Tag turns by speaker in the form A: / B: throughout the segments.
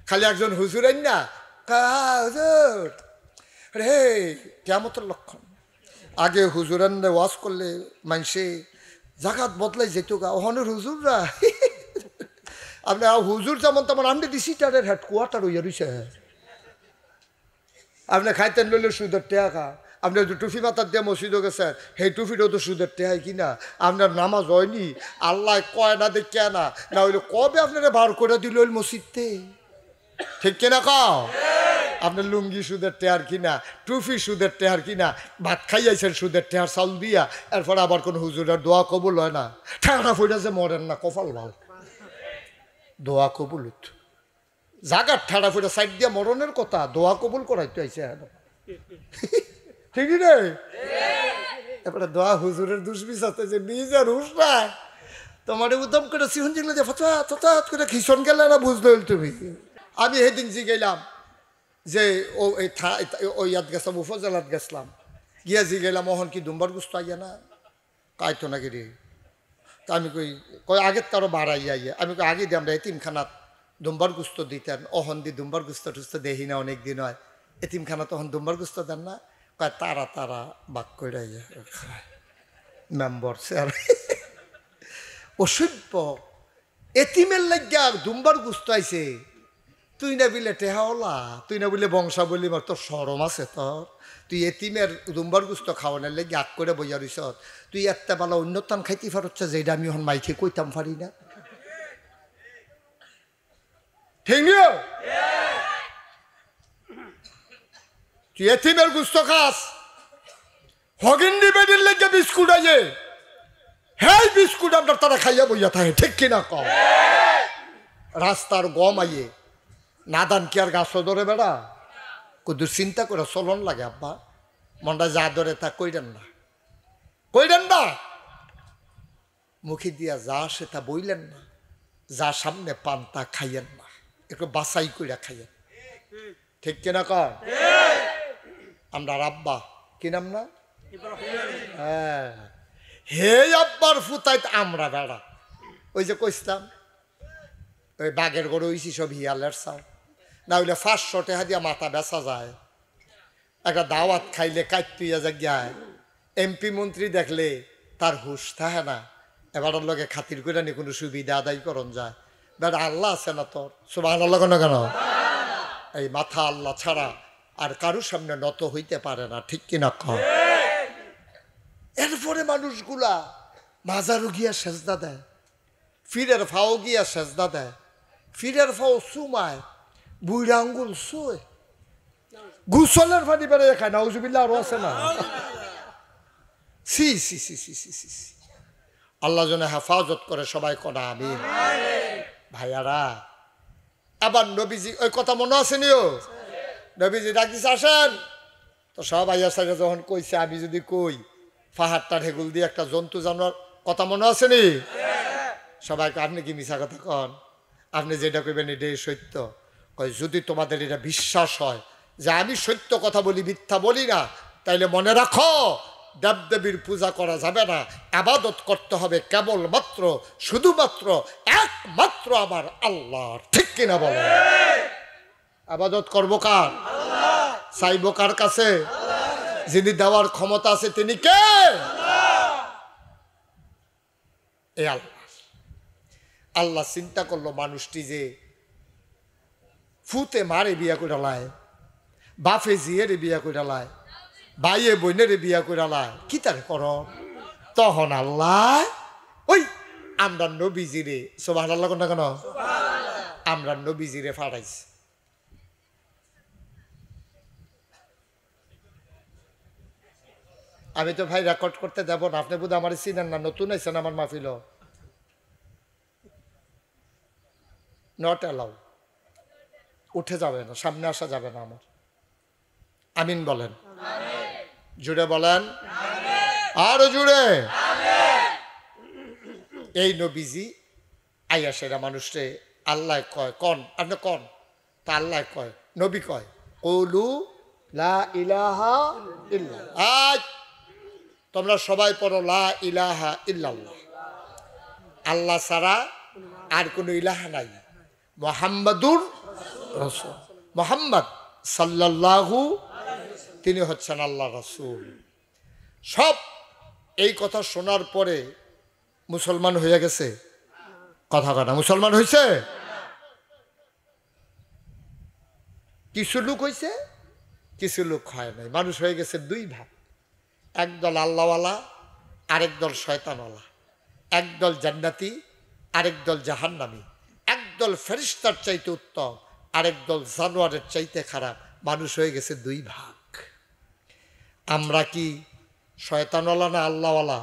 A: খালি একজন হুজুর আইন না হুজুর রে কিয়ামতের লক্ষণ। আগে হুজুরান ওয়াজ করলে মানুষে জাকাত বদলাই যেত গা ওখানের হুজুররা আপনি হুজুর যেমন তেমন আপনি ডিসিটারের হেডকোয়ার্টার হইয়া রয়েছে। আপনি খাইতেন লইলে সুদের টেকা, আপনি টুফি মাথার দিয়ে মসজিদও গেছেন, সেই টুফিটাও তো সুদের টেহাই কিনা। আপনার নামাজ হয়নি, আল্লাহ কয় না দেখে না, না হইলে কবে আপনারা বার করে দিল ওই মসজিদতে, ঠিক কিনা কাও? আপনার লুঙ্গি সুদের টেহার কিনা, টুফি সুদের টেহার কিনা, ভাত খাইয়াছেন সুদের টেহার চাউল দিয়া, এরপর আবার কোনো হুজুরের দোয়া কবুল হয় না। ঠান্ডা ফুটা যে মরেন না, কপাল ভাল, দোয়া কবুল হইত। জাগার ঠাড়া ফুটা সাইড দিয়া মরণের কথা, দোয়া কবুল করাইতে আইছে ঠিকই রে। এবারে দোয়া হুজুরের দুষ্বিচাতে যে নিজের হুশ না তোমার উদ্যম করে সিহন জিগলে যে ফচাত করে খিসন গেলে না বুঝলো তুমি। আমি সেদিন জি গেলাম যে ও ইয়াত গেছিলাম, উপজেলাত গেছিলাম, গিয়া জি গেলাম ওহন কি দুম্বার গুস্ত আইয়া না কাইতো নাকি রে। তা আমি কই আগের তারও বাড়াই আইয়া, আমি কই আগে দিয়ে আমরা এতিমখানাত দুম্বার গুস্ত দিতেন, অহন দি দুম্বার গুস্ত টুস্ত দেখি না অনেক দিন হয়, এতিমখানা তখন দুম্বার গুস্ত দেন না, কয় তারা তারা বাক করে মেম্বর স্যার অসভ্য এতিমের লাগিয়া দুম্বার গুস্ত আইছে, তুই না বিলে টেহাওলা, তুই না বলে বংশাবলী মার তোর সরম আছে তোর, তুই এতিমের দুম্বার গুস্ত খাওয়ানোর লেগে আগ করে বইয়া রইস, তুই একটা বেলা অন্যতান খাইতে পারছ যেটা আমি এখন মাইকে কইতাম পারি না, ঠিক নিও? তুই এতিমের গুস্ত খাস, হগিন্ডি বেডির লেগে বিস্কুট আইয়ে, হ্যাঁ বিস্কুট আপনার তারা খাইয়া বইয়া থাকে, ঠিক কিনা কম? রাস্তার গম আইয়ে নাদান কি আর গাছ ধরে বেড়া, কত চিন্তা করে চলন লাগে আব্বা, মনটা যা ধরে তা কইরেন না, কইরেন না, মুখে দিয়া যা সেটা বইলেন না, যা সামনে পান তা খাইয়েন না, একটু বাছাই কইরা খাইয়েন, ঠিক কিনা কর? আমরা আব্বা কি নাম না, হ্যাঁ হে আব্বার ফুতাইত আমরা বেড়া, ওই যে কইসলাম ওই বাঘের গরু হইছি সব হিয়ালের চাও, না হইলে 500 টাকা দিয়া মাথা বেচা যায়, একটা দাওয়াত খাইলে কাইতুইয়া যায়, এমপি মন্ত্রী দেখলে তার হুশ থাকে না, এবার লগে খাতির করে নি কোনো সুবিধা আদায় করন যায়, বেটা আল্লাহ আছে না তোর, সুবহানাল্লাহ কেন কেন, এই মাথা আল্লাহ ছাড়া আর কারুর সামনে নত হইতে পারে না, ঠিক কিনা কর? এরপরে মানুষগুলা মাজারও গিয়া সেজদা দেয়, ফিরের ফাও গিয়া সেজদা দেয়, ফিরের ফাও চুমায়, বুড়া আঙ্গুল শুয়ে, গুসলের পানি বেড়ে খায়, নাউজুবিল্লাহ আরো আছে না, সি সি সি সি সি সি, আল্লাহ যেন হেফাজত করে, সবাই কনা আমিন। ভাইয়ারা আবার নবীজি ওই কথা মনে আছে নিও, নবীজি ডাকিস আসেন, তো সব আইয়া সাইয়া যখন কইছে, আমি যদি কই পাহাড়টা ঢেগুল দিয়ে একটা জন্তু জানোয়ার, কথা মনে আছে নি? সবাইকে আপনি কি মিছা কথা কন, আপনি যেটা কইবেন এটাই সত্য, কই যদি তোমাদের এটা বিশ্বাস হয় যে আমি সত্য কথা বলি, মিথ্যা বলি না, তাইলে মনে রাখো দেবদেবীর পূজা করা যাবে না, আবাদত করতে হবে কেবলমাত্র শুধুমাত্র একমাত্র আমার আল্লাহর, ঠিক কিনা বলো? আবাদত করবো কার? চাইবো কার কাছে? যিনি দেওয়ার ক্ষমতা আছে তিনি কে? এই আল্লাহ। আল্লাহ চিন্তা করলো মানুষটি যে ফুতে মারে বিয়া করে লায়, বাফে জিয়েরে বিয়া করে লায়, ভাইয়ে বোনেরে বিয়া করে লায়, কি তার কর, তখন আল্লাহ ওই আমরা নবীজিরে, সুবহানাল্লাহ কোন কেন, আমরা নবীজিরে ফাটাইছি। আমি তো ভাই রেকর্ড করতে দেব না, আপনি বোধ আমার চিনেন না, নতুন আইছেন আমার মাহফিল, নট অ্যালাউ, উঠে যাবে না, সামনে আসা যাবে না আমার। আমিন বলেন, জুড়ে বলেন, আরো জুড়ে। এই নবীজি আইয়া সেরা মানুষে আল্লাহ কয়, কন আপনি কন, তা আল্লাহ কয়, নবী কয়, কৌলু লা ইলাহা ইল্লাল্লাহ, আজ তোমরা সবাই পড়ো লা ইলাহা ইল্লাল্লাহ, আল্লাহ ছাড়া আর কোনো ইলাহা নাই, মুহাম্মাদুর রাসূল মুহাম্মদ সাল্লাল্লাহু, তিনি হচ্ছেন আল্লাহ রাসূল। সব এই কথা শোনার পরে মুসলমান হয়ে গেছে? কথা কথা মুসলমান হয়েছে? কিছু লোক হয়েছে, কিছু লোক হয় নাই। মানুষ হয়ে গেছে দুই ভাগ, একদল আল্লাহওয়ালা, আরেক দল শয়তানওয়ালা, একদল জান্নাতি, আরেক দল জাহান্নামী, একদল ফেরেশতার চাইতে উত্তম, আরেক দল জানোয়ারের চাইতে খারাপ। মানুষ হয়ে গেছে দুই ভাগ। আমরা কি শয়তানওয়ালা না আল্লাহওয়ালা?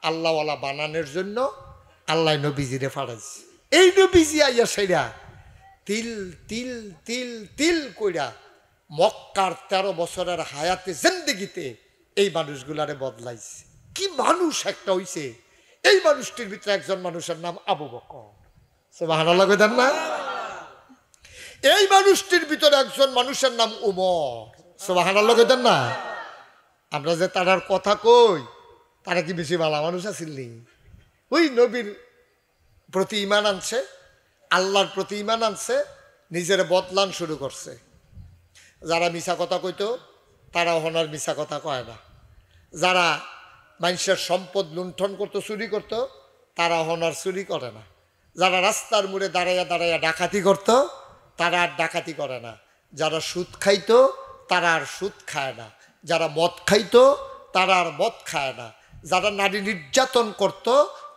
A: আল্লাহওয়ালা বানানোর জন্য আল্লাহ নবীজিরে পাঠাইছে। এই নবীজি আইয়া সেরা তিল তিল তিল তিল কইরা মক্কার 13 বছরের হায়াতে জিন্দেগিতে এই মানুষগুলারে বদলাইছে। কি মানুষ একটা হইছে! এই মানুষটির ভিতরে একজন মানুষের নাম আবু বকর, সুবহানাল্লাহ কইতেন না? এই মানুষটির ভিতরে একজন মানুষের নাম উমর, সুবহানাল্লাহ কইতেন না? আমরা যে তারার কথা কই, তারা কি বেশি ভালো মানুষ আসেননি? ওই নবীর প্রতি ঈমান আনছে, আল্লাহর প্রতি ঈমান আনছে, নিজের বদলান শুরু করছে। যারা মিছা কথা কইতো তারা হনার মিছা কথা কয় না। যারা মানুষের সম্পদ লুণ্ঠন করতো, চুরি করতো, তারা হনার চুরি করে না। যারা রাস্তার মোড়ে দাঁড়াইয়া দাঁড়াইয়া ডাকাতি করতো, তারা আর ডাকাতি করে না। যারা সুদ খাইতো তারা আর সুদ খায় না। যারা মদ খাইতো তারা আর মদ খায় না। যারা নারী নির্যাতন করত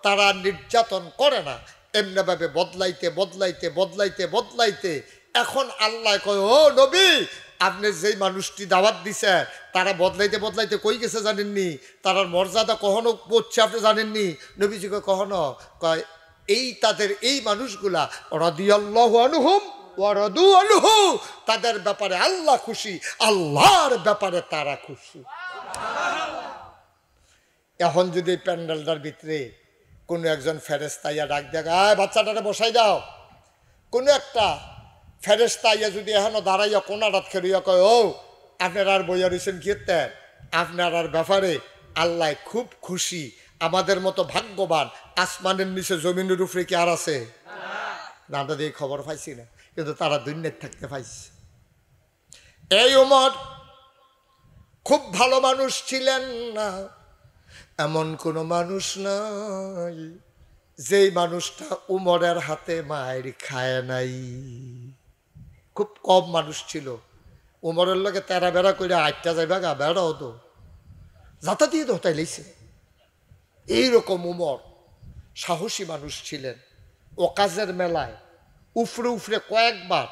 A: তারা আর নির্যাতন করে না। এমনিভাবে বদলাইতে বদলাইতে বদলাইতে বদলাইতে এখন আল্লাহ কয়, ও নবী, আপনি যেই মানুষটি দাওয়াত দিছে তারা বদলাইতে বদলাইতে কই গেছে জানেননি? তারার মর্যাদা কখনো পড়ছে আপনি জানেননি? নবীজিকে কখনো কয়, এই তাদের এই মানুষগুলা রাদিয়াল্লাহু আনহুম ওয়া রাদু আনহু, তাদের ব্যাপারে আল্লাহ খুশি, আল্লাহর ব্যাপারে তারা খুশি। এখন যদি প্যান্ডেলটার ভিতরে কোনো একজন ফেরেশতা ইয়া ডাক দেয়, বাচ্চাটারে বসাই দাও, কোনো একটা ফেরেশতা ইয়া যদি এখনো দাঁড়াইয়া কোনারাত খেলিয়া কয়, ও আপনার আর বইয়া রয়েছেন খেতে, আপনার আর ব্যাপারে আল্লাহ খুব খুশি, আমাদের মতো ভাগ্যবান আসমানের নিচে জমিনের উপরে কি আর আছে? না, আমরা দিয়ে খবর পাইছি না, কিন্তু তারা দুনিয়ার থাকতে পাইছে। এই ওমর খুব ভালো মানুষ ছিলেন না, এমন কোনো মানুষ নাই যেই মানুষটা উমরের হাতে মায়ের খায় নাই। খুব কম মানুষ ছিল। উমরের লোকে তেরা বেড়া করে আটটা যাইবা গা বেড়া হতো, যাতা দিয়ে তো হতাই লেছে। এইরকম উমর সাহসী মানুষ ছিলেন। ওকাজের মেলায় উফরে উফরে কয়েকবার,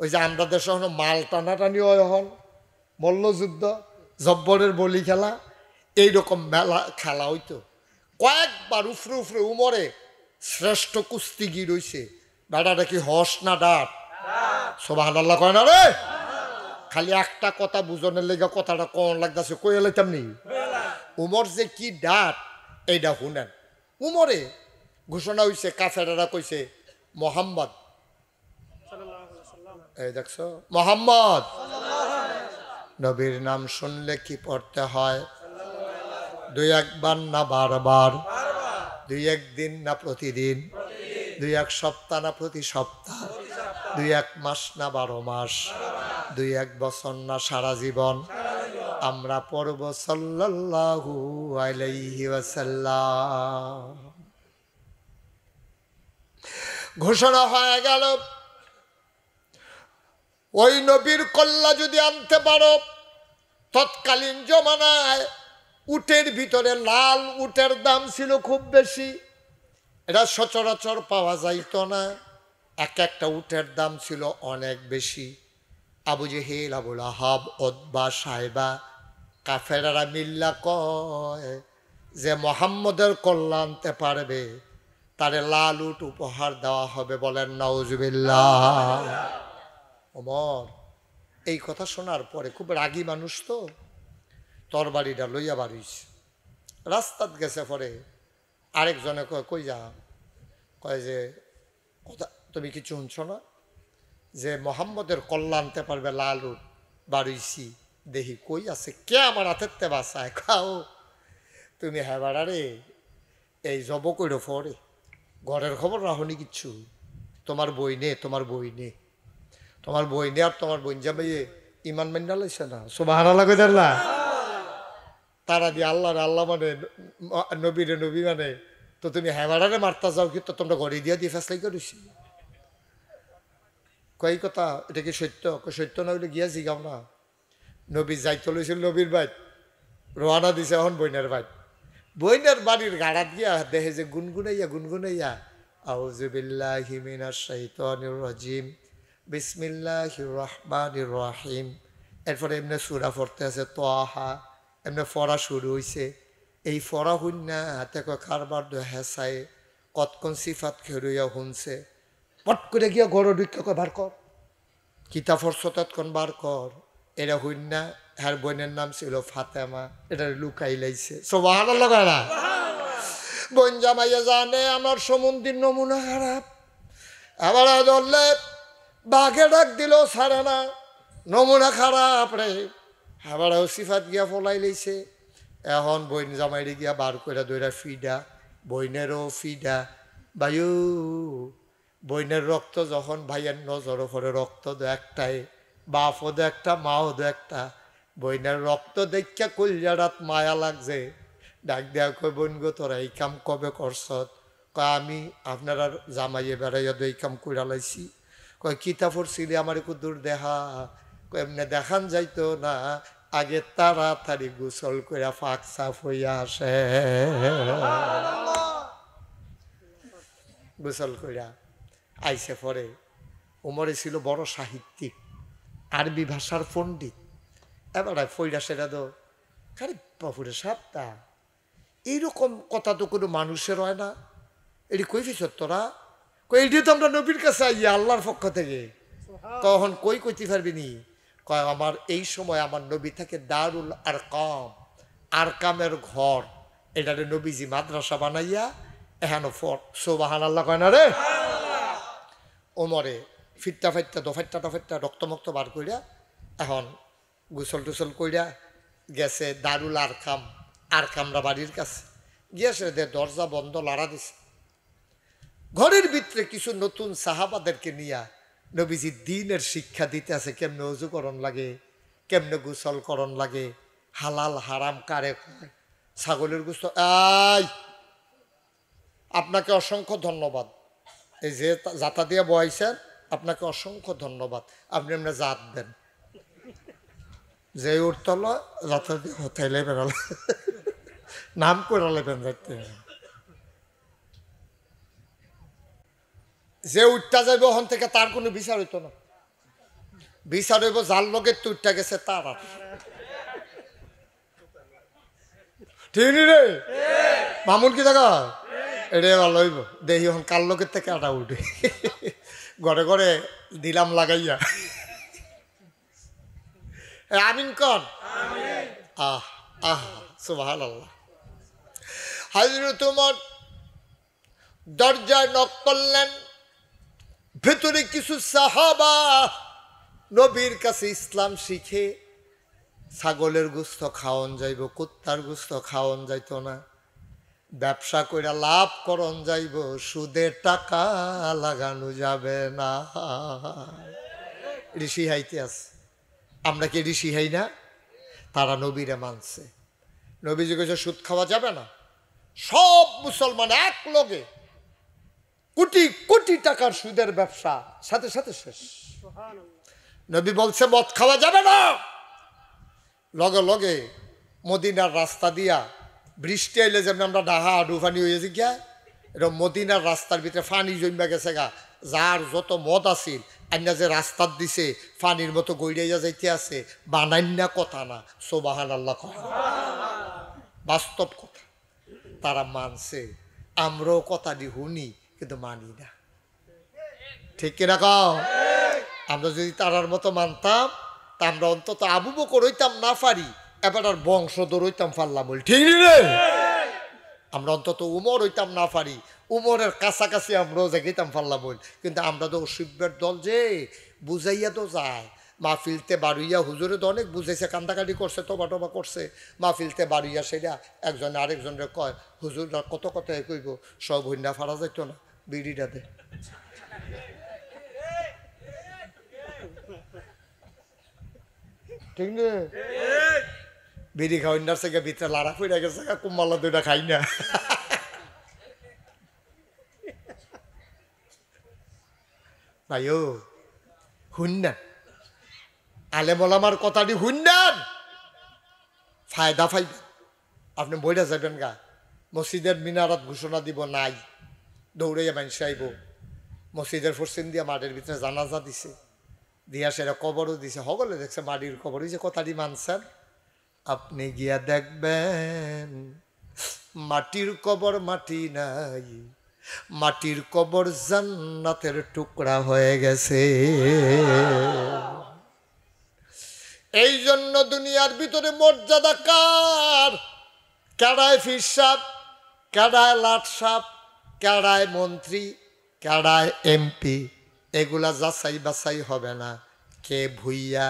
A: ওই যে আমরা দেশে হলো মাল টানাটানি হন, মল্লযুদ্ধ, জব্বরের বলি খেলা, এইরকম মেলা খেলা হইতো। কয়েকবার উফরে উফরে উমরে শ্রেষ্ঠ কুস্তিগির হইছে। বেড়াটা কি হস না ডাট? সুবহানাল্লাহ কয় না রে? খালি একটা কথা বুঝনের লেগে কথাটা কন লাগতেছে, কই এলাইতাম নি? উমর যে কি ডাট এইটা শুনেন। উমরে ঘোষণা হইছে, কাফেরেরা কইছে, মোহাম্মদ, এই দেখছো মোহাম্মদ নবীর নাম শুনলে কি পড়তে হয়? দুই একবার না বারবার, দুই একদিন না প্রতিদিন, দুই এক সপ্তাহ না প্রতি সপ্তাহ, দুই এক মাস না 12 মাস, দুই এক বছর না সারা জীবন আমরা পড়ব সাল্লাল্লাহু আলাইহি ওয়াসাল্লাম। ঘোষণা হয়ে গেল, ওই নবীর কল্লা যদি আনতে পারো। তৎকালীন জমানায় উটের ভিতরে লাল উটের দাম ছিল খুব বেশি, এটা সচরাচর পাওয়া যাইত না। এক একটা উটের দাম ছিল অনেক বেশি। আবু জেহেল, আবুল আহাব, উতবা, সাইবা কাফেরারা মিল্লা কয় যে মোহাম্মদের কল্লা আনতে পারবে তারে লাল উট উপহার দেওয়া হবে। বলেন নাউজুবিল্লাহ। ওমর এই কথা শোনার পরে খুব রাগী মানুষ তো, তরবারিটা লইয়া বাড়িস রাস্তাত গেছে। পরে আরেকজনে কয়, কই যা? কয় যে কথা তুমি কিছু শুনছ না, যে মোহাম্মদের কল্লা আনতে পারবে লাল উট বাড়িছি। দেখি কই আছে, কে আমার হাতের বাসায়? খাও তুমি হেবাড়া রে, এই জব কইর পরে ঘরের খবর রাখনি কিচ্ছু। তোমার বইনে আর তোমার বোন জামাইয়ে ইমান মাইনা লাইছে না, সুবহানাল্লাহ কইতেন না? তারা দিয়ে আল্লাহ মানে নবীরে নবী মানে, তো তুমি হেবাড়ারে মারতা যাও, কিন্তু তোমরা ঘরে দিয়া দিয়ে ফেসলাই করেছি। কই কথা, এটা কি সত্য? সত্য না হইলে গিয়া জিগাও না। নবী যাইতে লইছিল নবীর বাইত, রোয়ানা দিছে এখন বইনের বাইত। বইনের বাড়ির গাড়াত গিয়া দেখে যে গুনগুনাইয়া আউযু বিল্লাহি মিনাশ শাইতানির রাজিম বিসমিল্লাহির রহমানির রহিম। এরপরে এমনি সূরা পড়তে আছে তাহা, এমনি পড়া শুরু হইছে। এই পড়া হুন্না হাতে কারবার হেসায় কতক্ষণ সিফাত খেরুইয়া শুনছে। পট করে গিয়া গড় ঢুকে কয় বার কর, কিতাব পড়ছ তৎক্ষণ বার কর। এরা হুন্না, হ্যার বোনের নাম ছিল ফাতেমা, এটা লুকাই লাইছে। সুবহানাল্লাহ না? বোন জামাইয়া জানে আমার সমুদ্রের নমুনা খারাপ, আবার ধরলে বাঘে ডাক দিল ছাড়ে না, নমুনা খারাপ রে। আবার সিফাত গিয়া ফলাই লাইছে। এখন বইন জামাইরে গিয়া বার করে দইরা ফিডা, বইনেরও ফিডা। বায়ু বইনের রক্ত যখন ভাইয়ের নজর পরে, রক্ত দো একটাই, বাপও দো একটা, মাও দো একটা। বইনের রক্ত দেখা কলজারাত মায়া লাগছে, ডাক দেয়া কই বোন গো তোরা এই কাম কবে করছ? কয় আমি আপনারা জামাইয়ে বেড়াইয়া দো এই কাম কইরা লাইছি। কয় কিতা পড়ছিলি আমার একটু দূর দেখা। কয় এমনি দেখান যাইতো না, আগে তাড়াতাড়ি গোসল কইরা ফাঁক সাফ হইয়া আসে। গোসল কইরা আইসে পরে। উমরে ছিল বড় সাহিত্যিক, আরবি ভাষার পণ্ডিত। এবার ফইরা সেটা তো খালি বাপুরে সাপটা, এইরকম কথা তো কোনো মানুষের হয় না। এটি কই ফিস তোরা? কই এটি তো আমরা নবীর কাছে আইয়া আল্লাহর পক্ষ থেকে। তখন কইতে পারবি নি? কয় আমার এই সময় আমার নবী থাকে দারুল আরকামের ঘর, এটারে নবীজি মাদ্রাসা বানাইয়া এখানে সুবহানাল্লাহ কয় না রে? ওমরে ফিটটা ফাইটটা দফাইটটা রক্তমক্ত বার কইরা এখন গোসল টুসল কইরা গেছে দারুল আরকামরা বাড়ির কাছে গিয়েছে। দরজা বন্ধ, লাড়া দিছে। ঘরের ভিতরে কিছু নতুন সাহাবাদেরকে নিয়া নবীজি দ্বীনের শিক্ষা দিতে আছে, কেমনে ওযু করণ লাগে, কেমনে গোসল করণ লাগে, হালাল হারাম কারে কয়, ছাগলের গোশত। আপনাকে অসংখ্য ধন্যবাদ, এই যে জাতা দিয়ে বয়াইছেন, আপনাকে অসংখ্য ধন্যবাদ। আপনি এমনি জাত দেন, যে উঠতল যাতা দিয়ে হতাইলে বেড়ালে নাম করে লেবেন যাইতে। যে উঠটা যাইব ওখান থেকে তার কোনো বিচার হইতো না, বিচার হইব যার লগে তো উঠটা গেছে তার। আর ঠিক রে মামুন কি দেখা এটা ভালো হইব। দেখি এখন কার লোকের থেকে আটা উঠে ঘরে ঘরে দিলাম লাগাইয়া। আমিন কন। সুবহানাল্লাহ। হযরত ওমর দরজায় নক করলেন। ভেতরে কিছু সাহাবা নবীর কাছে ইসলাম শিখে ছাগলের গোশত খাওয়ান যাইব, কুত্তার গোশত খাওয়ান যাইতো না, ব্যবসা কইরা লাভ করন যাইব, সুদের টাকা লাগানো যাবে না। ঋষি হাইতে আছে, আমরা কি ঋষি হাই না? তারা নবীরে মানছে। নবীজি কইছে সুদ খাওয়া যাবে না। সব মুসলমান এক লগে কোটি কোটি টাকার সুদের ব্যবসা সাথে সাথে শেষ। নবী বলছে মদ খাওয়া যাবে না। লগে লগে মদিনার রাস্তা দিয়া বৃষ্টি আইলে যেমন আমরা ডাহা ডুফানি হয়েছি গিয়া, এরকম মদিনার রাস্তার ভিতরে ফানি জমা গেছে গা। যার যত মদ আছিল আইনা যে রাস্তার দিছে ফানির মতো গইড়াইয়া যাইতে আছে, বানাইনা কথা না, সুবহানাল্লাহ কথা, বাস্তব কথা। তারা মানছে, আমরাও কথা দি শুনি কিন্তু মানি না। ঠিক কিনা কও? আমরা যদি তারার মতো মানতাম তা আমরা অন্তত আবু বকর হইতাম না পারি, এবার আর বংশধর হইতাম পারলাম। ঠিক রে? আমরা অন্তত উমর হইতাম না পারি, উমরের কাছাকাছি আমরাও জাগাইতাম পারলাম। কিন্তু আমরা তো অসভ্যের দল, যে বুঝাইয়া তো যায়। মাহফিলতে বাড়ুইয়া হুজুরে তো অনেক বুঝাইছে, কান্দাকাটি করছে, টবা টবা করছে। মাহফিলতে বাড়ুইয়া সেটা একজনে আরেকজনের কয়, হুজুররা কত কথা কইব, সব হইনা ফারা যাইতো না, বিড়িটা দে। ঠিক না? বিড়ি খাওয়ার থেকে ভিতরে লাড়া ফুড়ে গেছে, কুম্বালা দুইটা খাই না। ভাইও শুনলেন, আলেম ওলামার কথাটি শুনলেন, ফায়দা পাইবেন। আপনি বইটা যাবেন গা, মসজিদের মিনারত ঘোষণা দিব নাই, দৌড়াইয়া মানুষ আইব। মসজিদের পশ্চিম দিয়া মাটির ভিতরে জানাজা দিছে, দিয়া সেটা কবরও দিছে, সকলে দেখছে মাটির কবর হয়েছে। কথাটি মানছেন? আপনি গিয়া দেখবেন মাটির কবর মাটি নাই, মাটির কবর জান্নাতের টুকরা হয়ে গেছে। এই জন্য দুনিয়ার ভিতরে মর্যাদা কার? কেডায় ফির সাপ, কেডায় লাট সাপ, কেডায় মন্ত্রী, কেডায় এমপি, এগুলা যাচাই বাছাই হবে না। কে ভুইয়া,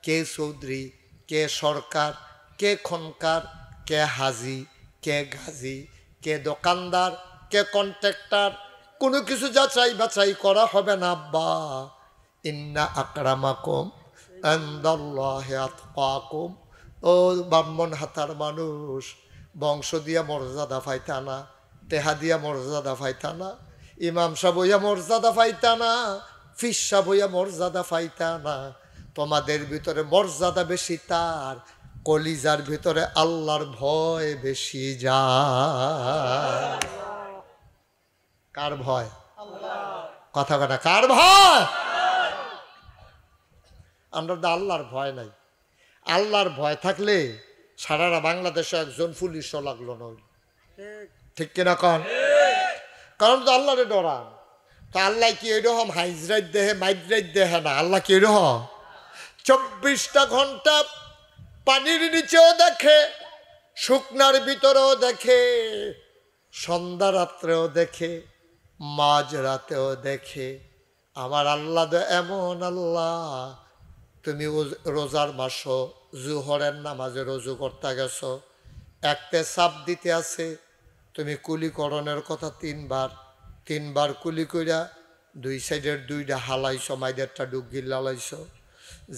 A: কে চৌধুরী, কে সরকার, কে খনকার, কে হাজি, কে গাজী, কে দোকানদার, কে কন্ট্রাক্টর, কোনো কিছু যাচাই বাছাই করা হবে না। আব্বা, ইন্না আকরামাকুম ইনদাল্লাহি আতকাকুম। ও ব্রাহ্মণ হাতার মানুষ, বংশ দিয়া মর্যাদা পাইতা না, টেহা দিয়া মর্যাদা পাইতা না, ইমাম সাহেব হইয়া মর্যাদা পাইতা না, ফির সাহেব হইয়া মর্যাদা পাইতা না। তোমাদের ভিতরে মর্যাদা বেশি তার কলিজার ভিতরে আল্লাহর ভয় বেশি যায়। কার ভয়? কথা কথা, কার ভয়? আমরা তো আল্লাহর ভয় নাই। আল্লাহর ভয় থাকলে সারারা বাংলাদেশে একজন পুলিশও লাগলো না। ঠিক কিনা কন? কারণ তো আল্লাহরে ডরান। তা আল্লাহ কি এরকম হাইজরাইট দেহে মাইজরাইট দেহে না? আল্লাহ কি এরকম 24টা ঘন্টা পানির নিচেও দেখে, শুকনার ভিতরেও দেখে, সন্ধ্যা রাত্রেও দেখে, মাঝ রাতেও দেখে। আমার আল্লাহ তো এমন আল্লাহ, তুমি রোজার মাসও জুহরের নামাজে রজু করতে গেছো, একটা চাপ দিতে আছে, তুমি কুলিকরণের কথা 3বার কুলি কইরা 2 সাইডের 2টা হালাইছো, মাইদেরটা ডুগির লালাইছো।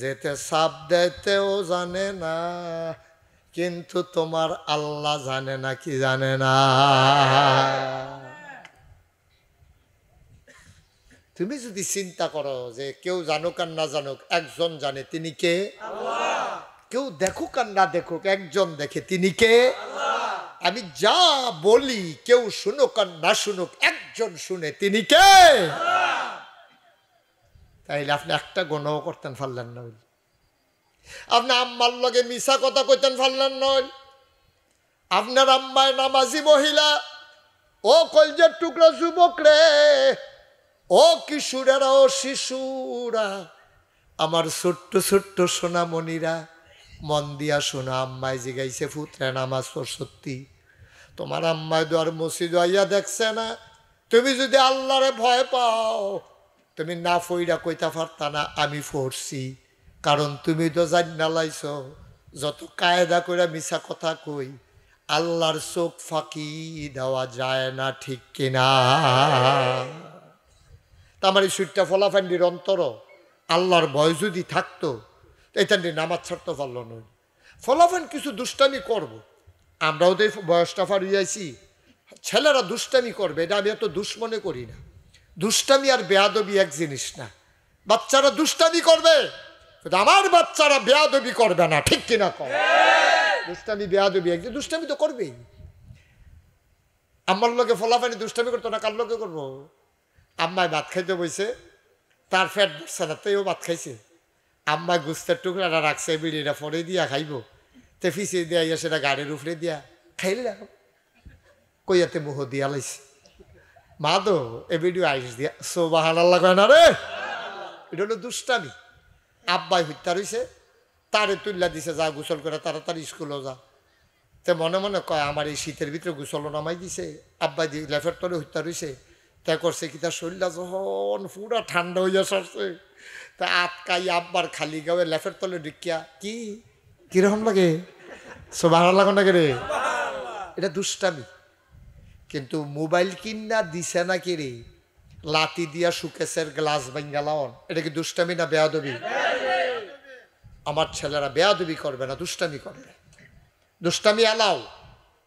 A: যেতে চাপ দেতেও জানে না, কিন্তু তোমার আল্লাহ জানে না কি জানে না? তুমি যদি চিন্তা করো যে কেউ জানুক আর না জানুক, একজন জানে, তিনি কে? আল্লাহ। কেউ দেখুক আর না দেখুক, একজন দেখে, তিনি কে? আল্লাহ। আমি যা বলি কেউ শুনুক আর না শুনুক, একজন শুনে, তিনি কে? আল্লাহ। তাইলে আপনি একটা গুনাহ করতেন পারলেন না। আপনি আম্মার লগে মিছা কথা কইতেন পারলেন না। আপনার আম্মায় নামাজি মহিলা। ও কলজের টুকরা যুবক রে, ও কিশোরেরা, ও শিশুরা, আমার ছোট্ট ছোট্ট সোনামণিরা, মন দিয়া শোনা। আম্মায় জিগাইছে, পুত্রে নামাজ পড়ছতি? তোমার আম্মায় দোয়ার মসজিদ আইয়া দেখছে না? তুমি যদি আল্লাহরে ভয় পাও, তুমি না ফইরা কইতা পারতা না আমি পড়ছি। কারণ তুমি তো জান্না লাইছ, যত কায়দা কইরা মিছা কথা কই, আল্লাহর চোখ ফাঁকি দেওয়া যায় না, ঠিক কিনা? আমার এই সুইটটা ফলাফান্ডির অন্তর আল্লাহর ভয় যদি থাকতো, এটা নিয়ে নামাজ ছাড়তে পারলো না। ফলাফান কিছু দুষ্টামি করব, আমরাও তো বয়সটা ফারিয়েছি, ছেলেরা দুষ্টামি করবে, এটা আমি এত দুশ্মনে করি না। দুষ্টামি আর বেয়াদবি এক জিনিস না। বাচ্চারা দুষ্টামি করবে, আমার বাচ্চারা বেয়াদবি করবে না, ঠিক কিনা কর? দুষ্টামি বেয়াদবি এক, দুষ্টামি তো করবেই। আমার লোকে ফলাফানি দুষ্টামি করতো না, কার লোকে করবো? আম্মায় ভাত খাইতে বইছে, তার ফ্যাট বসছে না, তাইও ভাত খাইছে। আম্মায় গুস্তের টুকরাটা রাখছে, বিড়িটা ফরে দিয়া খাইব, তে ফিসে দিয়া ইয়া সেটা গাড়ির উপরে দিয়া খাইলে রাখো, কইয়াতে মুহ দিয়া লাইছে। মা দো এ ভিডিও আইস দিয়া সুবহানাল্লাহ কয় না রে, এটা হলো দুষ্টামি। আব্বাই হত্যা রইছে, তারে তুল্লা দিছে, যা গোসল করে তাড়াতাড়ি স্কুলও যা। তে মনে মনে কয় আমার এই শীতের ভিতরে গোসল নামাই দিছে, আব্বাই দিয়ে লেফের তলে হত্যা রইছে। তা করছে কি, তার শরীরটা যখন পুরা ঠান্ডা হইয়া সরছে, তা আটকাই আব্বার খালি গায়ে লেফের তলে ঢুকিয়া, কি কিরকম লাগে? সুবহানাল্লাহ লাগে রে, এটা দুষ্টামি। কিন্তু মোবাইল কিনা দিছে না কি রে, লাতি দিয়া সুকেশের গ্লাস ভাঙ্গা লাওন, এটা কি দুষ্টামি না বেয়াদবি? আমার ছেলেরা বেয়াদবি করবে না, দুষ্টামি করবে। দুষ্টামি এলাও,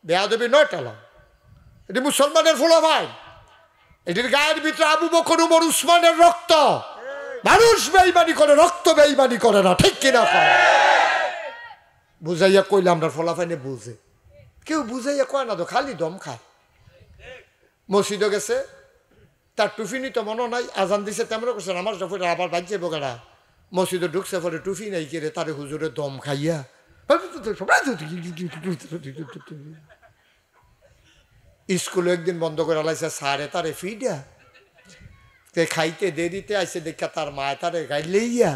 A: বেয়াদবি নট এলাও। এটি মুসলমানের ফলাফল। এটির গায়ের ভিতরে আবু বকর উমর উসমানের রক্ত। মানুষ বেঈমানি করে, রক্ত বেঈমানি করে না, ঠিক কিনা? বুঝাইয়া কইলে আমরা ফলাফাইনে বুঝে, কেউ বুঝাইয়া কয় না তো, খালি দম খায়। মসজিদে গেছে, তার টুফি নিতে মনে নাই, আজান দিছে তেমন করছে, আমার যখন আবার বাজছে বোকারা মসজিদে ঢুকছে, পরে টুফি নাই কেড়ে তারে হুজুরে দম খাইয়া স্কুলে একদিন বন্ধ করে লাইছে, সারে তারে ফিডা খাইতে দেরিতে আইসে দেখা তার মায় তারে গাইলেইয়া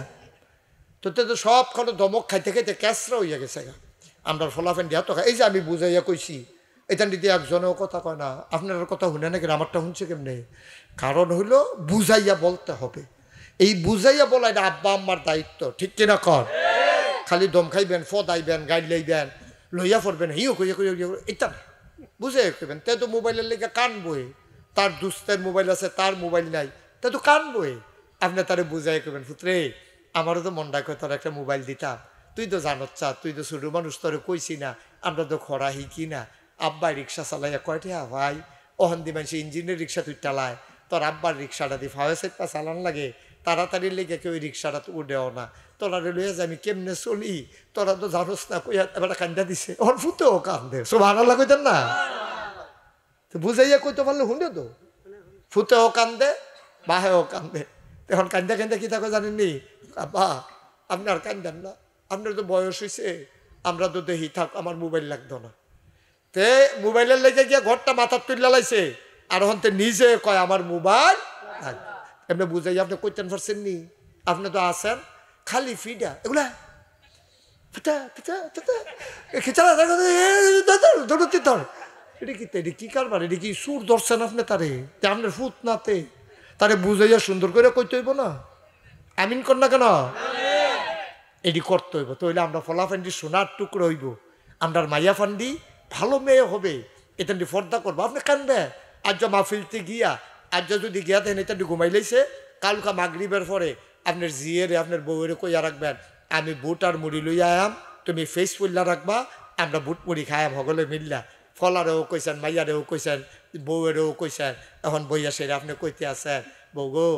A: তো সব খানো দমক খাইতে খাইতে ক্যাসরা হইয়া গেছে। আমরা ফলাফেন দিয়া তো এই যে আমি বুঝাইয়া কইছি, এটা দিদি একজনেও কথা কয় না, আপনার কথা শুনে নাকি আমারটা শুনছে কেমনে? কারণ হইলো বুঝাইয়া বলতে হবে। এই বুঝাইয়া বলা এটা আব্বা আম্মার দায়িত্ব, ঠিক কিনা? কর খালি দম খাইবেন, ফদাইবেন, গাইড লইবেন, লইয়া পড়বেন, হিও কইয়া কইয়া এটা বুঝে করবেন। তে তো মোবাইলের লেগে কানবই, তার দুস্তের মোবাইল আছে, তার মোবাইল নাই, তে তো কানবই। আপনি তারে বুঝাই করবেন, পুত্রে আমারও তো মন ডাকে তোর একটা মোবাইল দিতাম, তুই তো জানত চা, তুই তো ছোট মানুষ, তোরে কইছি না, আমরা তো খরা হিকি না। আব্বাই রিক্সা চালাইয়া কয়টা ভাই, অহন্দি মানুষ ইঞ্জিনের রিক্সা তুই চালায়, তোর আব্বার রিক্সাটা দিয়ে ফাওয়া সাইডটা চালান লাগে, তাড়াতাড়ি লেগে কেউ রিক্সাটা তো উঠেও না, তোরা লইয়া যে আমি কেমনে চলি, তোরা তো জানোস না। কইয়া এবার কান্দা দিছে, ওর ফুতেও কান্দে, সব আনাল্লা কইতেন না, বুঝাইয়া কইতে পারলে শুনে তো, ফুতেও কান্দে, বাহেও কান্দে। এখন কান্দা কান্দা কি থাকো জানেননি? আব্বা আপনি আর কান্দেন না, আপনার তো বয়স হয়েছে, আমরা তো দেখি থাক, আমার মোবাইল লাগতো না। তে মোবাইলের লেগে গিয়া ঘরটা মাথার তুলে লাইছে, আর হন্তে নিজে কয় আমার মোবাইল এমনি বুঝাই। আপনি কইতেন পারছেন নি? আপনি তো আছেন খালি ফিডা এগুলা এটা কি কারবার? এটা কি সুর ধরছেন আপনি তারে? আপনার ফুট নাতে তারে বুঝাইয়া সুন্দর করে কইতে হইব না? আমিন কর না কেন? এটি করতে হইব, তাইলে আমরা ফলাফান্ডি সোনার টুকরো হইব, আমরা মাইয়া ফান্ডি ভালো মেয়ে হবে, এটা পর্দা করবো। আপনি কানবে আজ মাহফিলতে গিয়া, আজ যদি গিয়া দেন এটা ঘুমাই লাইছে, কালকা মাগরিবের পরে আপনার জিয়েরে আপনার বউয়েরে কইয়া রাখবেন, আমি বুট আর মুড়ি লইয়া আয়াম, তুমি ফেস ফুল্লা রাখবা, আমরা বুট মুড়ি খায়াম হগলে মিললা। ফলারেও কইছেন, মাইয়ারেও কইছেন, বউয়েরও কইছেন, এখন বইয়া সেরে আপনি কইতে আছেন বউ গো,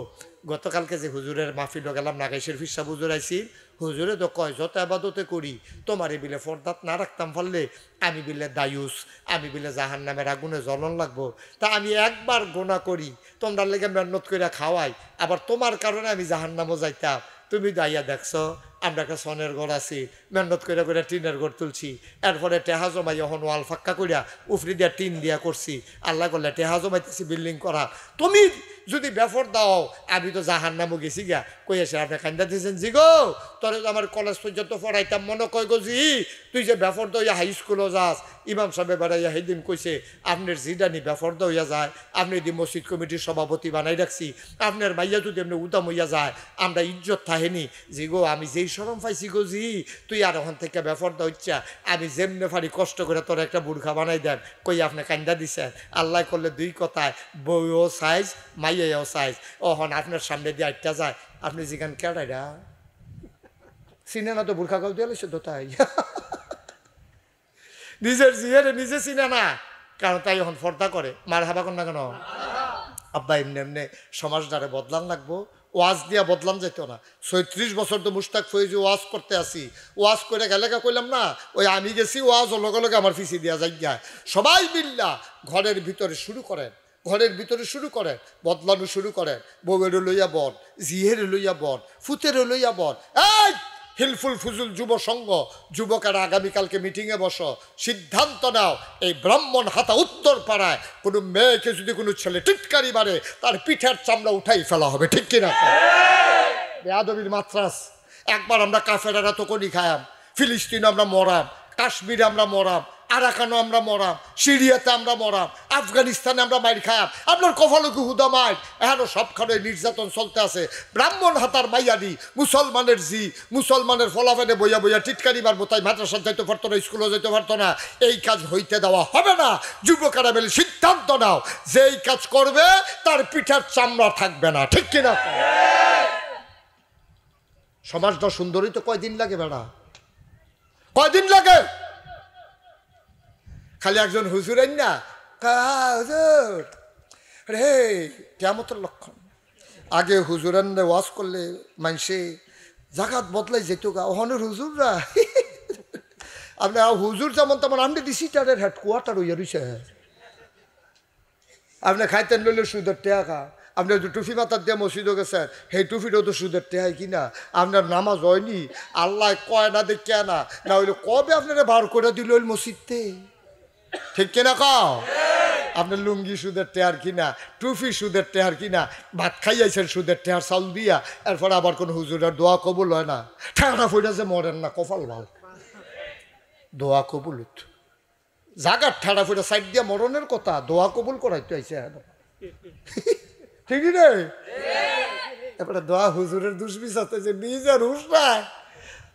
A: গতকালকে যে হুজুরের মাহফিল গেলাম, নাগাইশের ফিসা হুজুর আইছি, হুজুরে তো কয় যত আবাদতে করি তোমার বিলে ফরদাত না রাখতাম পারলে আমি বিলে দায়ুস, আমি বিলে জাহান নামের আগুনে জ্বলন লাগবো। তা আমি একবার গোনা করি, তোমরা লেগে মেহনত করে খাওয়াই, আবার তোমার কারণে আমি জাহান নামও যাইতাম। তুমি দাইয়া দেখছো আমরা একটা সনের ঘর আছি, মেহনত করে করে টিনের ঘর তুলছি, এরপরে টেহা জমাই এখন ওয়াল ফাক্কা করিয়া উফরি দিয়া টিন দিয়া করছি, আল্লাহ করলে টেহা জমাইতেছি বিল্ডিং করা। তুমি যদি বেফর দাও আমি তো জাহান নামও গেছি গা। কই আসে আপনি কান্দা দিয়েছেন জি গো, তোর আমার কলেজ পর্যন্ত পড়াইতাম, মনে কয় গো জি তুই যে বেফর দইয়া হাই স্কুলও যাস, ইমাম সাহেব বেড়াইয়া সেইদিন কইছে আপনার জিডানি বেফর দইয়া যায়, আপনি যদি মসজিদ কমিটির সভাপতি বানাই রাখছি, আপনার মাইয়া যদি এমনি উদাম হইয়া যায় আমরা ইজ্জত থাহেনি। জি গো আমি যেই শরম পাইছি গো জি, তুই আর ওখান থেকে বেফর দইচ্ছা, আমি যেমনে পারি কষ্ট করে তোর একটা বুর্খা বানাই দেন। কই আপনি কান্দা দিছেন, আল্লাহ করলে দুই কথায় বউও সাইজ মাইয়াও সাইজ, ওহন আপনার সামনে দিয়ে আটটা যায়, আপনি যেখান কেডাইরা চিনে না তো বুর্খা গাও দিয়ে তো তাই নিজের জিয়ারে নিজে চিনে না, কারণ তাই এখন ফর্দা করে। মার হাবা কর না কেন? আব্বা এমনি এমনি সমাজ দ্বারে বদলান লাগবো, ওয়াজ দিয়া বদলান যেত না। ৩৬ বছর তো মুশতাক ফৈজি ওয়াজ করতে আসি, ওয়াজ করে গেলে কইলাম না, ওই আমি গেছি ওয়াজ লগে লগে আমার ফিসি দিয়া যাই। সবাই মিল্লা ঘরের ভিতরে শুরু করেন, ঘরের ভিতরে শুরু করেন, বদলানো শুরু করেন। বউয়ের লইয়া বন, জিহের লইয়া বন, ফুতের লইয়া বন। এই হিলফুল ফুজুল যুব সংঘ, যুবকেরা আগামীকালকে মিটিংয়ে বসো, সিদ্ধান্ত নাও এই ব্রাহ্মণ হাতা উত্তর পাড়ায় কোনো মেয়েকে যদি কোনো ছেলে টিটকারি মারে তার পিঠের চামড়া উঠাই ফেলা হবে, ঠিক কিনা? বেয়াদবির মাত্রাস। একবার আমরা কাফেরারা তো কোনি খায়াম, ফিলিস্তিন আমরা মরাম, কাশ্মীরে আমরা মরাম, আরাকানো আমরা মরাম, সিরিয়াতে আমরা মরাম, আফগানিস্তানে আমরা মাইর খায়াম, আপনার কফালুকি হুদা মাইর, এখনো সবখানে নির্যাতন চলতে আছে। ব্রাহ্মণ হাতার মাইয়াদি মুসলমানের জি, মুসলমানের ফলাফেনে বইয়া বইয়া টিটকারি মারবো, তাই মাদ্রাসা যাইতে পারতো না, স্কুলে যেতে পারতো না। এই কাজ হইতে দেওয়া হবে না। যুবকেরা বলে সিদ্ধান্ত নাও, যেই কাজ করবে তার পিঠার চামড়া থাকবে না, ঠিক কিনা? সমাজটা সুন্দরই তো কয়দিন লাগে বেড়া, কয়দিন লাগে? খালি একজন হুজুর আইন না, হুজুর রে কিয়ামতের লক্ষণ। আগে হুজুরান ওয়াজ করলে মানুষে জাগাত বদলাই যেত গা, ওখানের হুজুররা আপনি হুজুর যেমন তেমন আপনি ডিসিটারের হেডকোয়ার্টার হইয়া রয়েছে। আপনি খাইতেন লইলে সুদের টেকা, আপনি টুফি মাথার দিয়ে মসজিদও গেছেন, সেই টুফিটাও তো সুদের টেহাই কিনা। আপনার নামাজ হয়নি, আল্লাহ কয় না দেখে না, না হইলে কবে আপনারা বার করে দিল ওই মসজিদতে, ঠিক কিনা কাও? আপনার লুঙ্গি সুদের টেহার কিনা, টুফি সুদের টেহার কিনা, ভাত খাইয়াছেন সুদের টেহার চাউল দিয়া, এরপর আবার কোনো হুজুরের দোয়া কবুল হয় না। ঠেকা ফইটা যে মরেন না, কপাল ভাল, দোয়া কবুল হইত। জাগার ঠাড়া ফুটা সাইড দিয়া মরণের কথা, দোয়া কবুল করাইতে আইছে ঠিকই রে। এবারে দোয়া হুজুরের দুষ্বিচাতে যে নিজের হুস না,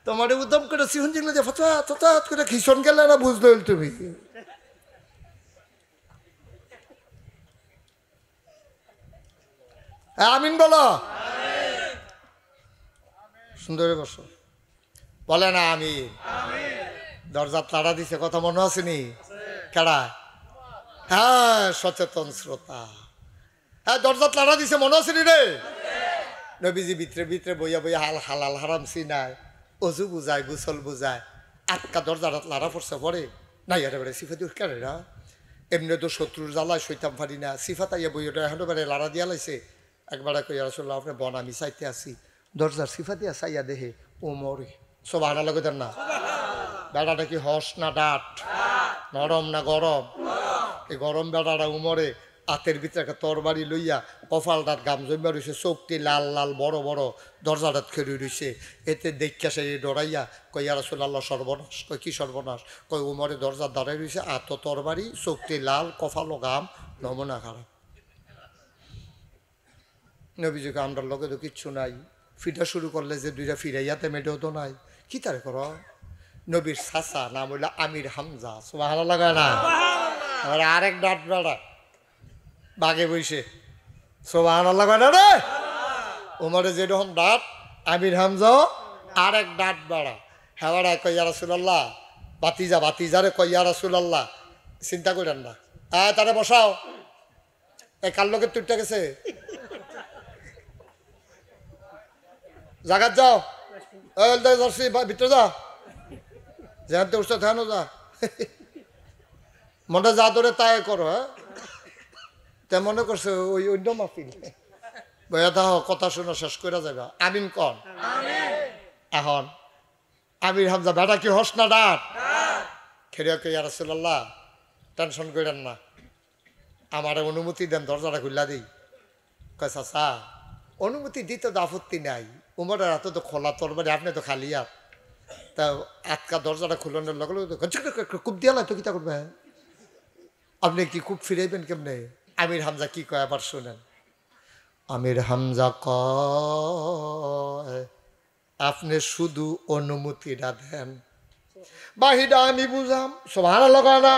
A: তোমার উদ্যম করে সিহন জিগলে যে ফচাত ফচাত করে খিসন গেলে না, বুঝতে হইল তুমি। আমিন বলো, সুন্দরে বসো, বলে না আমিন। দরজা তাড়া দিছে, কথা মনে আসেনি? কেডা? হ্যাঁ, সচেতন শ্রোতা। হ্যাঁ, দরজা তাড়া দিছে, মনে আসেনি রে? নবীজি ভিতরে ভিতরে বইয়া বইয়া হালাল হারাম চিনায়, অজু বুঝায়, গোসল বুঝায়, আটকা দরজাটা লাড়া পড়ছে পরে নাই আরে বেড়ে সিফাতি কেড়ে না, এমনি তো শত্রুর জ্বালায় সইতাম পারি না, সিফাত আইয়া বইটা এখন বেড়ে লাড়া দিয়া লাইছে। একবার কই রাসূলুল্লাহ আপনি বন, আমি চাইতে আসি, দরজার সিফাতিয়া চাইয়া দেহে ও মরে। সব আনা লাগে দেন না, বেড়াটা কি হস না ডাট, নরম না গরম? এই গরম বেড়াটা উমরে হাতের ভিতরে একটা তরবারি লইয়া, কপালটার গাম জমা রয়েছে, চোখটি লাল লাল বড় বড়, দরজাটাত খেয়ে রয়েছে। এতে দেখা সে ডরাইয়া কই ইয়া রাসূলুল্লাহ সর্বনাশ। কই কি সর্বনাশ? কই উমরে দরজার দাঁড়াই রয়েছে, আত তরবারি, চোখটি লাল, কপালও গাম, নমুনা খারাপ। নবীজিকে আমরার লগে তো কিচ্ছু নাই, ফিটা শুরু করলে যে দুইটা ফিরাইয়াতে মেটেও তো নাই, কি তারে কর? নবীর চাচা নাম হইল আমির হামজা, সুবহানাল্লাহ লাগায় না? আরেক ডাট বেড়া বাগে বইছে, সুবহানাল্লাহ লাগায় না রে? ওমরে যেরকম ডাট, আমির হামজা আরেক ডাট বেড়া। হেওয়ারা কই ইয়া রাসূলুল্লাহ, বাতিজা বাতিজারে কই ইয়া রাসূলুল্লাহ, চিন্তা করেন না, তারে বসাও। এ কার লোকের তুইটা গেছে, জাগাত যাও, ভিতরে যা, যেতে উঠছে ধ্যান যা, মনে যা ধরে তাই করো। হ্যাঁ, তে মনে করছে ওই অন্য মাহফিল, বইয়া দাও কথা শুনে শেষ করে যাবে। আমিন কন। এখন আমির হামজা বেটা কি হস না ডাট খেয়ে কে ইয়া রাসূলুল্লাহ টেনশন করেন না, আমার অনুমতি দেন, দরজাটা খুললা দিই। কয় চাচা অনুমতি দিতে তো আপত্তি নাই, উমরের হাতে তো খোলা তরবারি, আপনি তো খালি হাত, তা আটকা দরজাটা খুলানোর লগে লগে খুব দিয়া তো কিতা করবে, আপনি কি খুব ফিরাইবেন কেমনে? আমির হামজা কি কয় আবার শোনেন। আমির হামজা কয় আপনি শুধু অনুমতিটা দেন, বাহিরা আমি বুঝাম। সুবহানাল্লাহ না?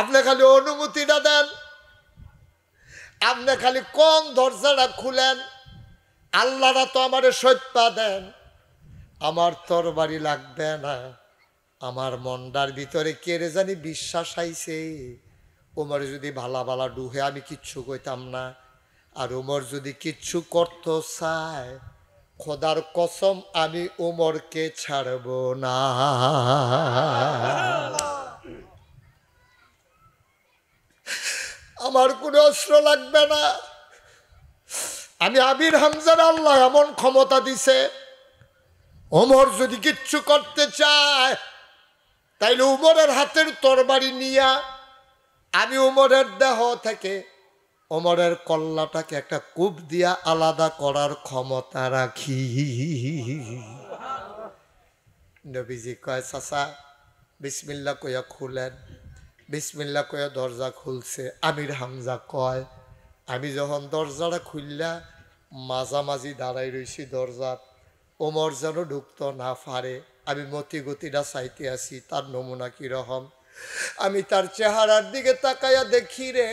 A: আপনি খালি অনুমতিটা দেন, আপনি খালি কোন দরজাটা খুলেন, আল্লাহরা তো আমারে সত্যা দেন, আমার তরবারি লাগবে না। আমার মনটার ভিতরে কেড়ে জানি বিশ্বাস আইছে, ওমর যদি ভালা ভালা ডুহে আমি কিচ্ছু কইতাম না, আর ওমর যদি কিচ্ছু করত চায়, খোদার কসম আমি ওমরকে ছাড়ব না। আমার কোনো অস্ত্র লাগবে না, আমি আমির হামজার আল্লাহ এমন ক্ষমতা দিছে, ওমর যদি কিচ্ছু করতে চায় তাইলে উমরের হাতের তরবারি নিয়া আমি উমরের দেহ থেকে ওমরের কল্লাটাকে একটা কূপ দিয়া আলাদা করার ক্ষমতা রাখি। নবীজি কয় চাচা বিসমিল্লাহ কইয়া খুলেন, বিসমিল্লাহ কইয়া দরজা খুলছে। আমির হামজা কয় আমি যখন দরজাটা খুললা মাঝামাঝি দাঁড়াই রইছি দরজার, ওমর যেন ঢুকতো না পারে, আমি মতি গতিটা চাইতে আসি তার নমুনা কিরকম। আমি তার চেহারার দিকে তাকাইয়া দেখি রে,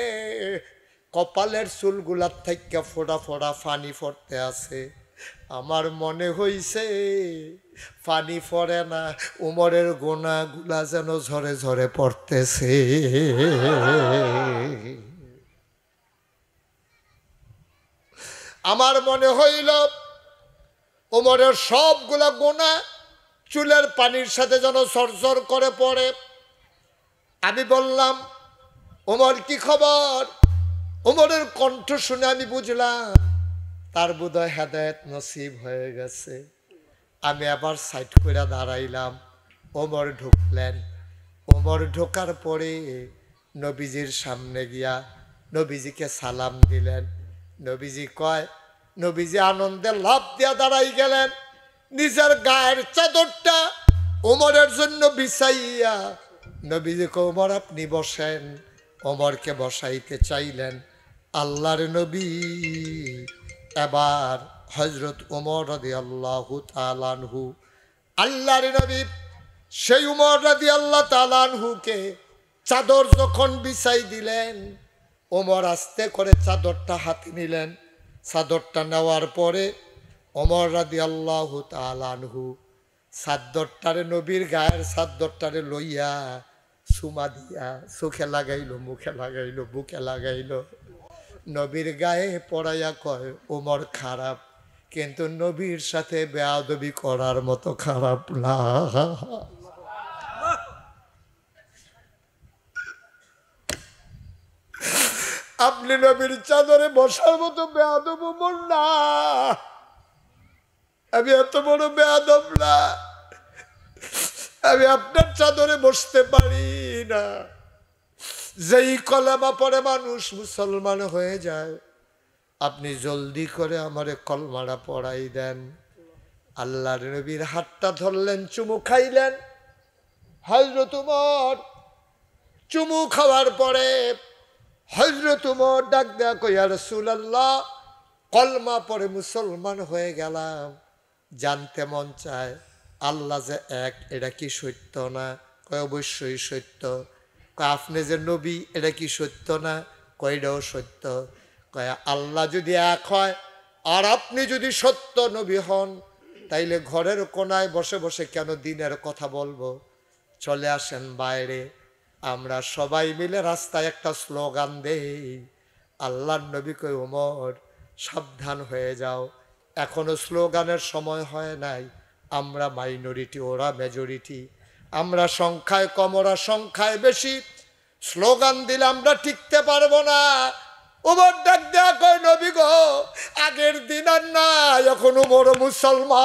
A: কপালের চুলগুলার থেকে ফোড়া ফোড়া পানি পড়তে আছে, আমার মনে হইছে পানি পড়ে না, উমরের গোনাগুলা যেন ঝরে ঝরে পড়তেছে। আমার মনে হইল উমরের সবগুলা গোনা চুলের পানির সাথে যেন ঝরঝর করে পড়ে। আমি বললাম, ওমর কি খবর? ওমরের কণ্ঠ শুনে আমি বুঝলাম তার বোধহয় হেদায়েত নসিব হয়ে গেছে। আমি আবার সাইড করে দাঁড়াইলাম। ওমর ঢুকলেন। ওমর ঢোকার পরে নবীজির সামনে গিয়া নবীজিকে সালাম দিলেন। নবীজি কয়, নবীজি আনন্দে লাফ দিয়া দাঁড়াই গেলেন। নিজের গায়ের চাদরটা ওমরের জন্য বিছাইয়া নবীজি কয়, ওমর আপনি বসেন। ওমরকে বসাইতে চাইলেন। আল্লাহর নবী এবার হযরত ওমর রাদিয়াল্লাহু তাআলা আনহু, আল্লাহর নবী সেই ওমর রাদিয়াল্লাহু তাআলা আনহুকে চাদর যখন বিছাই দিলেন, ওমর আস্তে করে চাদরটা হাতে নিলেন। চাদরটা নেওয়ার পরে ওমর রাদিয়াল্লাহু তাআলা আনহু চাদরটারে, নবীর গায়ের চাদরটারে লইয়া সুমা দিয়া চোখে লাগাইল, মুখে লাগাইল, বুকে লাগাইল। নবীর গায়ে পড়াইয়া কয়, ওমর খারাপ, কিন্তু নবীর সাথে বেয়াদবি করার মতো খারাপ না। আপনি নবীর চাদরে বসার মতো বেয়াদব ওমর না। আমি এত বড় বেয়াদব না, আমি আপনার চাদরে বসতে পারি না। যেই কলেমা পড়ে মানুষ মুসলমান হয়ে যায়, আপনি জলদি করে আমারে কলমাটা পড়াই দেন। আল্লাহর নবীর হাতটা ধরলেন, চুমু খাইলেন। হযরত ওমর চুমু খাওয়ার পরে হযরত ওমর ডাক দেয়া কই, ইয়া রাসূলুল্লাহ, কলমা পড়ে মুসলমান হয়ে গেলাম, জানতে মন চায় আল্লাহ যে এক, এটা কি সত্য না? কয় অবশ্যই সত্য। কয় আপনি যে নবী, এটা কি সত্য না? কয় এটাও সত্য। কয় আল্লাহ যদি এক হয় আর আপনি যদি সত্য নবী হন, তাইলে ঘরের কোনায় বসে বসে কেন দিনের কথা বলবো? চলে আসেন বাইরে, আমরা সবাই মিলে রাস্তায় একটা স্লোগান দেই। আল্লাহর নবী কয়, ওমর সাবধান হয়ে যাও, এখনো স্লোগানের সময় হয় নাই। আমরা মাইনরিটি, ওরা মেজরিটি, আমরা সংখ্যায় কম, ওরা সংখ্যায় বেশি। স্লোগান দিলে আমরা টিকতে পারবো না। ওমর ডাক দেয়া কয়, নবী গো, আগের দিন আর নাই, এখন ওমর মুসলমান।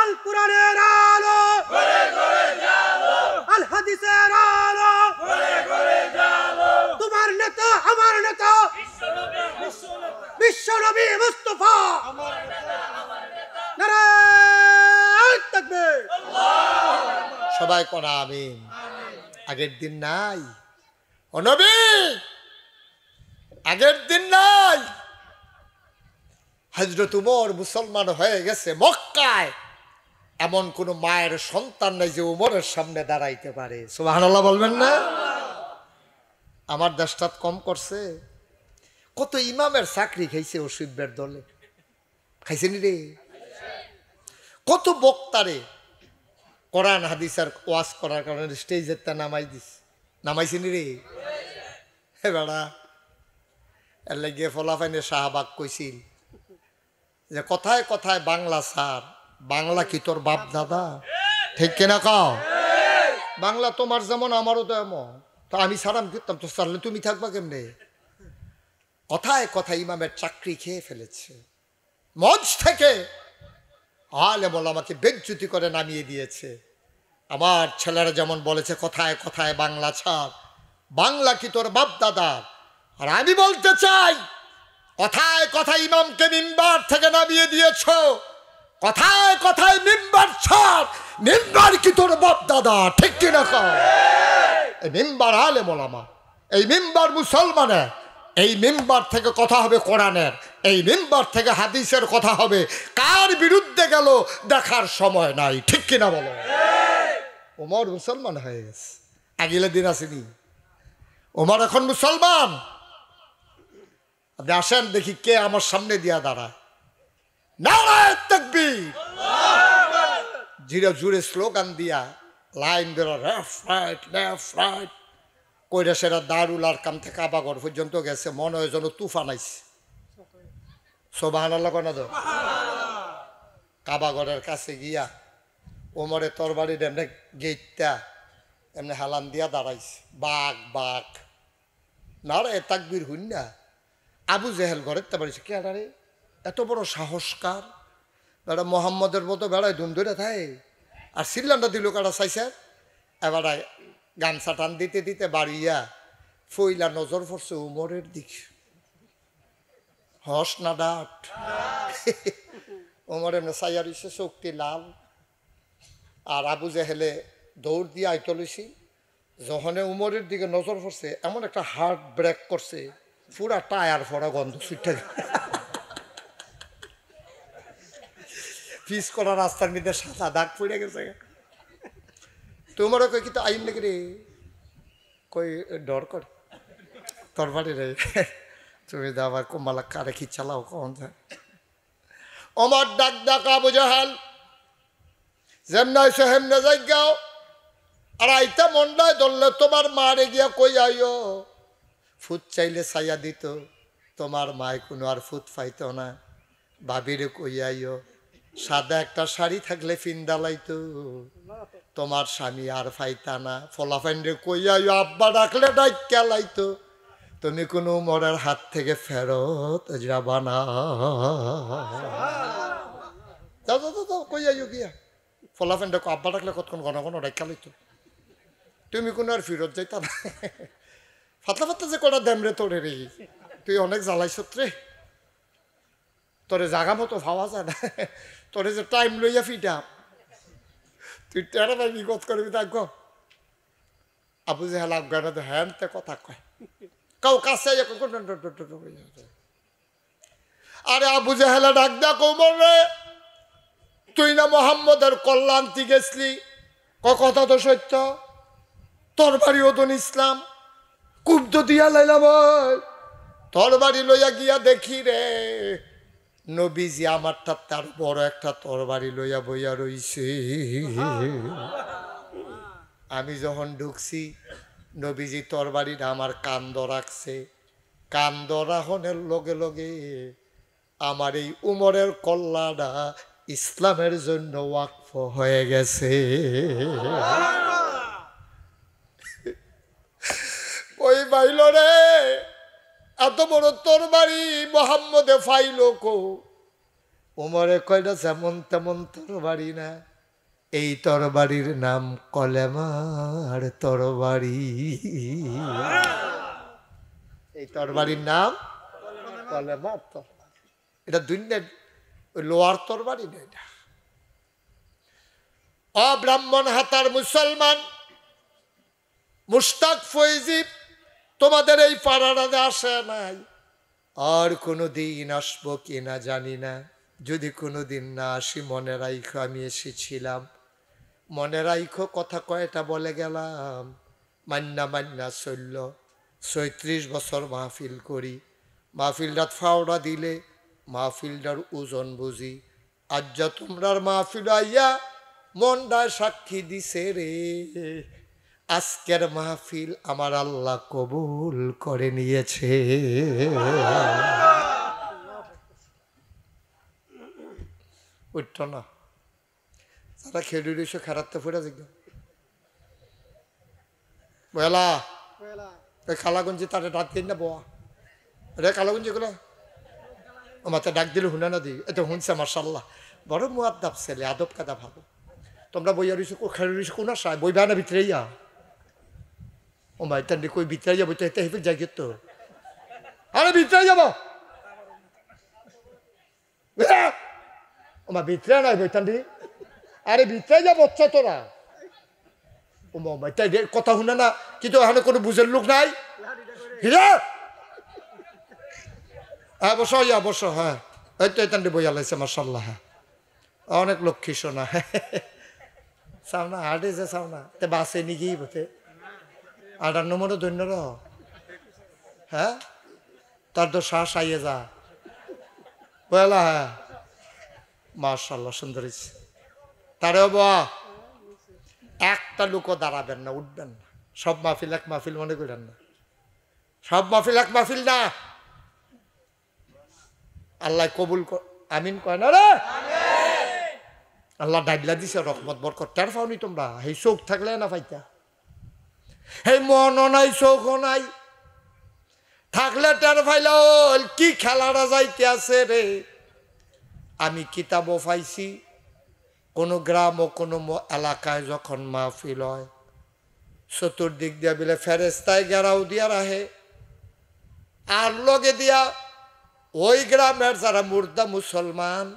A: আল কুরআনের আলো, আল হাদিসের আলো, তোমার নেতা আমার নেতা বিশ্ব নবী মুস্তাফা। নারায়ে তাকবীর। সবাই করা আমিন। আগের দিন নাই ও নবী, আগের দিন নাই। হযরত ওমর মুসলমান হয়ে গেছে। মক্কায় এমন কোন মায়ের সন্তান নাই যে ওমরের সামনে দাঁড়াইতে পারে। সুবহানাল্লাহ বলবেন না? আমার দেশটা কম করছে। কত ইমামের চাকরি খাইছে ওসিবের দলে, খাইছেনি রে? কত বক্তারে কোরআন হাদিসের ওয়াজ করার কারণে স্টেজের তা নামাই দিস, নামাইছেনি রে? হে বেড়া, এর লাগিয়ে ফলাফাইনে শাহবাগ কইছিল যে কথায় কথায় বাংলা স্যার, বাংলা কি তোর বাপ দাদা? ঠিক কিনা কও? বাংলা তোমার যেমন আমারও তো এমন। তো আমি সারাম করতাম, তো সারলে তুমি থাকবা কেমনে? কথায় কথা ইমামের চাকরি খেয়ে ফেলেছে। মঞ্চ থেকে আলেম ওলামাকে বেজ্জতি করে নামিয়ে দিয়েছে। আমার ছেলেরা যেমন বলেছে কথায় কথায় বাংলা ছাড়, বাংলা কি তোর বাপ দাদা? আর আমি বলতে চাই, কথায় কথায় ইমামকে মিম্বার থেকে নামিয়ে দিয়েছ, কথায় কথায় মিম্বার ছাড়, মিম্বার কি তোর বাপ দাদা? ঠিক কিনা কও? এই মিম্বার আলেম ওলামা, এই মিম্বার মুসলমানের, এই মিম্বার থেকে কথা হবে কোরআনের, এই মিম্বার থেকে হাদিসের কথা হবে। কার বিরুদ্ধে গেল দেখার সময় নাই। ঠিক কিনা বলো? ওমর মুসলমান হয়ে গেছে, আগিলে দিন আসেনি। ওমর এখন মুসলমান। আপনি আসেন দেখি কে আমার সামনে দিয়া দাঁড়ায়। নারায়ে তাকবীর, জিরা জুড়ে স্লোগান দিয়া লাইন বেরো, লেফট রাইট লেফট রাইট কইরা সেরা দারুল আর কাম থেকে কাবাঘর পর্যন্ত গেছে। মনে হয় যেন তুফান আইছে। সুবহানাল্লাহ কোন তো। কাবাঘরের কাছে গিয়া ওমরে তরবারির এমনি গেটটা এমনি হালান দিয়া দাঁড়াইছে। বাঘ বাঘ, নারায়ে তাকবীর হুন না। আবু জেহেল ঘরের তে বাড়িছে, কে আরে এত বড় সাহসকার বেড়া, মোহাম্মদের মতো বেড়ায় ধুম ধরে থাকে। আর সিল্লানটা দিল কাটা চাইছে। এবার গামছা টান দিতে দিতে বাড়িয়া ফইলা নজর পড়ছে উমরের দিকে। হস না ডাট। উমর এমনি চাইয়া রইছে, চোখটি লাল। আর আবু জেহেলে দৌড় দিয়ে আইতলেছি। যখনে উমরের দিকে নজর পড়ছে, এমন একটা হার্ট ব্রেক করছে, পুরা টায়ার ফোড়া গন্ধ ছুটে পিস করা রাস্তার মধ্যে সাদা দাগ পড়ে গেছে। তোমারও কই কিন্তু আইন নাকি রে, কই ডর করে তোর বাড়ি রে, তুমি তো আবার কোম্বালা কারে কি চালাও কখন যায়। ওমর ডাক ডাক আবু জাহাল, যেমন আইসো হেমনে যাই গাও। আর আইতা মন্ডায় ধরলে তোমার মারে গিয়া কই আইও। ফুট চাইলে ছাইয়া দিত, তোমার মায় কোনো আর ফুট পাইত না। ভাবিরে কই আইও, সাদা একটা শাড়ি থাকলে ফিন্দালাইতো, তোমার স্বামী আর পাইতা না। ফলাফাইন্ডে কই আইও, আব্বা ডাকলে ডাক কেলাইতো, তুমি কোনো মরার হাত থেকে ফেরত যাবা না। যাও যাও যাও, কই আইও গিয়া। ফলাফাইন্ডে আব্বা ডাকলে কতক্ষণ ঘন ঘন ডাক কেলাইতো, তুমি কোনো আর ফিরত যাইতা না। ফাতলা ফাতলা যে কটা দেম রে তোরে রে, তুই অনেক জ্বালাইছ রে, তোরে জাগা মতো ভাবা যায় না। তোরে যে টাইম লইয়া ফিটা, তুই টেরা ভাই বিগত করবি থাকব। আবু জেহেল আফগানা তো হ্যান তে কথা কয়, কাউ কাছে। আরে আবু জেহেলা ডাক দেয়া কৌমর রে, তুই না মোহাম্মদের কল্যাণতি গেছলি, কথা তো সত্য, তোর বাড়ি ওদন ইসলাম কুব্দ দিয়া লাইলাম। তোর বাড়ি লইয়া গিয়া দেখি রে, নবীজি আমারটা তার বড় একটা তরবারি লইয়া বইয়া রইছে। আমি যখন ঢুকছি, নবীজি তরবারিটা আমার কান্দ রাখছে। কান্দ রাখনের লগে লগে আমার এই উমরের কল্লাটা ইসলামের জন্য ওয়াকফ হয়ে গেছে। ওই বাইল রে, এত বড় তরবারি মোহাম্মদে ফাইল কো। উমরে কয়টা যেমন তেমন তরবারি না, এই তরবারির নাম কলেমার তরবারি। এই তরবারির নাম কলেমার তরবারি। এটা দুনিয়ার ওই লোহার তরবারি না। এটা অব্রাহ্মণ হাতার মুসলমান মুশতাক ফৈজি তোমাদের এই পাড়াটাতে আসে নাই। আর কোনো দিন আসবো কিনা জানি না। যদি কোনো দিন না আসি, মনে রাইখো আমি এসেছিলাম। মনে রাইখো কথা কয়টা বলে গেলাম, মান্না মান্না চলল। ৩৬ বছর মাহফিল করি, মাহফিলটাত ফাওড়া দিলে মাহফিলটার ওজন বুঝি। আজ যা তোমরার মাহফিল আইয়া মনটায় সাক্ষী দিছে রে, আজকের মাহফিল আমার আল্লাহ কবুল করে নিয়েছে। উঠত না যারা খেলুড় এসে খেরাতে ফুটে দেখবে বলা কালাগঞ্জি তার ডাক দিন না বোয়া রে, কালাগঞ্জি গুলো মাথা ডাক দিলে শুনে না দি, এটা শুনছে মার্শাল্লাহ, বড় মুআদ্দাব ছেলে, আদব কাদা ভালো। তোমরা বইয়া রইছো খেলুড় এসে কোন আশায় বই বানা ভিতরে ইয়া ও মাই তান্ডি কই ভিতরে যাবো তো, এটা হেফিল যাই তো। আরে ভিতরে যাবো, ও মা ভিতরে নাই বইতান্ডি, আরে ভিতরে যাবো তোরা। ও মা তাই কথা শুনে না, কিন্তু এখানে কোনো বুঝের লোক নাই। হিরা হ্যাঁ বসো, ইয়া বসো। হ্যাঁ এই তো এতান্ডি বইয়া লাইছে মার্শাল্লাহ, হ্যাঁ অনেক লক্ষ্মী শোনা। চাও না হাটে যে চাও না তে বাসে নিকি বতে 58 নম্বরে ধন্য রহ হ্যাঁ তার তো শ্বাস আইয়ে যা বলা হ্যাঁ মাশাআল্লাহ সুন্দর হয়েছে তারেও বা একটা লোকও দাঁড়াবেন না উঠবেন না সব মাহফিল এক মাহফিল মনে করেন না সব মাহফিল এক মাহফিল না আল্লাহ কবুল আমিন কয় না রে আল্লাহ ডাইলা দিছে রহমত বরকত টের পাওনি তোমরা এই চোখ থাকলে না পাইতা এই মনও নাই চোখও নাই থাকলে টের পাইলা কি খেলাটা যাইতে আছে রে আমি কিতাবও পাইছি কোনো গ্রাম ও কোনো এলাকায় যখন মাহফিল হয় চতুর্দিক দিয়া বিলে ফেরেস্তায় গেরাও দিয়া রাহে আর লগে দিয়া ওই গ্রামের যারা মুর্দা মুসলমান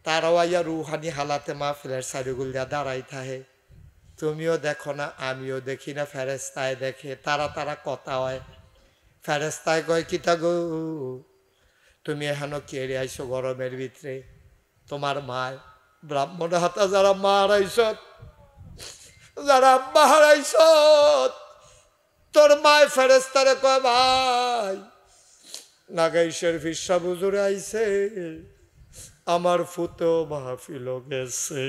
A: তারাও আইয়া রুহানি হালাতে মাহফিলের সারিগুল দিয়া দাঁড়াই থাকে তুমিও দেখো না আমিও দেখি না ফেরেস্তায় দেখে তারা কথা হয় ফেরেস্তায় কয় কিতা গো তুমি এখানো কেড়ে আইসো গরমের ভিতরে তোমার মায় ব্রাহ্মণ হাতা যারা মা হারাইছ যারা আম্মা হারাইছ তোর মায় ফেরেস্তারে কয় ভাই নাগাইশের ফিসা বুজুরে আইছে আমার ফুতো মাহফিল গেছে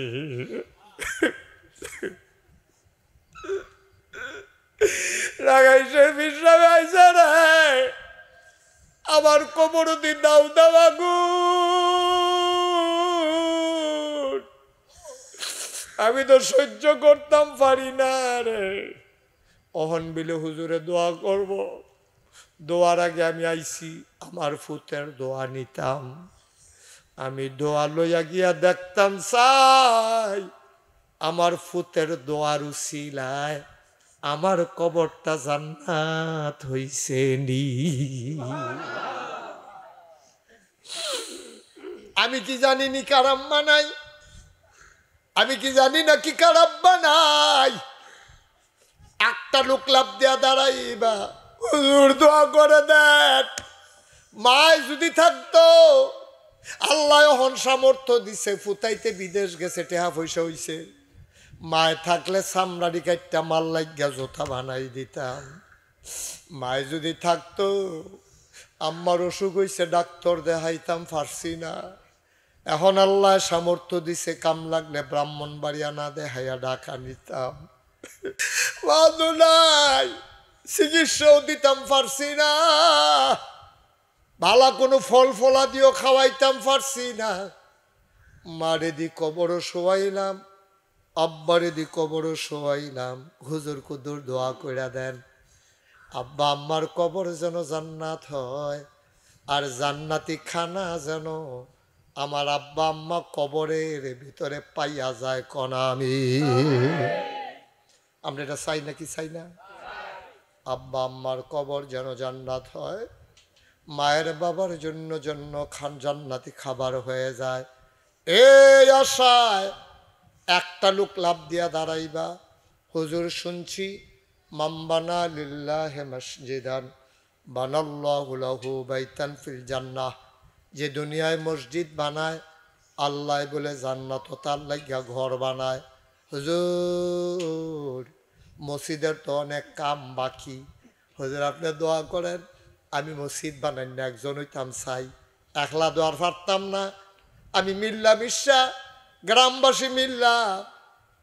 A: নাগাইশের ফিসা আইছে রে আমার কোমর দিন দাও দাও গু আমি তো সহ্য করতাম পারি না রে অহন বিলে হুজুরে দোয়া করব দোয়ার আগে আমি আইছি আমার ফুতের দোয়া নিতাম আমি দোয়া লইয়া গিয়া দেখতাম চাই আমার ফুতের দোয়ার উসিলায় আমার কবরটা জান্নাত হইছে নি আমি কি জানি নি কারাম্মা নাই আমি কি জানি না কি কারাব্বা নাই একটা লোক লাভ দিয়া দাঁড়াইবা হুজুর দোয়া করে দেন মায় যদি থাকতো আল্লাহ হন সামর্থ্য দিছে ফুতাইতে বিদেশ গেছে টেহা পয়সা হইছে মায় থাকলে সামরারি কাটটা মাল লাগিয়া জোতা বানাই দিতাম মায় যদি থাকতো আম্মার অসুখ হইছে ডাক্তার দেখাইতাম পারছি না এখন আল্লাহ সামর্থ্য দিছে কাম লাগলে ব্রাহ্মণ বাড়িয়া না দেখাইয়া ডাকা নিতাম নাই চিকিৎসাও দিতাম পারছি না ভালো কোনো ফল ফলা দিয়েও খাওয়াইতাম পারছি না মারে দি কবরও শোয়াইলাম আব্বারে দি কবরও শোয়াইলাম হুজুর কুদুর দোয়া কইরা দেন আব্বা আম্মার কবর যেন জান্নাত হয় আর জান্নাতি খানা যেন আমার আব্বা আম্মা কবরের ভিতরে পাইয়া যায় কনা আমি আমরা এটা চাই নাকি চাই না আব্বা আম্মার কবর যেন জান্নাত হয় মায়ের বাবার জন্য খান জান্নাতি খাবার হয়ে যায় এই আশায় একটা লোক লাভ দিয়া দাঁড়াইবা হুজুর শুনছি মাম্বানা লিল্লাহি মসজিদান বানাল্লাহু লাহু বাইতান ফিল জান্নাহ যে দুনিয়ায় মসজিদ বানায় আল্লাহ বলে জান্নাত তার লাগিয়া ঘর বানায় হুজুর মসজিদের তো অনেক কাম বাকি হুজুর আপনি দোয়া করেন আমি মসজিদ বানাই না একজন হইতাম চাই একলা দোয়ার পারতাম না আমি মিল্লা মিশা গ্রামবাসী মিল্লা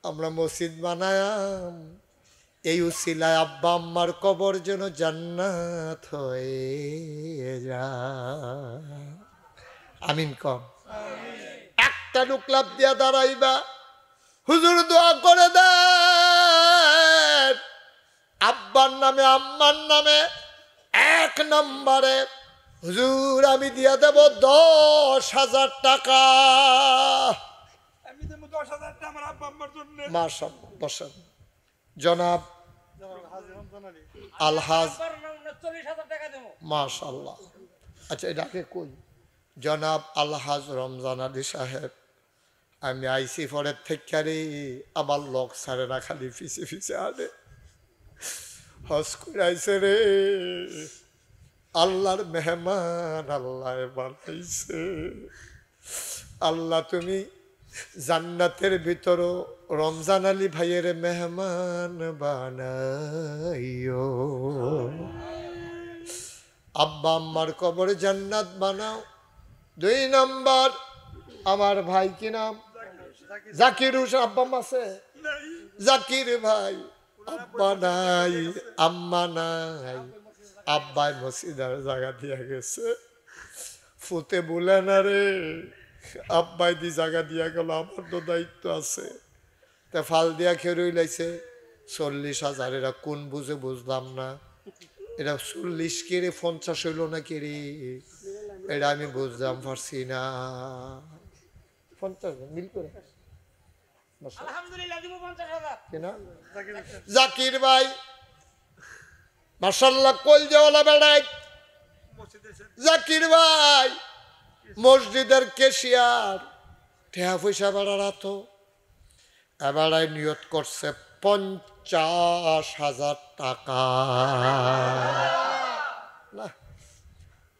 A: আমরা মসজিদ বানায়াম এই উসিলায় আব্বা আম্মার কবর যেন জান্নাত হয়ে যায় আমিন কম একটা লোক লাভ দিয়া দাঁড়াইবা হুজুর দোয়া করে দেন আব্বার নামে আম্মার নামে 1 নম্বরে হুজুর আমি দিয়া দেব 10,000 টাকা আমি দেব 10,000 টাকা আমার আব্বা আম্মার জন্য মাশাআল্লাহ বসেন জনাব আলহাজ 40,000 টাকা দেব মাশাআল্লাহ আচ্ছা এটাকে কই জনাব আলহাজ রমজান আলী সাহেব আমি আইসি পরের থেকে আমার লোক সারে না খালি ফিসে ফিসে আনে হজ করে আইসে রে আল্লাহর মেহমান আল্লাহ বানাইছে আল্লাহ তুমি জান্নাতের ভিতরও রমজান আলী ভাইয়ের মেহমান বানাইও। আব্বা আম্মার কবরে জান্নাত বানাও। 2 নাম্বার আমার ভাই কি নাম? জাকির হোসেন। আব্বা আম্মা আছে? জাকির ভাই আব্বা নাই, আম্মা নাই। আব্বাই মসজিদার জায়গা দিয়া গেছে। ফুতে বলে না রে, আব্বাই দি জায়গা দিয়া গেল, আমার তো দায়িত্ব আছে। তা ফাল দিয়া খেরুই লাইছে 40,000। এরা কোন বুঝে বুঝলাম না। এটা 40 কেড়ে 50 হইল না কেড়ে, এটা আমি বুঝলাম পারছি না। 50 মিল করে জাকির ভাই মাশাআল্লাহ কল দেওয়ালা বেড়াই। জাকির ভাই মসজিদের কেশিয়ার, ঠেয়া পয়সা বেড়ার তো এবারাই নিয়ত করছে 50,000 টাকা। না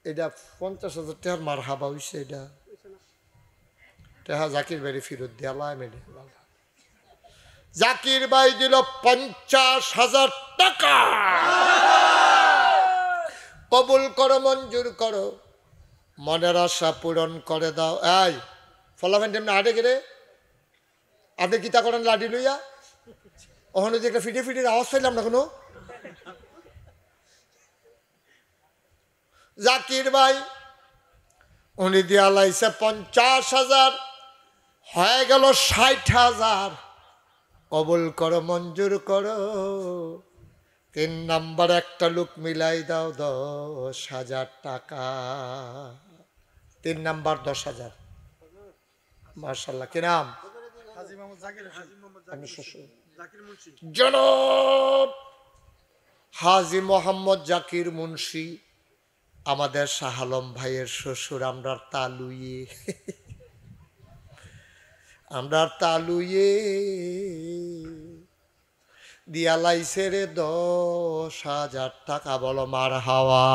A: এটা 50,000 টাকার মার হাবা হইছে। এটা টেহা জাকির ভাই ফিরত দিয়ালাম। জাকির ভাই দিল 50,000 টাকা। কবুল করো, মঞ্জুর করো, মনের আশা পূরণ করে দাও। এই ফলাফেন তেমনি আটে গেলে আটে গীতা করেন লাডি লইয়া। ওখানে যে একটা ফিটে ফিটির আওয়াজ পাইলাম না কোনো। জাকির ভাই উনি দিয়া লাইছে 50,000, হয়ে গেল 60,000। কবুল করো, মঞ্জুর করো। 3 নাম্বার একটা লোক মিলাই দাও 10,000 টাকা। 3 নাম্বার 10,000। মাশাআল্লাহ কি নাম? জনাব হাজী মোহাম্মদ জাকির মুন্সি, আমাদের শাহ আলম ভাইয়ের শ্বশুর। আমরা তালুয়ে দিয়া লাইছে রে 10,000 টাকা। বলো মার হাওয়া।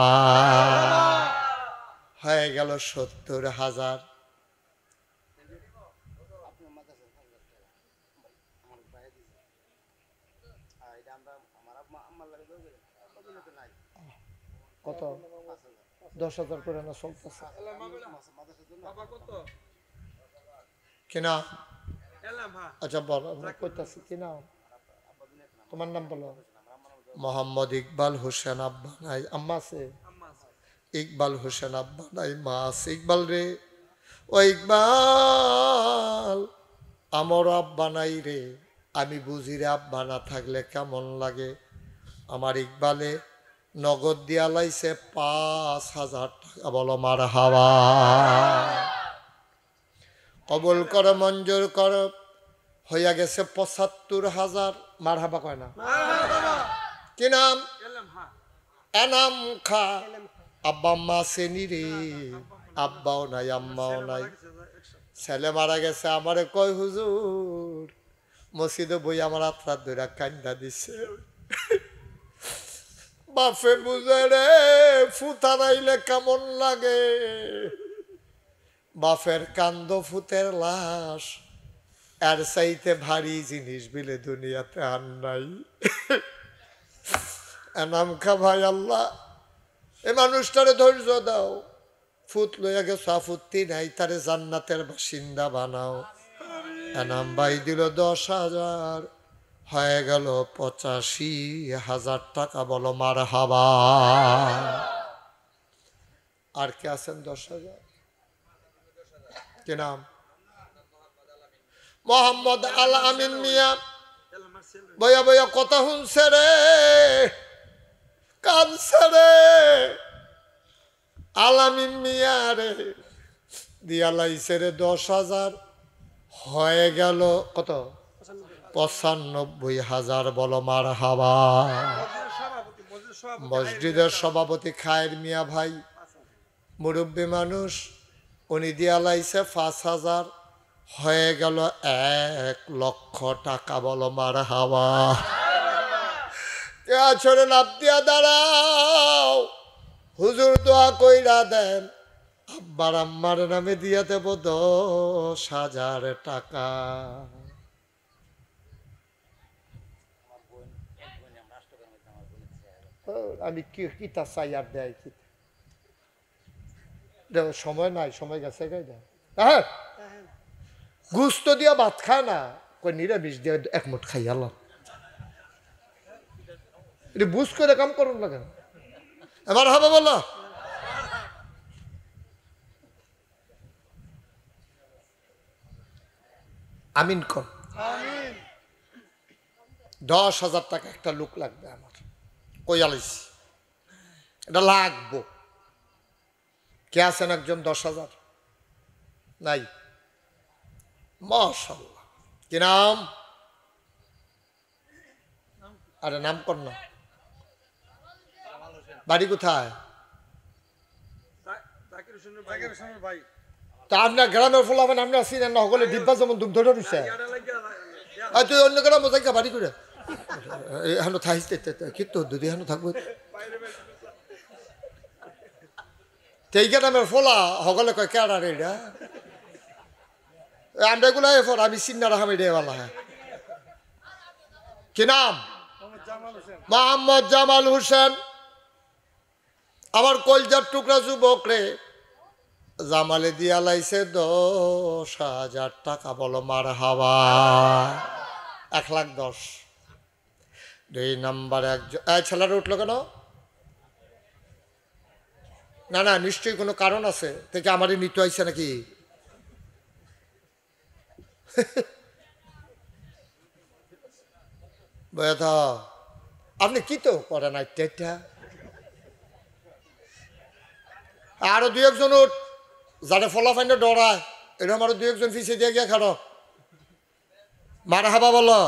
A: হয়ে গেল 70,000। কত? 10,000 করে না চলতেছে কিনা? আচ্ছা বলো, আমরা কইতাছি কিনা। তোমার নাম বলো। মোহাম্মদ ইকবাল হোসেন। আব্বা নাই, আম্মা আছে? ইকবাল হোসেন আব্বা নাই, মা আছে। ইকবাল রে, ও ইকবাল আমার আব্বা নাই রে। আমি বুঝি রে আব্বা না থাকলে কেমন লাগে। আমার ইকবালে নগদ দিয়া লাইছে 5,000 টাকা। বলো মার হাওয়া। কবুল করো, মঞ্জুর করো। হইয়া গেছে 75,000। মার হাবা কয় না? কি নাম? এনাম খা। আব্বা আম্মা আসেনি রে, আব্বাও নাই আম্মাও নাই। ছেলে মারা গেছে। আমারে কয় হুজুর মসজিদে বই আমার আত্মার ধরে কান্দা দিছে। বাপে বুঝে রে ফুতারাইলে কেমন লাগে। বাপের কান্দ ফুতের লাশ, এর চাইতে ভারী জিনিস বিলে দুনিয়াতে আর নাই। এনাম খা ভাই, আল্লাহ এ মানুষটারে ধৈর্য দাও। ফুত লইয়া গেছো, আপত্তি নাই, তারে জান্নাতের বাসিন্দা বানাও। এনাম ভাই দিল 10,000, হয়ে গেল 85,000 টাকা। বলো মার হাবা। আর কে আছেন? 10,000। কি নাম? মোহাম্মদ আল আমিন মিয়া। বইয়া বইয়া কথা শুনছে রে, কানছে রে। আল আমিন মিয়া রে দিয়া লাইছে রে 10,000, হয়ে গেল কত? 95,000। বলো মার হাবা। মসজিদের সভাপতি খায়ের মিয়া ভাই, মুরব্বী মানুষ, উনি দিয়া লাইছে 5,000, হয়ে গেল 1,00,000 টাকা। বলো মার হাওয়া। কে আছরে লাভ দিয়া দাঁড়াও, হুজুর দোয়া কইরা দেন। আব্বার আম্মার নামে দিয়া দেব 10,000 টাকা। আমি কি তা চাই আর দেয় কি সময় নাই, সময় গেছে গাই দেয়। হ্যাঁ গুস্ত দিয়া ভাত খায় না, কই নিরামিষ দিয়ে এক মুঠ খাই আল্লাহ। এটা বুঝ করে কাম করুন না কেন? এবার হবে বলো আমিন কর। 10,000 টাকা একটা লোক লাগবে আমার, কই আলাইছি এটা লাগবো। কে আছেন একজন 10,000? নাই? মাশাআল্লাহ। কি নাম? আরে নাম কর না। বাড়ি কোথায়? তা আপনার গ্রামের ফল হবেন, আপনি আসিলেন না সকলে ডিব্বা যেমন দুধ ধরে দিচ্ছে। তুই অন্য গ্রাম মোজাইকা বাড়ি করে এখন থাকতে কিন্তু দুদি এখন থাকবো। এই গ্রামের ফলা সকলে কয় কেডা রে এটা, আমরা এগুলো এরপর আমি চিন্তা রাখাম এটা বলা। হ্যাঁ কি নাম? মোহাম্মদ জামাল হোসেন। আমার কলজার টুকরা যুবক রে, জামালে দিয়া লাইছে 10,000 টাকা। বলো মার হাওয়া। 1,10,000। 2 নম্বর একজন ছেলেরা উঠলো কেন? না না নিশ্চয়ই কোনো কারণ আছে, থেকে আমারই নিতে আইছে নাকি? আপনি কি তো করেন আইটা? আরো 2-1জন উঠ, যারা ফলাফাইনে ডরায় এরকম আরো 2-1জন পিছিয়ে দিয়ে গিয়া খাড়ো। মার হাবা বলো।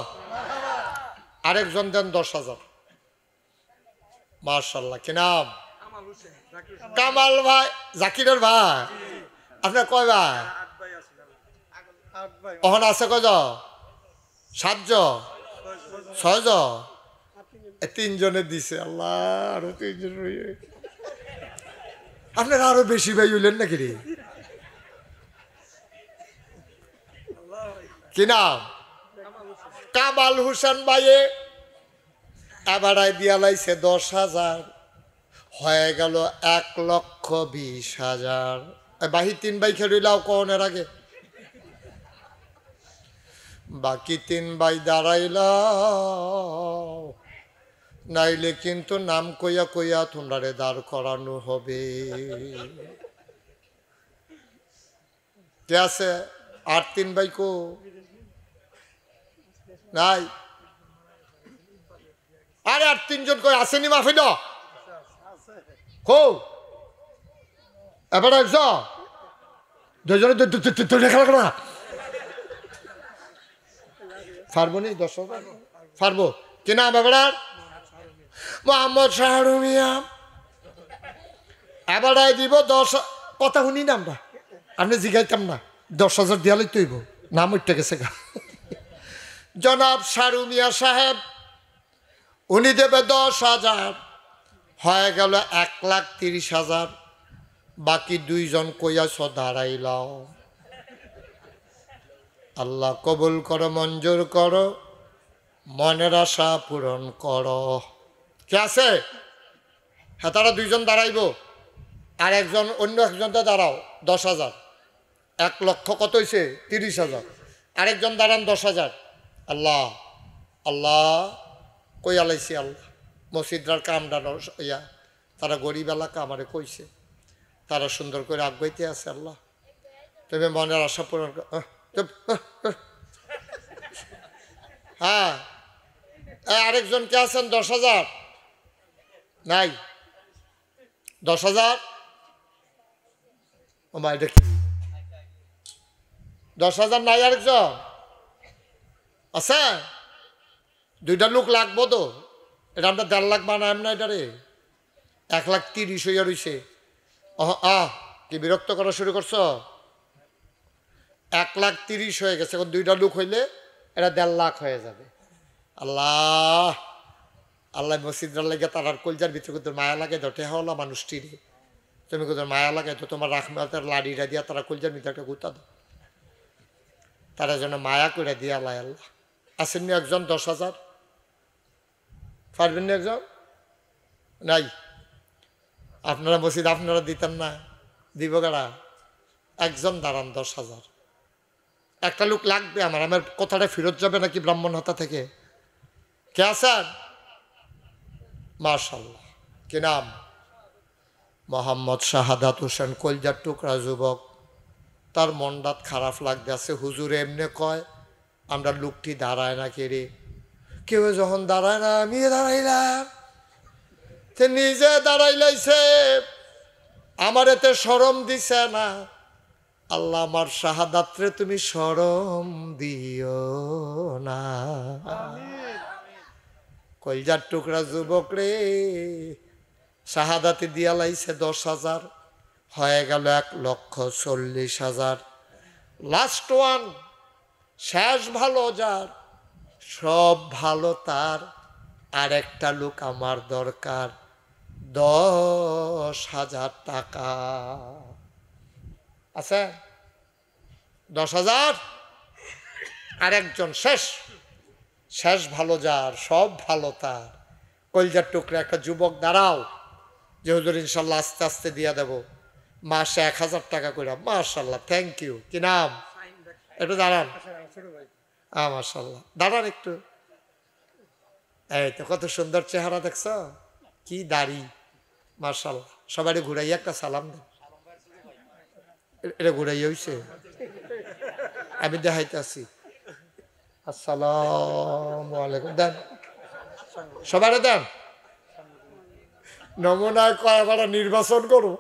A: আরেকজন দেন 10,000। মাশাআল্লাহ। কি নাম? কামাল ভাই। জাকিরের ভাই। আপনার কয় ভাই? ওখানে আছে কয়জন? 7জন? 6জন? 3জনে দিছে। আল্লাহ আরো 3জন। আপনারা আরো বেশি ভাই হইলেন নাকি রে? কি নাম? কামাল হোসেন ভাইয়ে এবারাই দিয়া লাইছে 10,000। হয়ে গেল 1,20,000। বাহি 3 ভাই খেলিলাও কনের আগে, বাকি 3 ভাই দাঁড়াইলাও, নাইলে কিন্তু নাম কইয়া কইয়া তোমরা দাঁড় করানো হবে। কে আছে? আর 3 ভাই কো নাই? আরে আর 3জন কই আসেনি? মাফি ন কো এবার একজন 2জনে খেলা করা পারবো নি? 10,000 পারবো কি নাম? এবার মোহাম্মদ শাহরুখ মিয়া। এবারাই দিব 10। কথা শুনি না আমরা, আপনি জিগাইতাম না। 10,000 দিয়ালেই তৈব, নাম উঠতে গেছে গা। জনাব শাহরুখ মিয়া সাহেব উনি দেবে 10,000। হয়ে গেল 1,30,000। বাকি 2জন কইয়াছ দাঁড়াইলাও। আল্লাহ কবুল করো, মঞ্জুর করো, মনের আশা পূরণ করো। কে আছে? হ্যাঁ তারা 2জন দাঁড়াইব, আর একজন অন্য একজনটা দাঁড়াও। 10,000। 1,00,000 কত হয়েছে? 30,000। আরেকজন দাঁড়ান 10,000। আল্লাহ আল্লাহ কই আলাইছি আল্লাহ। মসজিদরার কামডানো ইয়া তারা গরিব এলাকা আমারে কইছে, তারা সুন্দর করে আগাইতে আছে। আল্লাহ তুমি মনের আশা পূরণ। হ্যাঁ আরেকজন কে আছেন? 10,000 নাই? 10,000 ও মা এটা কি? 10,000 নাই? আরেকজন আছে? 2টা লোক লাগবো তো। এটা আমরা 1.5 লাখ বানাইম না? এটা রে 1,30,000 হইয়া রইছে। কি বিরক্ত করা শুরু করছো? 1,30,000 হয়ে গেছে। এখন 2টা লোক হইলে এটা 1.5 লাখ হয়ে যাবে। আল্লাহ আল্লাহ মসজিদরা লেগে তার কলজার ভিতরে কিন্তু মায়া লাগে। দটে হওয়া মানুষটি রে তুমি কোথাও মায়া লাগাই তো তোমার রাখমাতের লাড়িটা দিয়া তারা কলজার মিতে একটা গুতা দাও, তারা যেন মায়া করে দিয়া আল্লাহ। আল্লাহ আসেননি একজন 10,000 পারবেন না একজন? নাই আপনারা মসজিদ আপনারা দিতেন না, দিব গাড়া একজন দাঁড়ান 10,000। একটা লোক লাগবে আমার, আমার কথাটা ফেরত যাবে নাকি ব্রাহ্মণ হাতা থেকে? কে আছেন? মাশাআল্লাহ। কি নাম? মোহাম্মদ শাহাদাত হোসেন, কলজার টুকরা যুবক। তার মনটাত খারাপ লাগতে আছে। হুজুর এমনি কয় আমরা লোকটি দাঁড়ায় না কে রে, কেউ যখন দাঁড়ায় না আমি দাঁড়াইলাম, সে নিজে দাঁড়াইলাইছে, আমার এতে শরম দিছে না। আল্লাহ আমার শাহাদাতরে তুমি শরম দিও না। কলজার টুকরা যুবক রে, শাহাদাতে দিয়া লাইছে 10,000, হয়ে গেল 1,40,000। লাস্ট ওয়ান, শেষ ভালো যার, সব ভালো তার, আর একটা লোক আমার দরকার 10,000 টাকা। আছে 10,000? আর একজন শেষ, শেষ ভালো যার, সব ভালো তার। কলজার টুকরা একটা যুবক দাঁড়াও যে হুজুর ইনশাল্লাহ আস্তে আস্তে দিয়ে দেব, মাসে 1,000 টাকা করে। মাশাল্লাহ, থ্যাংক ইউ। কি নাম? একটু দাঁড়ান। মাশাল্লাহ, দাঁড়ান একটু। এই তো কত সুন্দর চেহারা দেখছ, কি দাড়ি, মাশাল্লাহ। সবাই ঘুরাইয়া একটা সালাম দেন। এটা ঘুরাই হইছে, আমি দেখাইতে আছি। আসসালামু আলাইকুম দেন, সবাই দেন। নমুনায় কয় আবার নির্বাচন করো,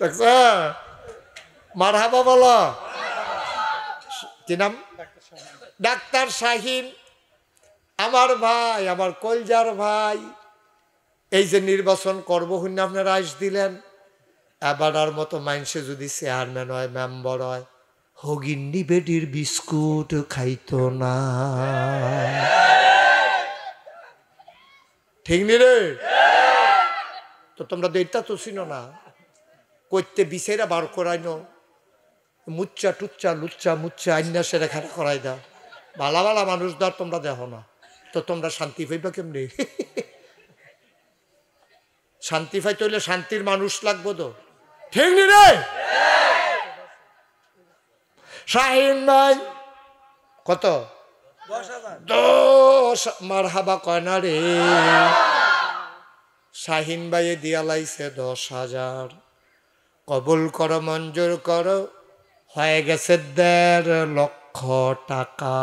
A: দেখছ? মারহাবা বলো। কি নাম? ডাক্তার শাহিন, আমার ভাই, আমার কলজার ভাই। এই যে নির্বাচন করবো হইনা আপনারা আইস দিলেন, এবারের মতো মানুষে যদি চেয়ারম্যান হয়, মেম্বার হয়, হগিন্নি বেডির বিস্কুট খাইতো না, ঠিক নি রে? তো তোমরা তো এটা তো চিনো না, কইতে বিছেরা বার করাই ন, মুচ্চা টুচ্চা লুচ্চা মুচ্চা আইনা সেরা খাটা করাই দাও। ভালা ভালা মানুষ দাও তোমরা দেখো না, তো তোমরা শান্তি পাইবা কেমনি? শান্তি পাইতে হইলে শান্তির মানুষ লাগবো তো, ঠিক নি রে? শাহিন ভাই কত? 10,000। মারহাবা কয় না রে? শাহিন ভাইয়ে দিয়া লাইছে 10,000। কবুল করো, মঞ্জুর করো, হয়ে গেছে 1.5 লক্ষ টাকা।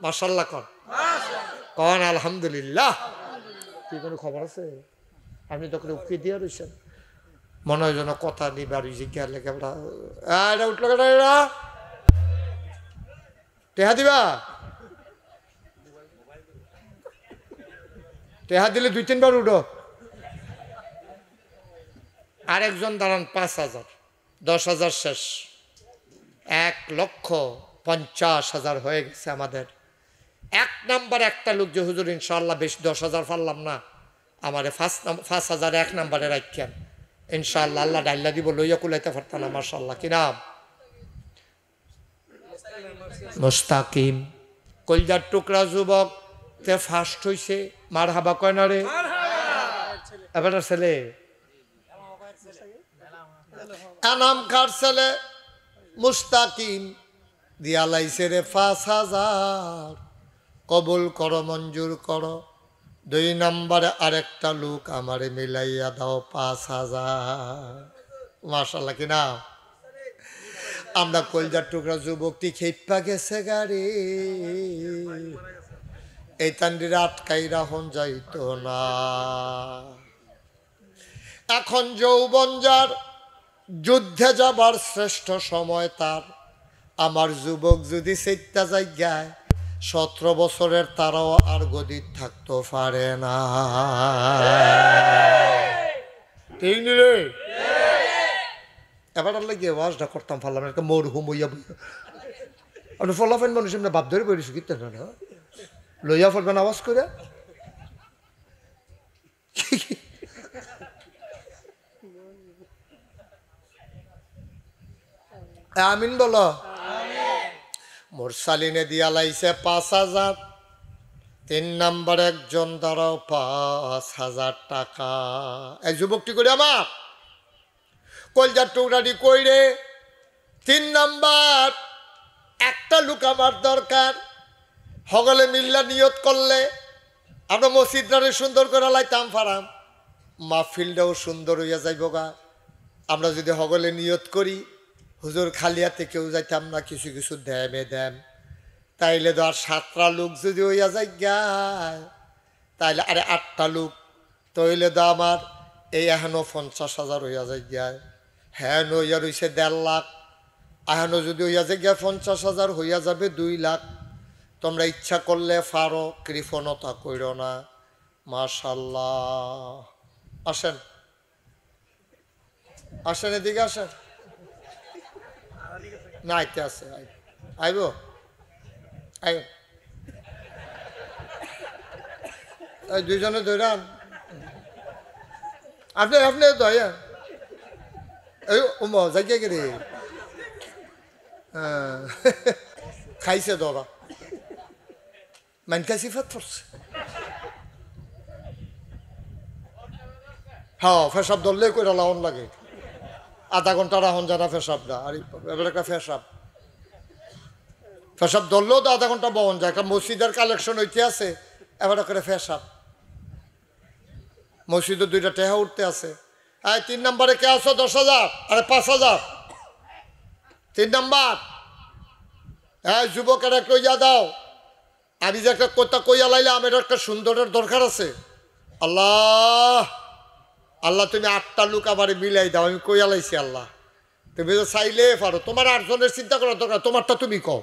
A: মাশাআল্লাহ কর, কন আলহামদুলিল্লাহ। কি কোনো খবর আছে? আপনি তো করে উঠে দিয়ে রয়েছেন, মনে হয় যেন কথা নিবার জিজ্ঞার লেগে উঠলো কেটা টেহা দিবা, টেহা দিলে 2-3 বার উঠো। আরেকজন দাঁড়ান 5,000, 10,000 শেষ, 1,50,000 হয়ে গেছে আমাদের। 1 নাম্বার একটা লোক যে হুজুর ইনশাল্লাহ বেশি 10,000 পারলাম না, আমার 5,000 1 নাম্বারে রাখেন ইনশাল্লাহ, আল্লাহ ডাইল্লা দিব, লইয়া কুলাইতে পারতাম না। মাশাআল্লাহ। কি নাম? মুস্তাকিম, কলজার টুকরা যুবক, তে ফার্স্ট হইছে। মারহাবা কয় না রে? এবার ছেলে এনাম খার ছেলে মুস্তাকিম দিয়া লাইছে রে 5,000। কবুল করো, মঞ্জুর করো। 2 নম্বরে আরেকটা লোক আমারে মিলাইয়া দাও 5,000। মাশাআল্লাহ। কি নাম? আমরা কলজার টুকরা যুবকটি খেপা গেছে গাড়ি, এই তান্ডিরা আটকাই রাহন যাইতো না। এখন যৌবন যার, যুদ্ধে যাবার শ্রেষ্ঠ সময় তার। আমার যুবক যদি সেটা জায়গায় 17 বছরের তারাও আর গদির থাকতে পারে না, ঠিক নি রে? এবার আল্লাহ গিয়ে ওয়াজটা করতাম, পারলাম একটা মরহুম হইয়া বইয়া। আপনি ফলাফেন মানুষ এমনি বাপ ধরে বলিস কীর্তন না, লইয়া ফেলবেন আওয়াজ করে। আমিন বলো। মুরসালিনে দিয়া লাইছে 5,000। 3 নাম্বার একজন দাঁড়াও 5,000 টাকা। এই যুবকটি করে আমার কলজার টুকরাটি কই রে? 3 নাম্বার একটা লোক আমার দরকার। হগলে মিল্লা নিয়ত করলে আমরা মসজিদটারে সুন্দর করে লাইতাম ফারাম, মাহফিলটাও সুন্দর হইয়া যাইব গা। আমরা যদি হগলে নিয়ত করি হুজুর খালিয়াতে কেউ যাইতাম না, কিছু কিছু দেমে দেন, তাইলে তো আর 7টা লোক যদি হইয়া যাই গায়, তাইলে আরে 8টা লোক, তইলে তো আমার এই এখনো 50,000 হইয়া যাই গায়। হ্যাঁ হইয়া রইছে 1.5 লাখ। এখনো যদি হইয়া যাই গিয়া 50,000 হইয়া যাবে 2 লাখ। তোমরা ইচ্ছা করলে ফারো, কৃপণতা কইর না। মাশাল্লাহ। আসেন আসেন, এদিকে আসেন। না আইতে আছে, আইব আই, দুইজনে ধরান। আপনি আপনি দয়া এই জায়গা গেলে খাইছে ধরা মানকা সিফাত পড়ছে। হ্যাঁ ফেসাব ধরলে কইরা লাউন লাগে, আধা ঘন্টা রাহন যারা ফেসাবটা। আর এবার একটা ফেসাব ধরলেও তো আধা ঘন্টা বহন যায়। একটা মসজিদের কালেকশন হইতে আছে, এবার করে ফেসাব মসজিদে 2টা টেহা উঠতে আছে। 3 নাম্বারে কে আছো? 10,000। আরে 5,000। 3 নাম্বার যুবকের একটা ইয়া দাও। আমি যে একটা কথা কইয়া লাইলাম, এটা একটা সুন্দরের দরকার আছে। আল্লাহ আল্লাহ তুমি 8টা লোক আবার মিলাই দাও, আমি কইয়া লাইছি। আল্লাহ তুমি তো চাইলে পারো, তোমার 8 জনের চিন্তা করার দরকার, তোমারটা তুমি কও।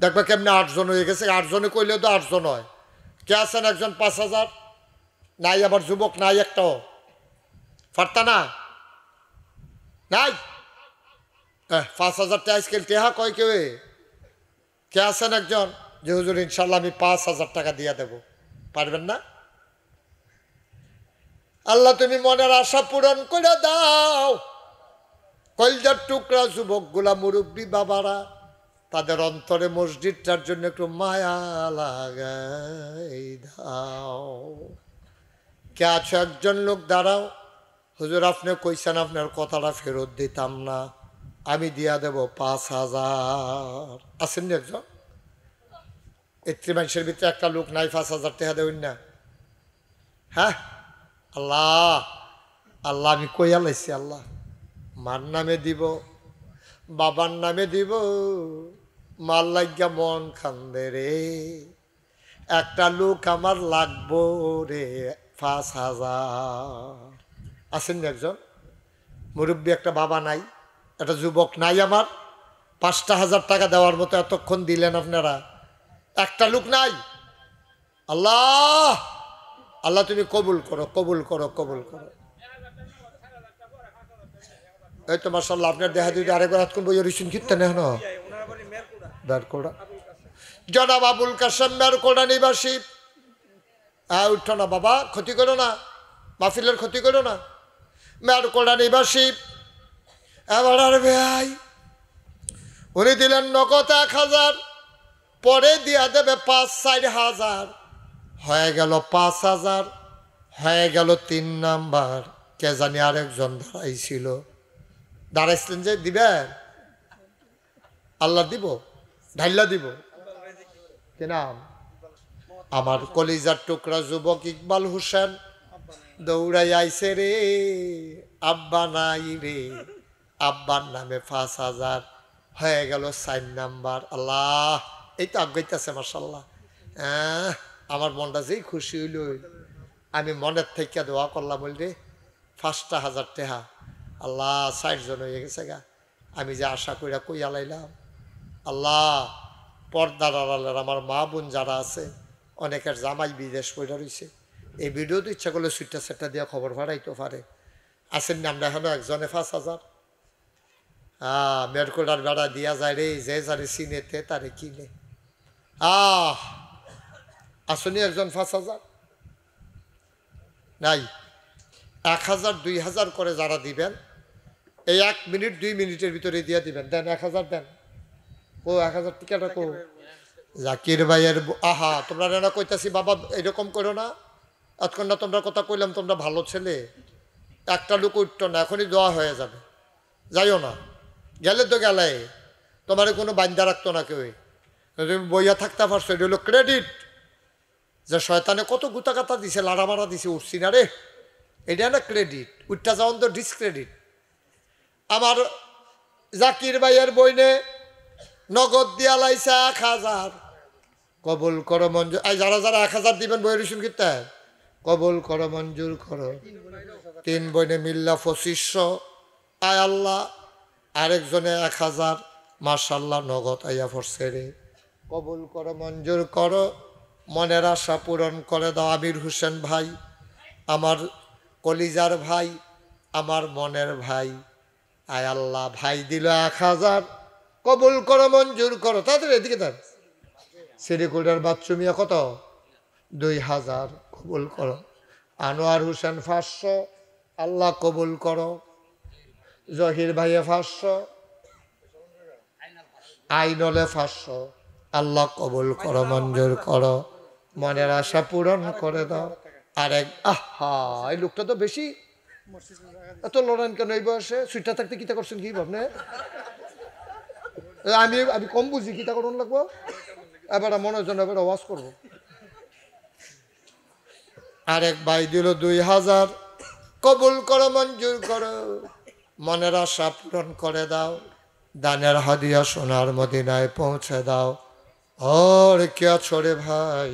A: দেখবে কেমনি 8 জন হয়ে গেছে। 8 জনে কইলেও তো 8 জন হয়। কে আছেন একজন? 5,000 নাই? আবার যুবক নাই একটাও? পারতা না? নাই? 5,000 টাকা আজকাল টেহা কয় কেউ? কে আছেন একজন যে হুজুর ইনশাল্লাহ আমি 5,000 টাকা দিয়া দেব? পারবেন না? আল্লাহ তুমি মনের আশা পূরণ করে দাও। কলজার টুকরা যুবকগুলা, মুরব্বী বাবারা, তাদের অন্তরে মসজিদটার জন্য একটু মায়া লাগাই দাও। কে আছো একজন লোক? দাঁড়াও। হুজুর আপনি কইছেন আপনার কথাটা ফেরত দিতাম না, আমি দিয়া দেব 5,000। আসেননি একজন? এত্রি মানুষের ভিতরে একটা লোক নাই 5,000 টাকা দেবেন না? হ্যাঁ আল্লাহ আল্লাহ আমি কইয়া লাইছি। আল্লাহ মার নামে দিব, বাবার নামে দিব, মার লাগিয়া মন খান্দে রে। একটা লোক আমার লাগবো রে 5,000। আসেন একজন মুরব্বী? একটা বাবা নাই, একটা যুবক নাই আমার? 5,000 টাকা দেওয়ার মতো এতক্ষণ দিলেন আপনারা, একটা লোক নাই। আল্লাহ আল্লাহ তুমি কবুল করো, কবুল করো, কবুল করো। এই তো মাশাআল্লাহ আপনার দেহা দুইটা আরেকবার হাত কোন বই রিসুন কীর্তন এখন বেরকোড়া। জনাব আবুল কাসেম বেরকোড়া নিবাসী। উঠো না বাবা, ক্ষতি করো না, মাহফিলের ক্ষতি করো না। বেরকোড়া নিবাসী এবার আর ভাই উনি দিলেন নগদ 1,000, পরে দিয়া দেবে 5-4,000। হয়ে গেল 5,000, হয়ে গেল 3 নাম্বার। কে জানি আরেকজন দাঁড়াইছিল, দাঁড়াইছিলেন যে দিবেন, আল্লাহ দিব, ঢাইলা দিব। কি নাম? আমার কলিজার টুকরা যুবক ইকবাল হোসেন দৌড়াই আইছে রে, আব্বা নাই রে। আব্বার নামে 5,000, হয়ে গেল 4 নাম্বার। আল্লাহ এই তো আগাইতেছে মাশাআল্লাহ। আমার মনটা যেই খুশি হইল, আমি মনের থেকে দোয়া করলাম, বলরে 5,000 টাকা। আল্লাহ 60 জন হয়ে গেছে গা। আমি যে আশা কইরা কইয়া লাইলাম। আল্লাহ পর্দার আড়ালের আমার মা বোন যারা আছে, অনেকের জামাই বিদেশ পড়া রয়েছে, এই ভিডিও তো ইচ্ছা করলে সুইটটা সেটটা দিয়ে খবর ভাড়াইতে পারে। আসেন না? আমরা এখনো একজনে 5,000। মেরকোটার বেড়া দিয়া যায় রে, যে যারে চিনেতে তারে কিনে। আসনি একজন 5,000? নাই? 1000 2000 করে যারা দিবেন এই 1 মিনিট 2 মিনিটের ভিতরে দিয়ে দিবেন। দেন 1000 দেন। ও 1000 টিকাটা কো জাকির ভাইয়ের আহা তোমরা না কইতাছি বাবা এরকম করো না, এতক্ষণ না তোমরা কথা কইলাম তোমরা ভালো ছেলে, একটা লোক উঠতো না, এখনই দোয়া হয়ে যাবে, যাইও না, গেলে তো গেলে, তোমার কোনো বান্দা রাখতো না কেউ, তুমি বইয়া থাকতে পারছো, এটা হলো ক্রেডিট। যে শয়তানে কত গুতা কাতা দিছে, লাড়া মারা দিছে, উঠছি না রে, এটা না ক্রেডিট, উঠটা যাওয়ান তো ডিসক্রেডিট। আমার জাকির ভাইয়ের বইনে নগদ দিয়া লাইছে 1000, কবুল করো মঞ্জুর। আই যারা যারা 1000 দিবেন বইয়ের রিসুন কিনতে কবুল করো মঞ্জুর করো। 3 বইনে মিল্লা 2500, আয় আল্লাহ আরেকজনে 1000, মাশাল্লাহ নগদ আইয়া পড়ছে রে, কবুল করো মঞ্জুর করো, মনের আশা পূরণ করে দাও। আমির হোসেন ভাই আমার কলিজার ভাই, আমার মনের ভাই, আয় আল্লাহ ভাই দিল 1000, কবুল করো মঞ্জুর করো। তাদের এদিকে দেন সিরিকুলার বাচ্চুমিয়া কত 2000, কবুল করো। আনোয়ার হোসেন 500, আল্লাহ কবুল করো। জহির ভাইয়ে 500, আইনলে 500, আল্লাহ কবুল করো মঞ্জুর করো, মনের আশা পূরণ করে দাও। আরেক আহা এই লোকটা তো বেশি এত লড়ান কেন এই বয়সে, সুইটা থাকতে কিতা করছেন কি ভাবনে, আমি আমি কম বুঝি কিতা করুন লাগবো, এবার মনে হয় এবার ওয়াজ করবো। আরেক ভাই দিল 2000, কবুল করো মঞ্জুর করো, মনের আশা পূরণ করে দাও, দানের হাদিয়া সোনার মদিনায় পৌঁছে দাও। ওর কে ছড়ে ভাই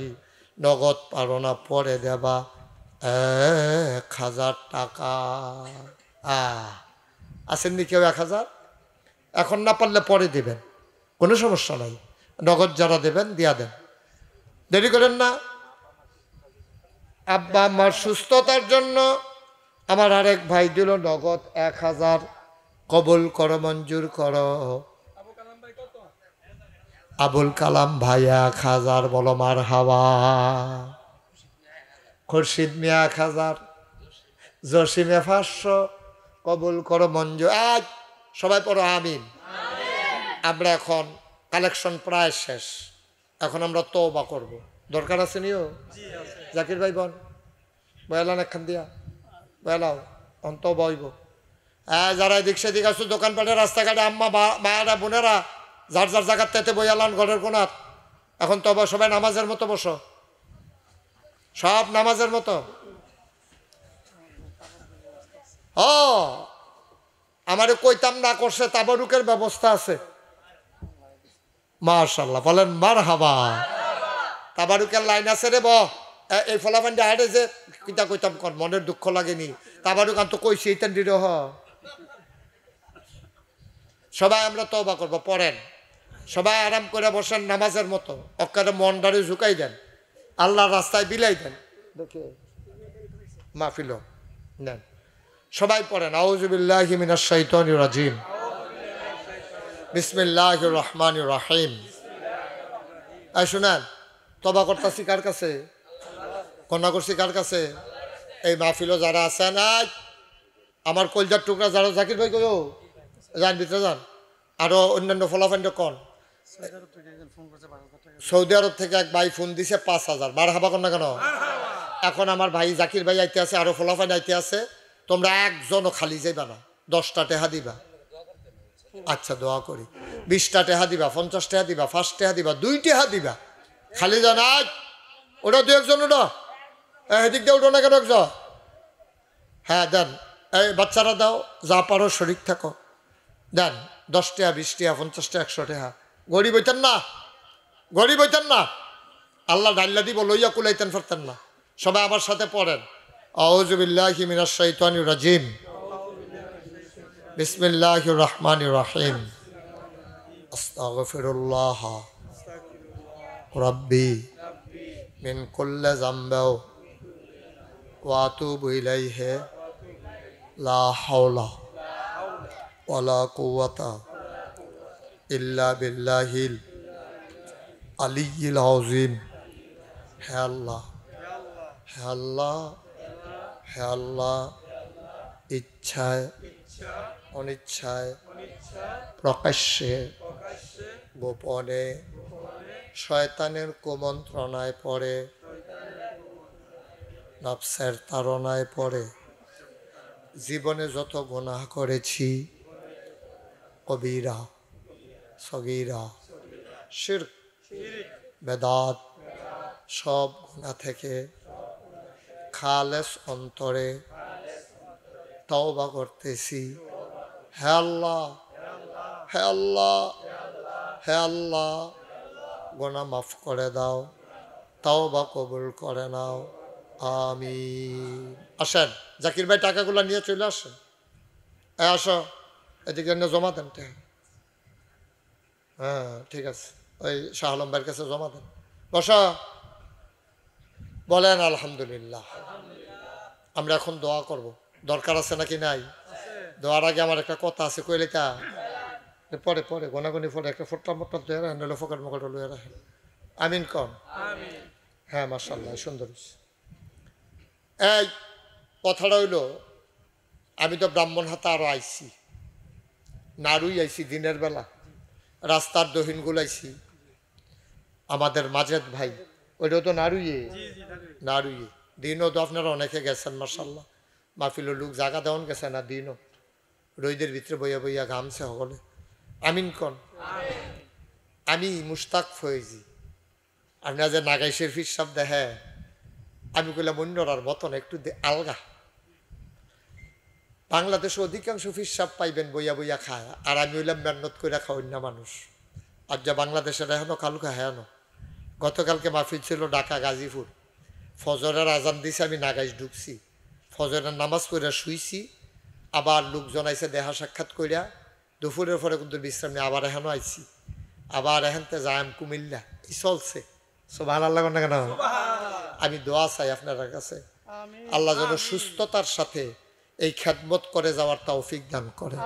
A: নগদ পারো না পরে দেবা 1000 টাকা। আসেননি কেউ 1000? এখন না পারলে পরে দেবেন, কোনো সমস্যা নাই, নগদ যারা দেবেন দিয়া দেন, দেরি করেন না। আব্বা আমার সুস্থতার জন্য আমার আরেক ভাই দিল নগদ 1000, কবুল করো মঞ্জুর করো। আবুল কালাম ভাই 1000, বলো মার হাওয়া। খুরশিদ মিয়া 1000, জসিমে 500, কবুল করো মঞ্জুর। আজ সবাই পড়ো আমিন। আমরা এখন কালেকশন প্রায় শেষ, এখন আমরা তওবা করব, দরকার আছে নিও জাকির ভাই বোন বয়ালান একখান দিয়া বয়ালাও অন্ত বইব। যারা এদিক সেদিক আসো দোকানপাটে রাস্তাঘাটে আম্মা মায়েরা বোনেরা যার যার জায়গার তেতে বয়ালান ঘরের কোনাত, এখন তবা সবাই নামাজের মতো বসো, সব নামাজের মতো। ও আমারে কইতাম না করছে তাবারুকের ব্যবস্থা আছে, মাশাআল্লাহ বলেন মারহাবা। তাবারুকের লাইন আছে রে এই ফলাফান্ডি হাটে যে কিতা কইতাম কর, মনের দুঃখ লাগেনি, তাবারুক আন তো কইছি এইটান দিলে হ। সবাই আমরা তওবা করবো, পড়েন সবাই আরাম করে বসেন নামাজের মতো, অক্কারে মনটারে ঝুঁকাই দেন, আল্লাহর রাস্তায় বিলাই দেন, দেখে মাহফিল নেন। সবাই পড়েন আউযু বিল্লাহি মিনাশ শাইতানির রাজিম, বিসমিল্লাহির রহমানির রহিম। এই শুনেন তওবা করতেছি কার কাছে, কন্যা করছি কার কাছে? এই মাহফিলও যারা আছেন, আমার কলজার টুকরা যারা, জাকির ভাই কইও যান ভিতরে যান, আরো অন্যান্য ফলাফান্ড কন। সৌদি আরব থেকে এক ভাই ফোন দিছে 5000, মারহাবা কর না কেন? এখন আমার ভাই জাকির ভাই আইতে আছে, আরো ফলাফান্ড আইতে আছে, তোমরা একজনও খালি যাইবা না, 10টা টেহা দিবা। আচ্ছা দোয়া করি, 20টা টেহা দিবা, 50 টেহা দিবা, 5 টেহা দিবা, 2 টেহা দিবা, খালি যান। ওটা 2-1জন ওটা এদিক দিয়ে উঠো না কেন একজন, হ্যাঁ দেন, এই বাচ্চারা দাও, যা পারো শরীর থাকো, দেন 10 টাকা 20 টাকা 50 টাকা 100 টাকা। গরিব হইতেন না, গরিব হইতেন না, আল্লাহ ডাল্লা দিব লইয়া কুলাইতেন পারতেন না। সবাই আমার সাথে পড়েন আউযু বিল্লাহি মিনাশ শাইতানির রাজিম, বিসমিল্লাহির রহমানির রহিম, আস্তাগফিরুল্লাহ রাব্বি মিন কুল্লি যামবি ওয়া আতুবু ইলাইহি লা হাওলা ওয়ালা কুওয়াতা ইল্লা বিল্লাহিল আলিয়্যিল আযীম। হে আল্লাহ, হে আল্লাহ, হে আল্লাহ, ইচ্ছায় অনিচ্ছায় প্রকাশ্যে গোপনে শয়তানের কুমন্ত্রণায় পড়ে নফসের তাড়নায় পড়ে জীবনে যত গুনাহ করেছি কবিরা সগীরা শিরক বেদাত সব গুনাহ থেকে খালেস অন্তরে তওবা করতেছি। হে আল্লাহ, হে আল্লাহ, হে আল্লাহ, গুনাহ মাফ করে দাও, তওবা কবুল করে নাও, আমিন। আসেন জাকির ভাই, টাকাগুলো নিয়ে চলে আসেন। আসো এদিকে জমা দেন। হ্যাঁ ঠিক আছে, ওই শাহ আলম ভাইয়ের কাছে জমা দেন। বসা, বলেন আলহামদুলিল্লাহ। আমরা এখন দোয়া করব, দরকার আছে নাকি নাই? দোয়ার আগে আমার একটা কথা আছে, কইলে তা পরে পরে গোনাগুনি পরে একটা ফোটটা মোটটা লুয়ে রাখেন, নইলে ফোকার মোকাটা লুয়ে রাখেন। আমিন কম। হ্যাঁ মাশাআল্লাহ, সুন্দর। এই কথাটা হইল, আমি তো ব্রাহ্মণ হাতে আরো আইছি, নাড়ুই আইছি দিনের বেলা, রাস্তার দহিন গুলাইছি। আমাদের মাজেদ ভাই ওইটাও তো নাড়ুইয়ে, নাড়ুইয়ে দিনও তো আপনারা অনেকে গেছেন মাশাআল্লাহ, মাহফিলের লোক জায়গা দেওয়ান গেছে না, দিনও রইদের ভিতরে বইয়া বইয়া ঘামছে সকলে। আমিন কন। আমি মুশতাক ফয়েজি, আপনার যে নাগাইশের ফিরসাব দেখে, আমি কইলাম অন্যরার মতন একটু আলগা। বাংলাদেশে অধিকাংশ ফিরসাব পাইবেন বইয়া বইয়া খায়, আর আমি হইলাম মেহনত করে খাওয়াই না মানুষ। আর যা বাংলাদেশের এখনো কালুকা হ্যাঁ। গতকালকে মাহফিল ছিল ঢাকা গাজীপুর, ফজরের আজান দিছে, আমি নাগাইশ ঢুকছি, ফজরের নামাজ পড়ে শুইছি, আবার লোকজন আইসে দেখা সাক্ষাৎ করিয়া দুপুরের পরে কিন্তু বিশ্রাম নিয়ে আবার এখনো আইছি, আবার এখানতে যাইম কুমিল্লা, এই চলছে। সুবহানাল্লাহ না কেন? আমি দোয়া চাই আপনার কাছে, আল্লাহ যেন সুস্থতার সাথে এই খেদমত করে যাওয়ার তৌফিক দান করে।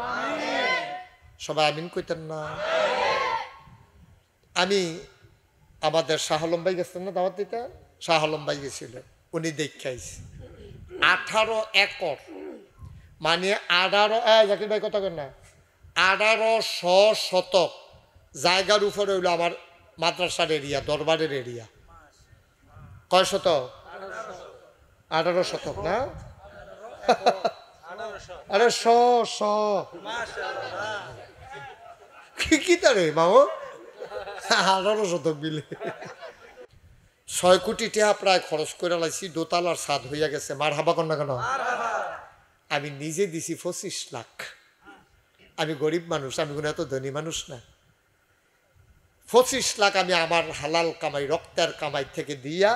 A: সবাই আমিন কইতেন না? আমি আমাদের শাহ আলম ভাই গেছেন না দাওয়াত দিতে, শাহ আলম ভাই গেছিল, উনি দেখাইছে 18 একর, মানে 18 জাকির ভাই কথা কেন না, 1800 শতক জায়গার উপরে হইল আমার মাদ্রাসার এরিয়া, দরবারের এরিয়া। কয় শতক? 18 শতক না? আরে কি তারে মামু 18 শতক বিলে 6 কোটি টাকা প্রায় খরচ করে লাইছি, দোতলার ছাদ হইয়া গেছে। মার হাবা কর না কেন? আমি নিজে দিছি 25 লাখ। আমি গরিব মানুষ, আমি কোনো এত ধনী মানুষ না। 25 লাখ আমি আমার হালাল কামাই, রক্তের কামাই থেকে দিয়া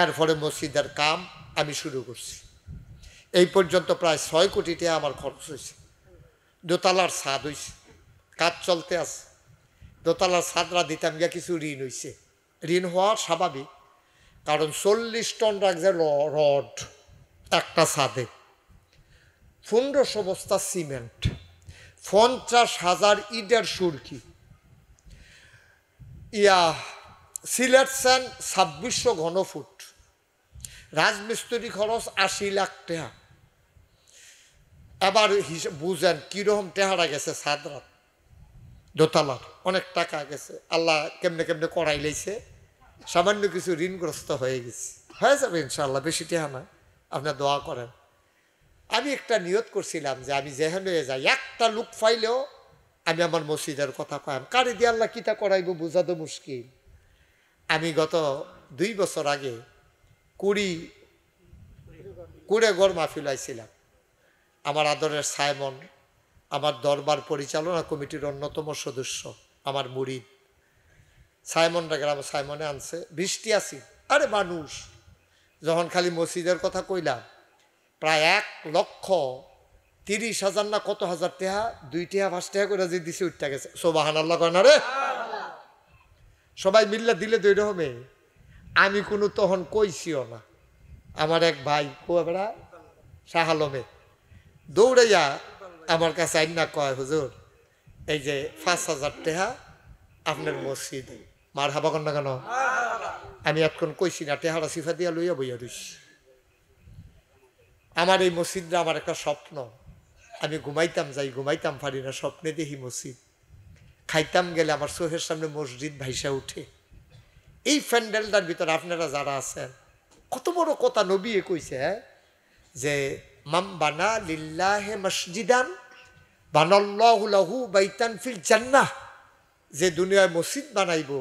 A: এরপরে মসজিদের কাম আমি শুরু করছি। এই পর্যন্ত প্রায় 6 কোটি টাকা আমার খরচ হয়েছে। দোতলার ছাদ হয়েছে, কাজ চলতে আছে। দোতলার ছাদরা দিতাম গিয়া কিছু ঋণ হয়েছে, ঋণ হওয়া স্বাভাবিক, কারণ 40 টন রাখছে রড একটা ছাদে, 1500 বস্তা সিমেন্ট, 50,000 ইটের সুরকি, সিলেট স্যান 2600 ঘনফুট, রাজমিস্ত্রি খরচ 80 লাখ টাকা। এবার বুঝেন কিরকম টেহারা গেছে ছাদরা, দোতলার অনেক টাকা গেছে। আল্লাহ কেমনে কেমনে করাই লাইছে, সামান্য কিছু ঋণগ্রস্ত হয়ে গেছে, হয়ে যাবে ইনশাআল্লাহ, বেশি টেহা না, আপনার দোয়া করেন। আমি একটা নিয়ত করছিলাম যে আমি যেখানে যাই একটা লোক পাইলেও আমি আমার মসজিদের কথা পাই, কারে দিয়ে আল্লাহ কিতা করাইব বোঝা তো মুশকিল। আমি গত 2 বছর আগে কুড়ে গড় মাহফিল আইছিলাম। আমার আদরের সাইমন, আমার দরবার পরিচালনা কমিটির অন্যতম সদস্য, আমার মুরিদ সাইমনরা গ্রামে, সাইমনে আনছে, বৃষ্টি আসি, আরে মানুষ যখন খালি মসজিদের কথা কইলাম, প্রায় 1,30,000 না কত হাজার টাকা, 2 টাকা 5 টাকা করে যে দিছে উঠতে গেছে। সুবহানাল্লাহ কয় না রে? সবাই মিল্লা দিলে তো এরকমে। আমি কোনো তখন কইছিও না। আমার এক ভাই কোয়াবেড়া শাহ আলমে দৌড়াইয়া আমার কাছে আইন না কয়, হুজুর এই যে 5,000 টাকা আপনার মসজিদে। মার হাবা কর না কেন? আমি এতক্ষণ কইছি না, টেহারা সিফা দিয়া লইয়া বইয়া দিস। আমার এই মসজিদটা আমার একটা স্বপ্ন। আমি ঘুমাইতাম যাই, ঘুমাইতাম পারি না, স্বপ্নে দেখি মসজিদ। খাইতাম গেলে আমার চোখের সামনে মসজিদ ভাইসা উঠে। এই প্যান্ডেলটার ভিতরে আপনারা যারা আছেন, কত বড় কথা নবী কইছে যে মাম বানা লিল্লাহে মসজিদান বানাল্লাহু লাহু বাইতান ফিল জান্নাহ। যে দুনিয়ায় মসজিদ বানাইব,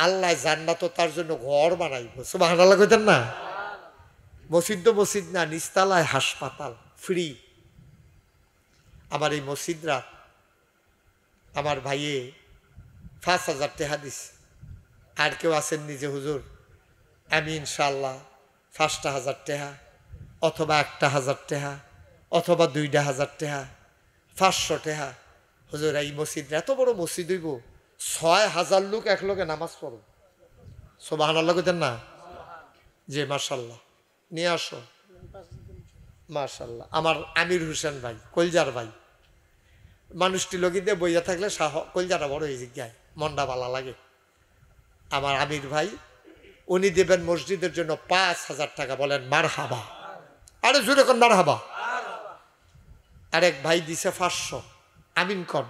A: আল্লাহ জান্নাত তার জন্য ঘর বানাইব। সুবহানাল্লাহ কইতেন না? মসজিদ তো মসজিদ না, নিস্তালায় হাসপাতাল, ফ্রি। আমার এই মসজিদরা আমার ভাইয়ে ৫,০০০ টাকা দিছে। আর কেউ আছেন নিজে হুজুর আমি ইনশাল্লাহ ৫,০০০ টাকা অথবা ১,০০০ টাকা অথবা ২,০০০ টাকা ৫০০ টাকা, হুজুর এই মসজিদরা এত বড় মসজিদ হইব, ৬,০০০ লোক এক লোকে নামাজ পড়ব। সুবহানাল্লাহ কইতেন না? জি মাশাল্লাহ, নিয়ে আসো। মাশাল্লাহ, আমার আমির হোসেন ভাই, কলজার ভাই, মানুষটি লগি দিয়ে বইয়া থাকলে কলজাটা বড় হয়ে যায়, মনটা ভালো লাগে। আমার আমির ভাই, উনি দেবেন মসজিদের জন্য ৫,০০০ টাকা। বলেন মারহাবা, আরে জোরে কোন মারহাবা। আরেক ভাই দিছে ৫০০। আমিন কন।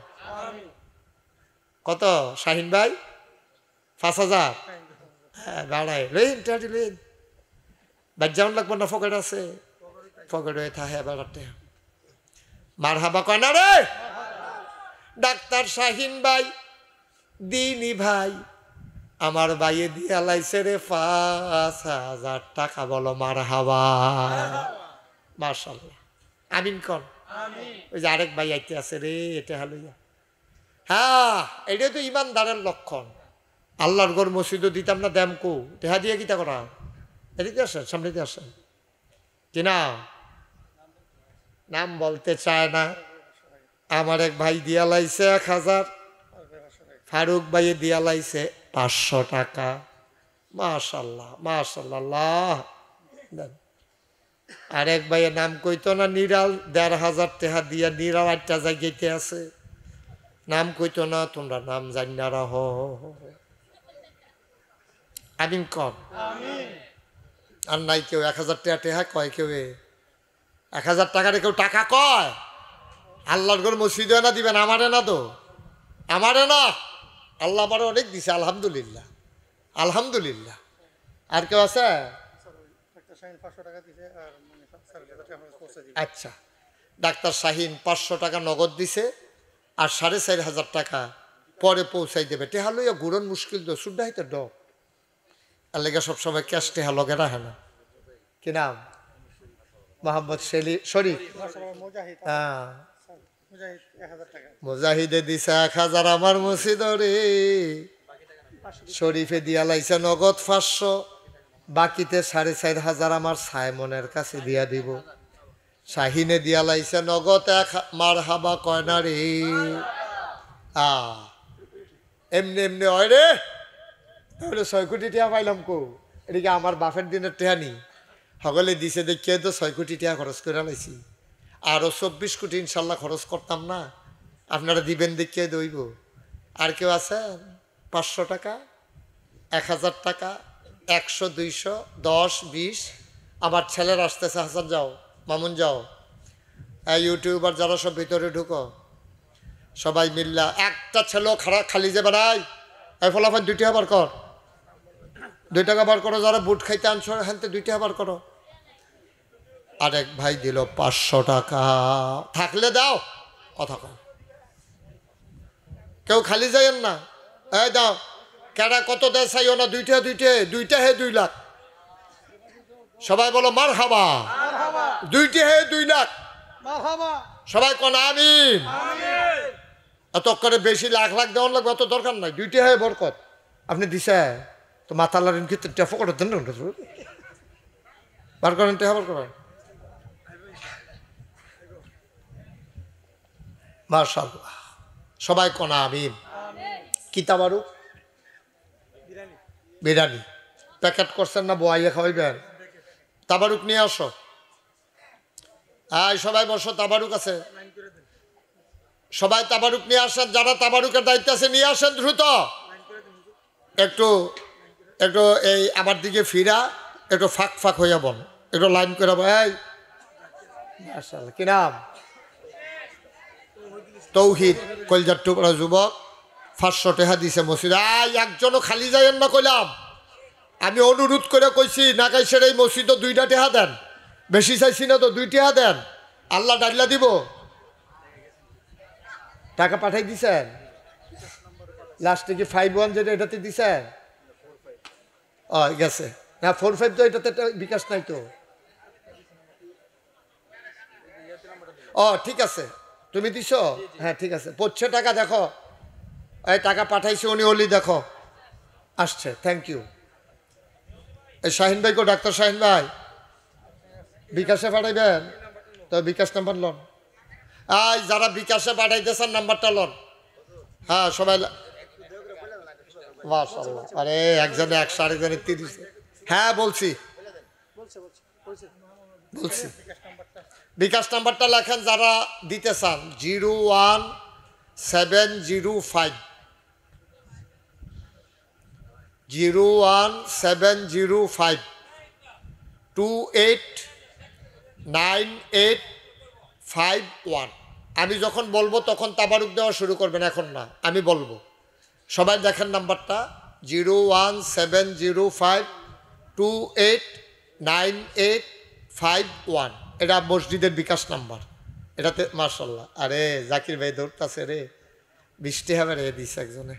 A: কত শাহিন ভাই? ৫,০০০। হ্যাঁ বাড়ায় লেন, টাটি লেন, বাজ্যান লাগবো না, ফকেট আছে, ফকেট হয়ে থাকে বেড়াতে। মারহাবা কয় না রে। ডাক্তার শাহিন ভাই, দিনী ভাই, আমার ভাইয়ে দিয়া লাইছে রে ৫,০০০ টাকা। বলো মারহাবা। মাশাআল্লাহ, আমিন কন। ওই যে আরেক ভাই আইতে আছে রে, এটা হালইয়া। হ্যাঁ, এটাই তো ইমানদারের লক্ষণ। আল্লাহর ঘর মসজিদও দিতাম না, দেম কো টেহা দিয়ে কিতা করা। এদিকে আসেন, সামনে দিয়ে আসেন। কি না নাম বলতে চায় না। আমার এক ভাই দিয়া লাইছে ১,০০০, ফারুক ভাইয়ে দিয়া লাইছে ৫০০ টাকা। মাশাল্লাহ মাশাল্লাহ। আরেক ভাইয়ের নাম কইতো না, নিরাল, ১,৫০০ টাকা দিয়া নিরাল একটা জায়গাতে আছে, নাম কইতো না। তোমরা নাম জানি না রাহ। আমিন কর। আর নাই কেউ ১,০০০ টাকা টেহা কয়, কেউ ১,০০০ টাকারে কেউ টাকা কয়। আল্লাহর ঘর মসজিদে না দিবেন, আমারে না তো, আমারে না। আল্লাহ আমারে অনেক দিছে, আলহামদুলিল্লাহ আলহামদুলিল্লাহ। আর কেউ আছে? আচ্ছা, ডাক্তার শাহিন ৫০০ টাকা নগদ দিছে, আর ৪,৫০০ টাকা পরে পৌঁছাই দেবে। টেহা লইয়া ঘুরন মুশকিল তো, সুদ্ধা হইতে ড আর লেগে সবসময় ক্যাশ টেহা লগে রাখে না। কি নাম? মোহাম্মদ শরীফ। হ্যাঁ, মুজাহিদে দিছে ১,০০০ আমার মসজিদ রে। শরীফে দিয়া লাইছে নগদ ৫০০, বাকিতে ৪,৫০০ আমার সাইমনের কাছে দিয়া দিব। শাহিনে দিয়া লাইছে নগদ ১। মারহাবা কয় না রে। এমনি এমনি হয় রে। তাহলে ৬ কোটি টাকা পাইলাম কো? এদিকে আমার বাপের দিনের টেহা নি, সকলে দিছে দেখিয়ে তো ৬ কোটি টাকা খরচ করে লাইছি। আরও ২৪ কোটি ইনশাল্লাহ খরচ করতাম না, আপনারা দিবেন দেখিয়ে দইব। আর কেউ আছেন? ৫০০ টাকা, ১,০০০ টাকা, ১০০, ২০০, ১০, ২০। আমার ছেলের আসতেছে, হাসান যাও, মামুন যাও, ইউটিউবার যারা সব ভিতরে ঢুকো, সবাই মিল্লা। একটা ছেলেও খালি যাবে নাই। এই ফলাফল ২ টাকা বার কর, ২ টাকা বার করো। যারা বুট খাইতে আনছো হ্যান্তে ২ টাকা বার করো। আরেক ভাই দিল ৫০০ টাকা। থাকলে দাও, কথা কম, কেউ খালি যাইয়েন না। এই দাও, কেডা কত দেয় চাইও না, ২ টাকা ২ টাকা হে ২ লাখ। সবাই বলো মারহাবা। ২ টাকা হে ২ লাখ। সবাই কোন আমিন। এত করে বেশি লাখ লাখ দেওয়ার লাগবে, অত দরকার নাই। ২ টাকা হে বরকত। আপনি দিছে তো মাথা লাগান কি টেফো করে দেন, বার করেন, টেহা বার করেন। মাশাআল্লাহ, সবাই কোন আমিন। কি তাবারুক? বিরিয়ানি প্যাকেট করছেন না, বয়াইয়া খাওয়াইবেন? তাবারুক নিয়ে আসো। সবাই বসো, তাবারুক আছে। সবাই তাবারুক নিয়ে আসেন, যারা তাবারুকের দায়িত্ব আছে নিয়ে আসেন দ্রুত। একটু একটু এই আমার দিকে ফিরা, একটু ফাঁক ফাঁক হইয়া বন, একটু লাইন করে। এই মাশাআল্লাহ। কি নাম? তৌহিদ কলজার টুকরা যুবক। 500 টাকা দিছে মসজিদ। একজনও খালি যাইয়েন না কইলাম। আমি অনুরোধ করে কইছি নাকাইশের এই মসজিদও 2টা টাকা দেন, বেশি চাইছি না তো, 2 টাকা দেন, আল্লাহ ডাইলা দিব। টাকা পাঠাই দিছেন? লাস্টে কি 51 যেটা এটাতে দিছেন? ও গেছে না, 45 তো এটাতে বিকাশ নাই তো। ও ঠিক আছে, তুমি দিছো? হ্যাঁ ঠিক আছে, পড়ছে টাকা। দেখো এই টাকা পাঠাইছে উনি, ওলি দেখো আসছে। Thank you. এই শাহিন ভাই কো? ডাক্তার শাহিন ভাই বিকাশে পাঠাইবেন তো? বিকাশ নাম্বার লন। যারা বিকাশে পাঠাইতেছেন নাম্বারটা লন। হ্যাঁ সবাই। মাশাআল্লাহ। আরে একজনে 100, আরেকজনে 30। হ্যাঁ বলছি বলছি। বিকাশ নাম্বারটা লেখেন যারা দিতে চান। 01705 289851। আমি যখন বলবো তখন তাবারুক দেওয়া শুরু করবেন, এখন না, আমি বলবো। সবাই দেখেন নাম্বারটা 01705289851। এটা মসজিদের বিকাশ নাম্বার। এটাতে মাশাআল্লাহ। আরে জাকির ভাই দৌড়তাছে রে, 20 টাকা বেড়ে দিছে একজনে।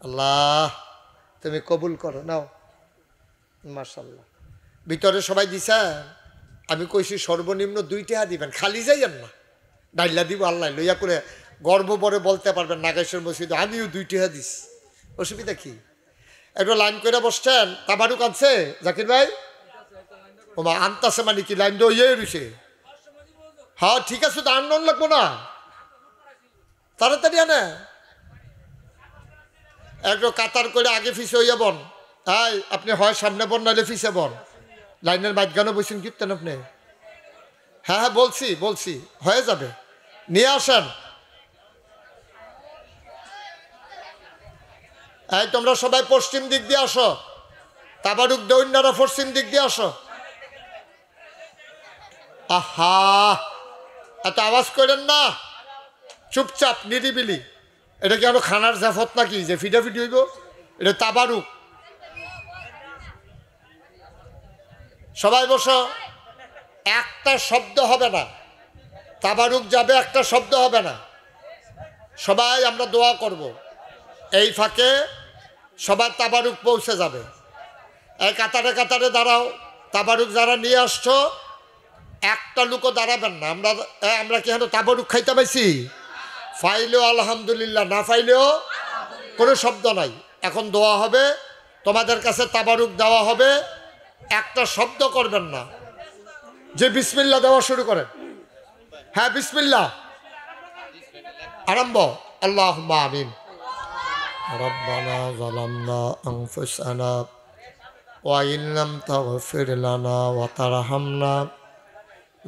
A: আল্লাহ তুমি কবুল করো, নাও। মাশাআল্লাহ। ভিতরে সবাই দিছেন। আমি কইছি সর্বনিম্ন 2 টাকা দিবেন, খালি যাইয়েন না, ডাইলা দিব আল্লাহ লইয়া করে গর্ব পরে বলতে পারবেন নাগাইশের মসজিদে আমিও 2 টাকা দিছি। অসুবিধা কি? একটু লাইন করে বসছেন। তাবারুক আনছে জাকির ভাই? ওমা আনতাছে মানে কি? লাইন দিয়ে ইয়ে রয়েছে। হ্যাঁ ঠিক আছে, তো আনন লাগবো না, তাড়াতাড়ি আনে। একটু কাতার করে আগে ফিসে হইয়া বন। আপনি হয় সামনে বন, নাহলে ফিসে বন। লাইনের মাঝখানে বসেন কীর্তেন আপনি। হ্যাঁ হ্যাঁ বলছি হয়ে যাবে, নিয়ে আসেন। তোমরা সবাই পশ্চিম দিক দিয়ে আসো। তাবারুক দৈন্যরা পশ্চিম দিক দিয়ে আসো। আহা এত আওয়াজ করেন না, চুপচাপ নিরিবিলি। এটা কি আরো খানার জাফত নাকি যে ফিডাফিডি হইব? এটা তাবারুক। সবাই বসো, একটা শব্দ হবে না। তাবারুক যাবে, একটা শব্দ হবে না। সবাই আমরা দোয়া করব। এই ফাঁকে সবার তাবারুক পৌঁছে যাবে। এই কাতারে কাতারে দাঁড়াও। তাবারুক যারা নিয়ে আসছো একটা লোকও দাঁড়াবেন না। আমরা কি হলো তাবারুক খাইতে পাইছি? ফাইলেও আলহামদুলিল্লাহ, না ফাইলেও কোনো শব্দ নাই। এখন দোয়া হবে, তোমাদের কাছে তাবারুক দেওয়া হবে, একটা শব্দ করবেন না। যে বিসমিল্লাহ দেওয়া শুরু করেন। হ্যাঁ বিসমিল্লাহ আরম্ভ। আল্লাহুম্মা আমিন। রব্বানা যালামনা আনফুসানা ওয়া ইন লাম তাগফির লানা ওয়া তারহামনা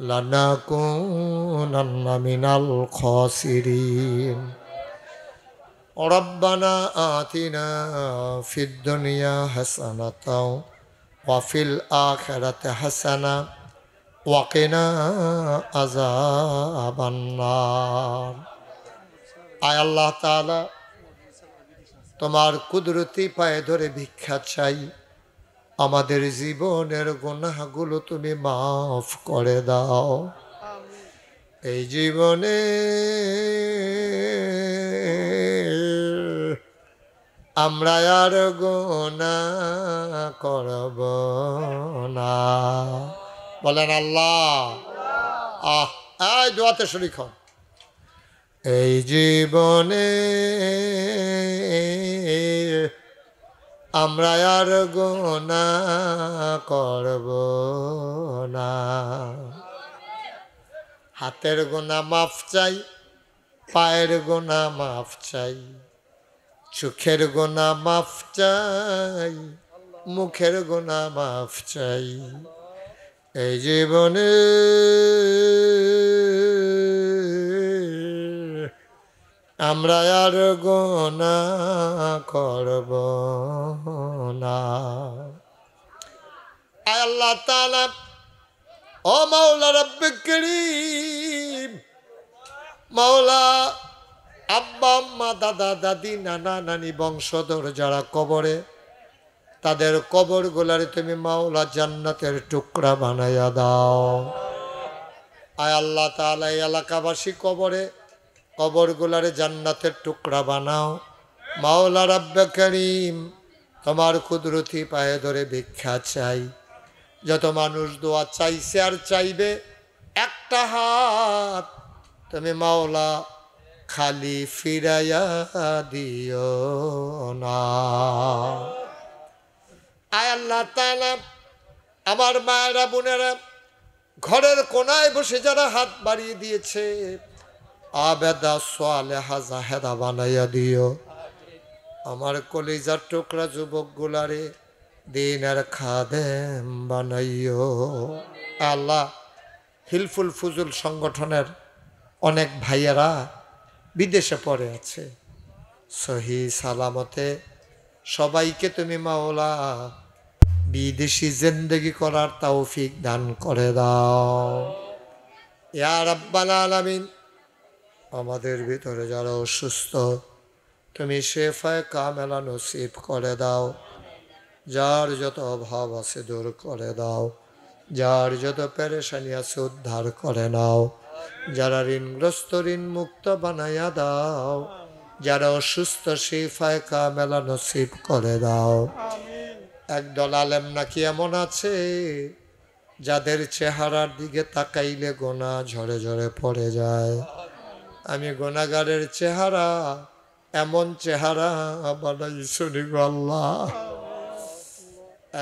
A: লানাকুনান্না মিনাল খাসিরিন। রব্বানা আতিনা ফিদ দুনিয়া হাসানাতাও ওয়া ফিল আখিরাতি হাসানা ওয়া কিনা আযাবান নার। আয় আল্লাহ তাআলা, তোমার কুদরতি পায়ে ধরে ভিক্ষা চাই, আমাদের জীবনের গুনাহগুলো তুমি মাফ করে দাও। এই জীবনে আমরা আর গুনাহ করব না। বলেন আল্লাহ। এই দোয়াতে শরীক হন। এই জীবনে আমরা আর গুনাহ করব না। হাতের গুনাহ মাফ চাই, পায়ের গুনাহ মাফ চাই, চোখের গুনাহ মাফ চাই, মুখের গুনাহ মাফ চাই। এই জীবনে আমরা আর গুনাহ করব না। আয় আল্লাহ তাআলা, ও মাওলা রব্বে করিম, মাওলা আব্বা আম্মা দাদা দাদি নানা নানি বংশধর যারা কবরে, তাদের কবর গোলারে তুমি মাওলা জান্নাতের টুকরা বানাইয়া দাও। আয় আল্লাহ তাআলা এই এলাকাবাসী কবর গোলারে জান্নাতের টুকরা বানাও। মাওলা রব্বে করিম, তোমার কুদরতি পায়ে ধরে ভিক্ষা চাই। যত মানুষ দোয়া চাইছে আর চাইবে, একটা হাত তুমি মাওলা খালি ফিরাইয়া দিও না। আয় আল্লাহ তাআলা, আমার মায়েরা বোনেরা ঘরের কোনায় বসে যারা হাত বাড়িয়ে দিয়েছে, আবেদা সালেহা জাহেদা বানাইয়া দিও। আমার কলিজার টুকরা যুবক গুলারে দিনের খাদেম বানাইও। আল্লাহ, হিলফুল ফুজুল সংগঠনের অনেক ভাইয়েরা বিদেশে পড়ে আছে, সহি সালামতে সবাইকে তুমি মাওলা বিদেশি জিন্দেগি করার তৌফিক দান করে দাও ইয়া রাব্বাল আলামিন। আমাদের ভিতরে যারা অসুস্থ তুমি শেফায়ে কামেলা নসিব করে দাও। যার যত অভাব আছে দূর করে দাও, যার যত পেরেশানি আছে উদ্ধার করে নাও, যারা ঋণগ্রস্ত ঋণ মুক্ত বানাইয়া দাও, যারা অসুস্থ শেফায়ে কামেলা নসিব করে দাও। একদল আলেম নাকি এমন আছে যাদের চেহারার দিকে তাকাইলে গোনা ঝরে ঝরে পড়ে যায়। আমি গোনাগারের চেহারা এমন চেহারা বানাইছো রে গো আল্লাহ।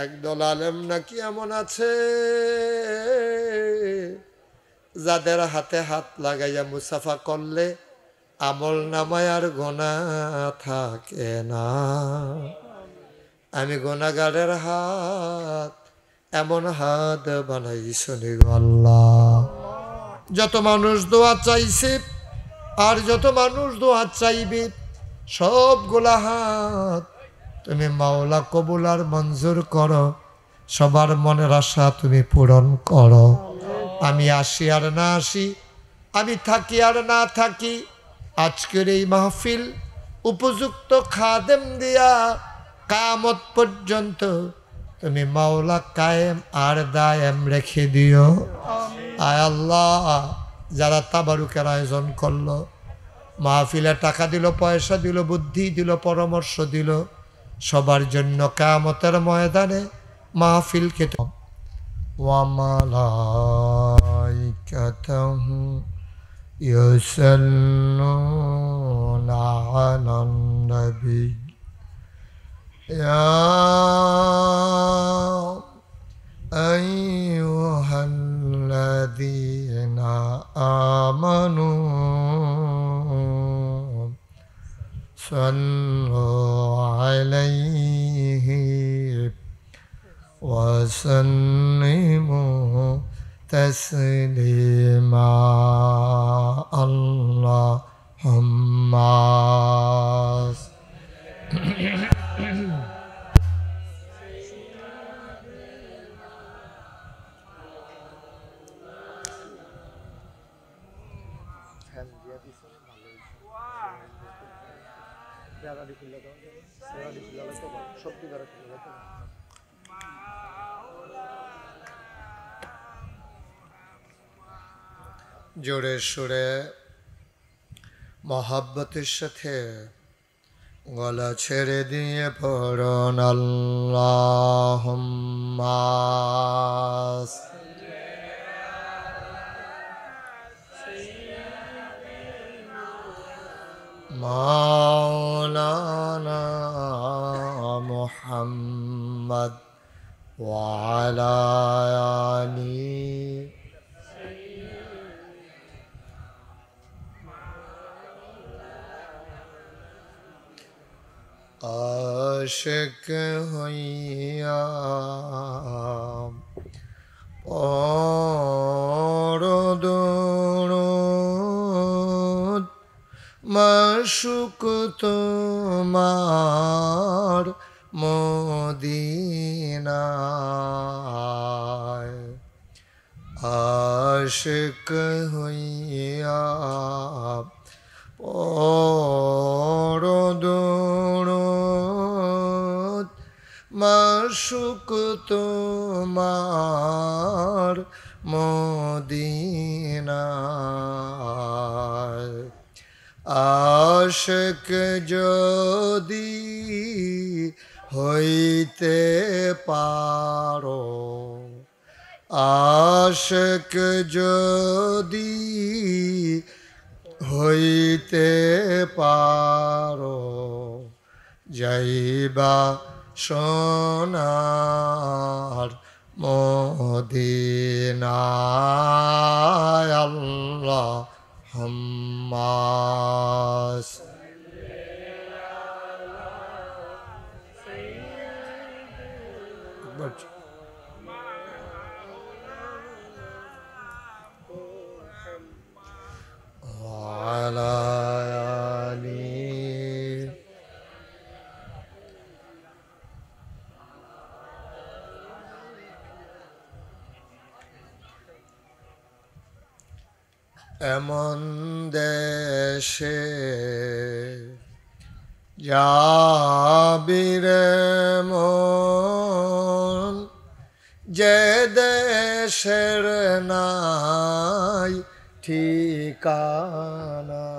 A: একদল আলেম নাকি এমন আছে যাদের হাতে হাত লাগাইয়া মুসাফা করলে আমল নামায় আর গোনা থাকে না। আমি গোনাগারের হাত এমন হাত বানাইছো রে গো আল্লাহ। যত মানুষ দোয়া চাইছে আর যত মানুষ দোয়া চাইবে, সবগুলা হাত তুমি মাওলা কবুল আর মঞ্জুর করো। সবার মনের আশা তুমি পূরণ করো। আমি আসি আর না আসি, আমি থাকি আর না থাকি, আজকের এই মাহফিল উপযুক্ত খাদেম দিয়া কিয়ামত পর্যন্ত তুমি মাওলা কায়েম আর দায়েম রেখে দিও। আয় আল্লাহ, যারা তাবারুকের আয়োজন করলো, মাহফিলে টাকা দিল, পয়সা দিল, বুদ্ধি দিল, পরামর্শ দিল, সবার জন্য কিয়ামতের ময়দানে মাহফিল খেতে ওয়া মালাইকাতুহু ইউসাল্লুনা আলান নবী ইয়া আইয়ুহাল্লাযীনা আমানু সাল্লু আলাইহি ওয়া সাল্লিমু তাসলিমা। আল্লাহুম্মা জোরে সুরে মহাব্বতের সাথে গলা ছেড়ে দিয়ে পড়ুন আল্লাহুম্মা মাওলানা মুহাম্মদ ওয়া আলা আলি আশিক হইয়া পড়ো দুরূদ মাশউক তোমার মদিনায়। আশিক হইয়া পরদুরুদ মাশুক তোমার মদিনায় আশিক যদি হইতে পারো আশিক যদি হইতে পারো যাইবা সোনার মদিনায় আল্লাহুম্মা وعلى آله এমন দেশে যাবিরে মন যে দেশের নাই ঠিকানা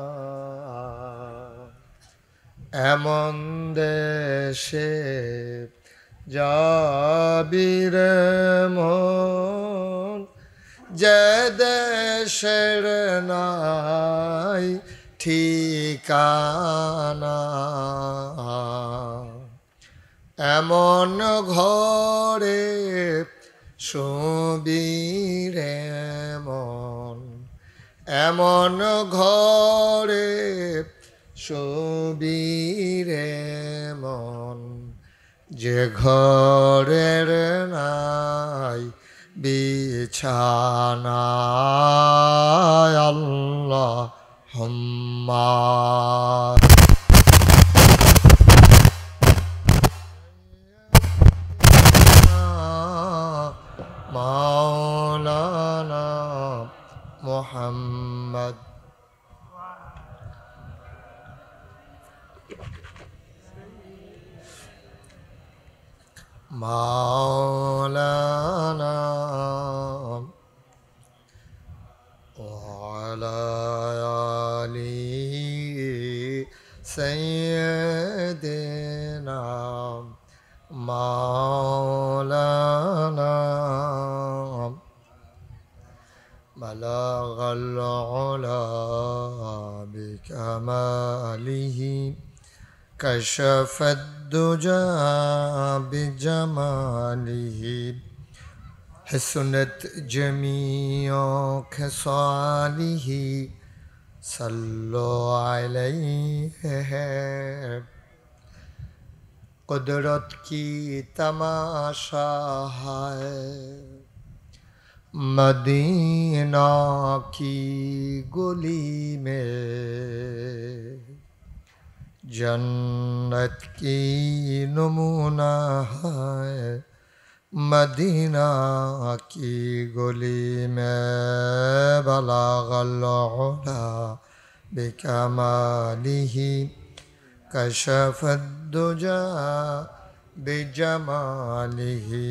A: এমন দেশে যাবিরে মন যে দেশের নাই ঠিকানা এমন ঘরে শুবিরে মন এমন ঘরে শুবিরে মন যে ঘরের নাই বিছানা আল্লাহুম্মা মাওলানা মুহাম্মদ মাওলানা ওয়ালা আলি সাইয়্যিদিনা মাওলানা বালাগাল উলা বিকামালিহি كشف الدجى بجماله حسنت جميع خصاله صلوا عليه قدرت کی تماشا ہے مدینہ کی گلی میں जन्नत की नमूना है मदीना की गली में बलागल उला बिकमालिही कशफद दुजा बिजमालिही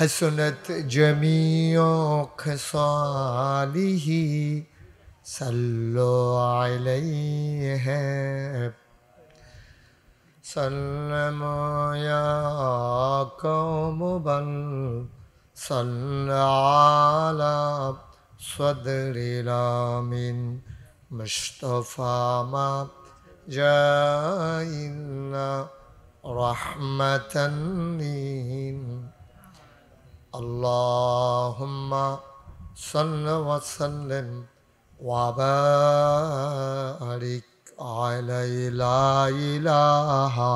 A: हसनत जमीओ खसालिही सल्लो अलैहि सल्लम या कौम बल सल्ला सदरिल आमिन मुस्तफा मा जाइल्ला रहमतन लिल अल्लाहुम्मा सल्लि व सल्लिम व बारिक अलैहि ला इलाहा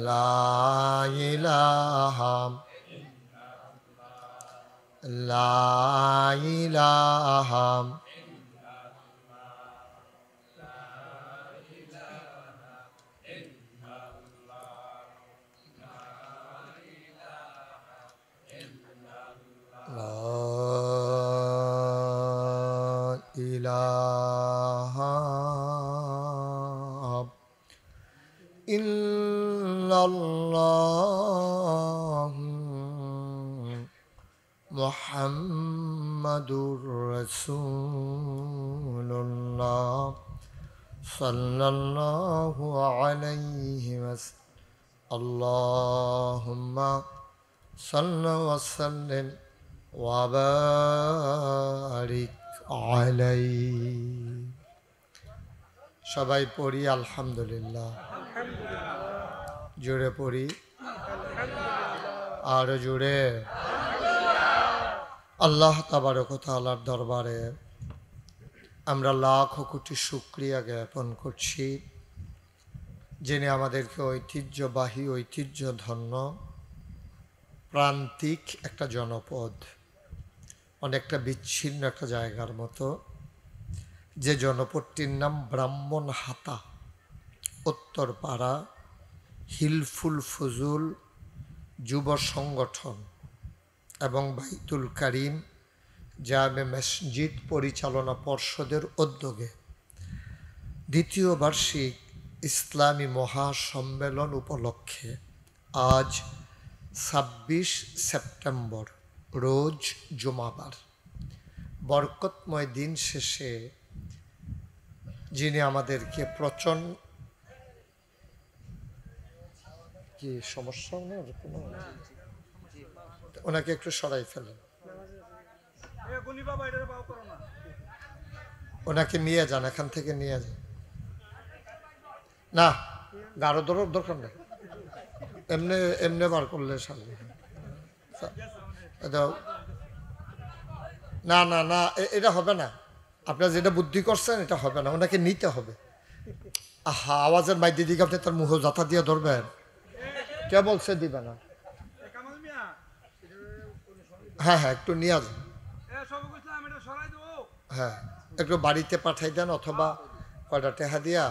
A: ला इलाहा লা ইলাহা ইলাহা ইল্লাল্লাহ মুহাম্মাদুর রাসূলুল্লাহ সাল্লাল্লাহু আলাইহি ওয়াসাল্লাম আল্লাহুম্মা সাল্লি ওয়া সাল্লিম ওয়া বারিক আলাইহি। সবাই পড়ি আলহামদুলিল্লাহ। জোরে পড়ি আর জোরে। আল্লাহ তাবারক ওয়া তাআলার দরবারে আমরা লাখ কোটি শুকরিয়া জ্ঞাপন করছি, যিনি আমাদেরকে ঐতিহ্যবাহী ঐতিহ্যধন্য প্রান্তিক একটা জনপদ, অনেকটা বিচ্ছিন্ন একটা জায়গার মতো, যে জনপদটির নাম ব্রাহ্মণহাতা, উত্তরপাড়া হিলফুল ফুজুল যুব সংগঠন এবং বাইতুল কারিম জামে মসজিদ পরিচালনা পর্ষদের উদ্যোগে দ্বিতীয় বার্ষিক ইসলামী মহাসম্মেলন উপলক্ষে আজ 26 সেপ্টেম্বর রোজ জুমাবার বরকতময় দিন শেষে যিনি আমাদেরকে কি সমস্যা ওনাকে একটু সরাই ফেলেন, ওনাকে নিয়ে যান, এখান থেকে নিয়ে যান। না গাঢ় ধরার দরকার নেই, এমনি এমনি বার করলে সামনে। না না না এটা হবে না, আপনার যেটা বুদ্ধি করছেন এটা হবে না, ওনাকে নিতে হবে। আহা আওয়াজের মাইদি দিকে আপনি তার মুখ জাতা দিয়ে ধরবেন, কে বলছে দিবে না? হ্যাঁ হ্যাঁ একটু নিয়ে যান, হ্যাঁ একটু বাড়িতে পাঠাই দেন, অথবা কয়টা টেহা দিয়া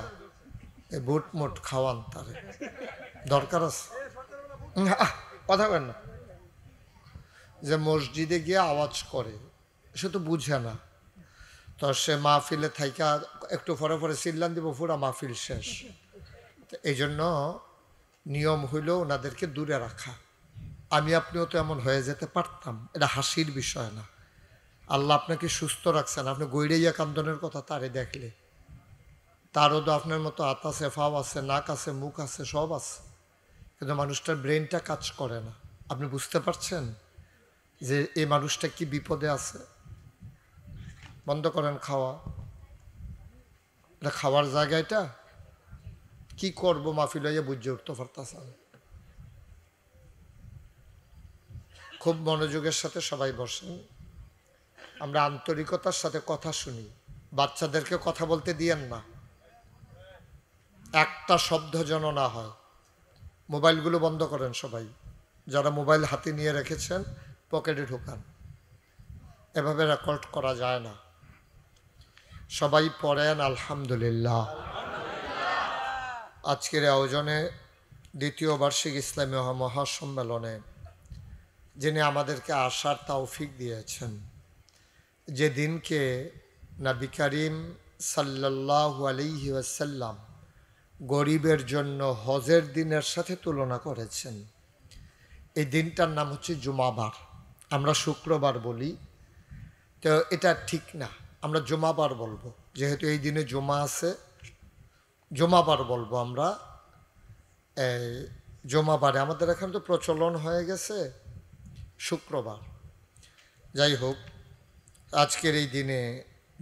A: বুট মুট খাওয়ান, তার দরকার আছে। কথা বলেন না, যে মসজিদে গিয়ে আওয়াজ করে সে তো বুঝে না, তো সে মাহফিলে থাইকা একটু পরে পরে চিল্লান দিব, পুরা মাহফিল শেষ। এই জন্য নিয়ম হইল ওনাদেরকে দূরে রাখা। আমি আপনিও তো এমন হয়ে যেতে পারতাম, এটা হাসির বিষয় না। আল্লাহ আপনাকে সুস্থ রাখছেন, আপনি গৈরাইয়া কান্দনের কথা তারে দেখলে, তারও তো আপনার মতো হাত আছে, ফাও আছে, নাক আছে, মুখ আছে, সব আছে, কিন্তু মানুষটার ব্রেনটা কাজ করে না। আপনি বুঝতে পারছেন যে এই মানুষটা কি বিপদে আছে? বন্ধ করেন খাওয়া, এটা খাওয়ার জায়গা, এটা কি করবো মাহফিল হইয়া বুঝে উঠতে পারতাছেন। খুব মনোযোগের সাথে সবাই বসেন, আমরা আন্তরিকতার সাথে কথা শুনি। বাচ্চাদেরকে কথা বলতে দিয়েন না, একটা শব্দ যেন না হয়। মোবাইলগুলো বন্ধ করেন সবাই, যারা মোবাইল হাতে নিয়ে রেখেছেন পকেটে ঢোকান, এভাবে রেকর্ড করা যায় না। সবাই পড়েন আলহামদুলিল্লাহ। আজকের আয়োজনে দ্বিতীয় বার্ষিক ইসলামী মহাসম্মেলনে যিনি আমাদেরকে আসার তৌফিক দিয়েছেন, যে দিনকে নবী করিম সাল্লাল্লাহু আলাইহি ওয়াসাল্লাম গরিবের জন্য হজের দিনের সাথে তুলনা করেছেন, এই দিনটার নাম হচ্ছে জুমাবার। আমরা শুক্রবার বলি, তো এটা ঠিক না, আমরা জুমাবার বলবো, যেহেতু এই দিনে জুমা আছে, জুমাবার বলবো আমরা। জুমাবারে আমাদের এখানে তো প্রচলন হয়ে গেছে শুক্রবার। যাই হোক, আজকের এই দিনে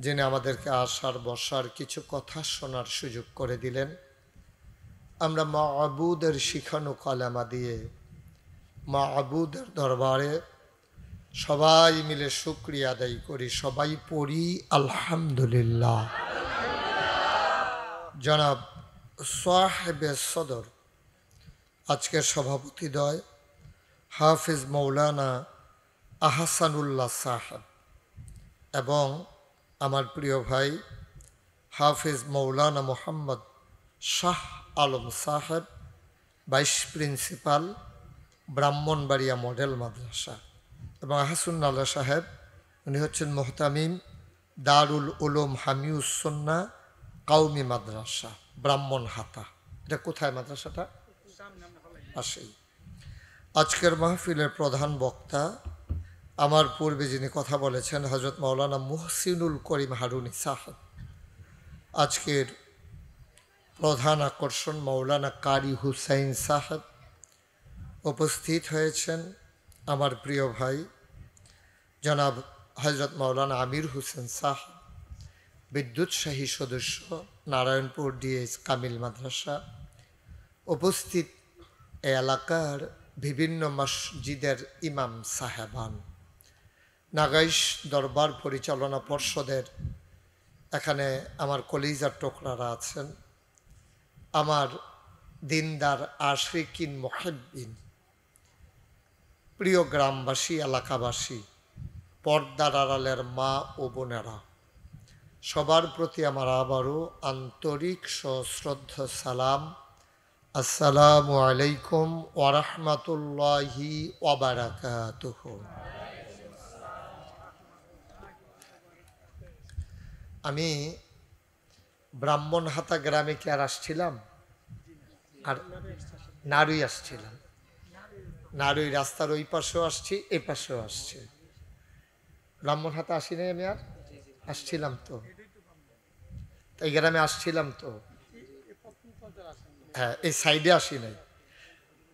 A: যিনি আমাদেরকে আসার বসার কিছু কথা শোনার সুযোগ করে দিলেন, আমরা মা'বুদের শিখানো কালেমা দিয়ে মা'বুদের দরবারে সবাই মিলে শুকরিয়া আদায় করি। সবাই পড়ি আলহামদুলিল্লাহ। জনাব সাহেবে সদর, আজকের সভাপতিদ্বয় হাফিজ মৌলানা আহসানুল্লাহ সাহেব এবং আমার প্রিয় ভাই হাফিজ মৌলানা মোহাম্মদ শাহ আলম সাহেব, ভাইস প্রিন্সিপাল, ব্রাহ্মণবাড়িয়া মডেল মাদ্রাসা, এবং আহসানুল্লাহ সাহেব উনি হচ্ছেন মোহতামিম দারুল উলুম হামিউসুন্নাহ কাউমি মাদ্রাসা ব্রাহ্মণহাটা। এটা কোথায় মাদ্রাসাটা? আসেই। আজকের মাহফিলের প্রধান বক্তা আমার পূর্বে যিনি কথা বলেছেন হযরত মাওলানা মুহসিনুল করিম হারুনি সাহেব। আজকের প্রধান আকর্ষণ মাওলানা কারি হুসাইন সাহেব। উপস্থিত হয়েছেন আমার প্রিয় ভাই জনাব হযরত মাওলানা আমির হোসেন সাহেব, বিদ্যুৎসাহী সদস্য, নারায়ণপুর ডিএস কামিল মাদ্রাসা। উপস্থিত এ এলাকার বিভিন্ন মসজিদের ইমাম সাহেবান, নাগাইশ দরবার পরিচালনা পর্ষদের এখানে আমার কলিজার টোকরারা আছেন, আমার দিনদার আশিকিন মুহিব্বিন, প্রিয় গ্রামবাসী, এলাকাবাসী, পর্দার আড়ালের মা ও বোনেরা, সবার প্রতি আমার আবারও আন্তরিক সশ্রদ্ধ সালাম। আসসালামু আলাইকুম ওয়া রাহমাতুল্লাহি ওয়া বারাকাতুহু। আমি ব্রাহ্মণহাটা গ্রামে কি আর আসছিলাম? আর নারুই আসছিলাম। নারুই রাস্তার ওই পাশেও আসছি, এ পাশেও আসছি। ব্রাহ্মণহাটা আসি নাই আমি? আর আসছিলাম তো, এই গ্রামে আসছিলাম তো। হ্যাঁ, এই সাইডে আসি নাই।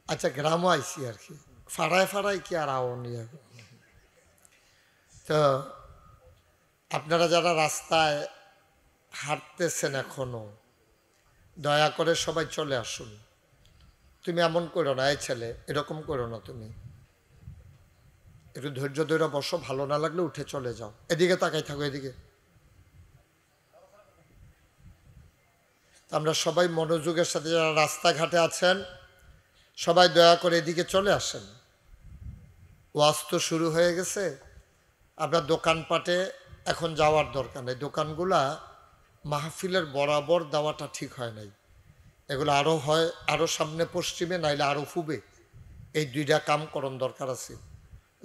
A: আচ্ছা, গ্রামও আইসি আর কি, ফাড়ায় ফাড়ায় কি আর আওনি। তো আপনারা যারা রাস্তায় হাঁটতেছেন এখনো, দয়া করে সবাই চলে আসুন। তুমি এমন করো না, এই ছেলে এরকম করো না, তুমি একটু ধৈর্য ধরে বসো, ভালো না লাগলে উঠে চলে যাও। এদিকে তাকাই থাকো, এদিকে। আমরা সবাই মনোযোগের সাথে যারা রাস্তাঘাটে আছেন সবাই দয়া করে এদিকে চলে আসেন। ওয়াজ তো শুরু হয়ে গেছে, আপনার দোকানপাটে এখন যাওয়ার দরকার নেই। দোকানগুলা মাহফিলের বরাবর দেওয়াটা ঠিক হয় নাই, এগুলো আরও হয় আরও সামনে পশ্চিমে, নাইলে আরও ফুবে। এই দুইটা কাম করণ দরকার আছে।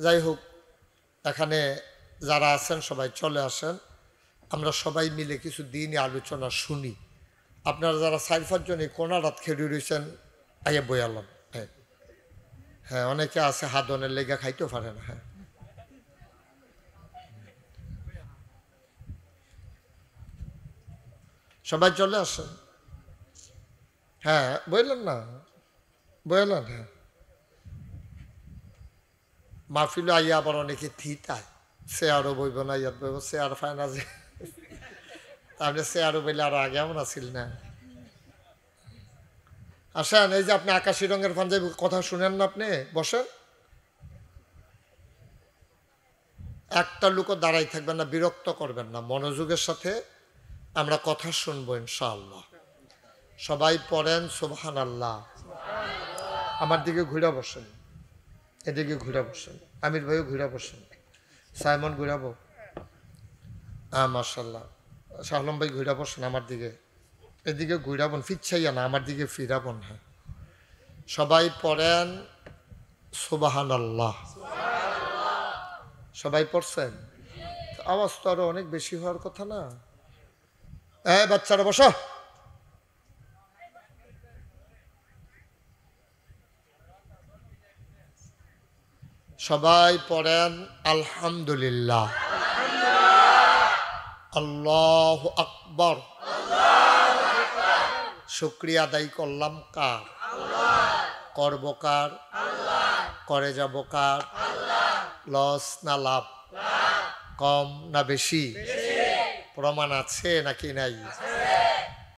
A: যাই হোক, এখানে যারা আছেন সবাই চলে আসেন, আমরা সবাই মিলে কিছু দিনই আলোচনা শুনি। আপনারা যারা 4-5 জনই কোনা রাত খেড়ে রয়েছেন, আইয়া বই আলাম। হ্যাঁ হ্যাঁ, অনেকে আছে হাদনের লেগা খাইতেও পারে না। হ্যাঁ, সবাই চলে আসেন। হ্যাঁ, বললেন না, বললেন। হ্যাঁ, মাহফিল আইয়া আবার অনেকে থিতায়, সে আরও বইব না, ইয়াত বইব, সে আর ফায় না যে আপনি সে আরও বইলে আরো আগে এমন আসিল না। আসেন, এই যে আপনি আকাশি রঙের পাঞ্জাবি, কথা শুনেন না আপনি? বসেন। একটা লোকও দাঁড়াই থাকবেন না, বিরক্ত করবেন না, মনোযোগের সাথে আমরা কথা শুনবো ইনশাআল্লাহ। সবাই পড়েন সুবহানাল্লাহ। আমার দিকে ঘুরে বসেন, এদিকে ঘুরে বসেন, আমির ভাইও ঘুরে বসেন, সাইমন ঘুরাবো। মাশাআল্লাহ, শাহলম ভাই ঘুরে বসেন আমার দিকে, এদিকে ঘুরাবন, ফিরছাইয়া না, আমার দিকে ফিরাবন। হ্যাঁ, সবাই পড়েন সুবহানাল্লাহ। সবাই পড়ছেন? আওয়াজ তো আরো অনেক বেশি হওয়ার কথা না? বাচ্চারা বসো। সবাই পড়েন আলহামদুলিল্লাহ, আল্লাহু আকবার। শুকরিয়া আদায় করলাম কার? করব কার? করে যাব কার? লস না লাভ? কম না বেশি? প্রমাণ আছে নাকি নাই?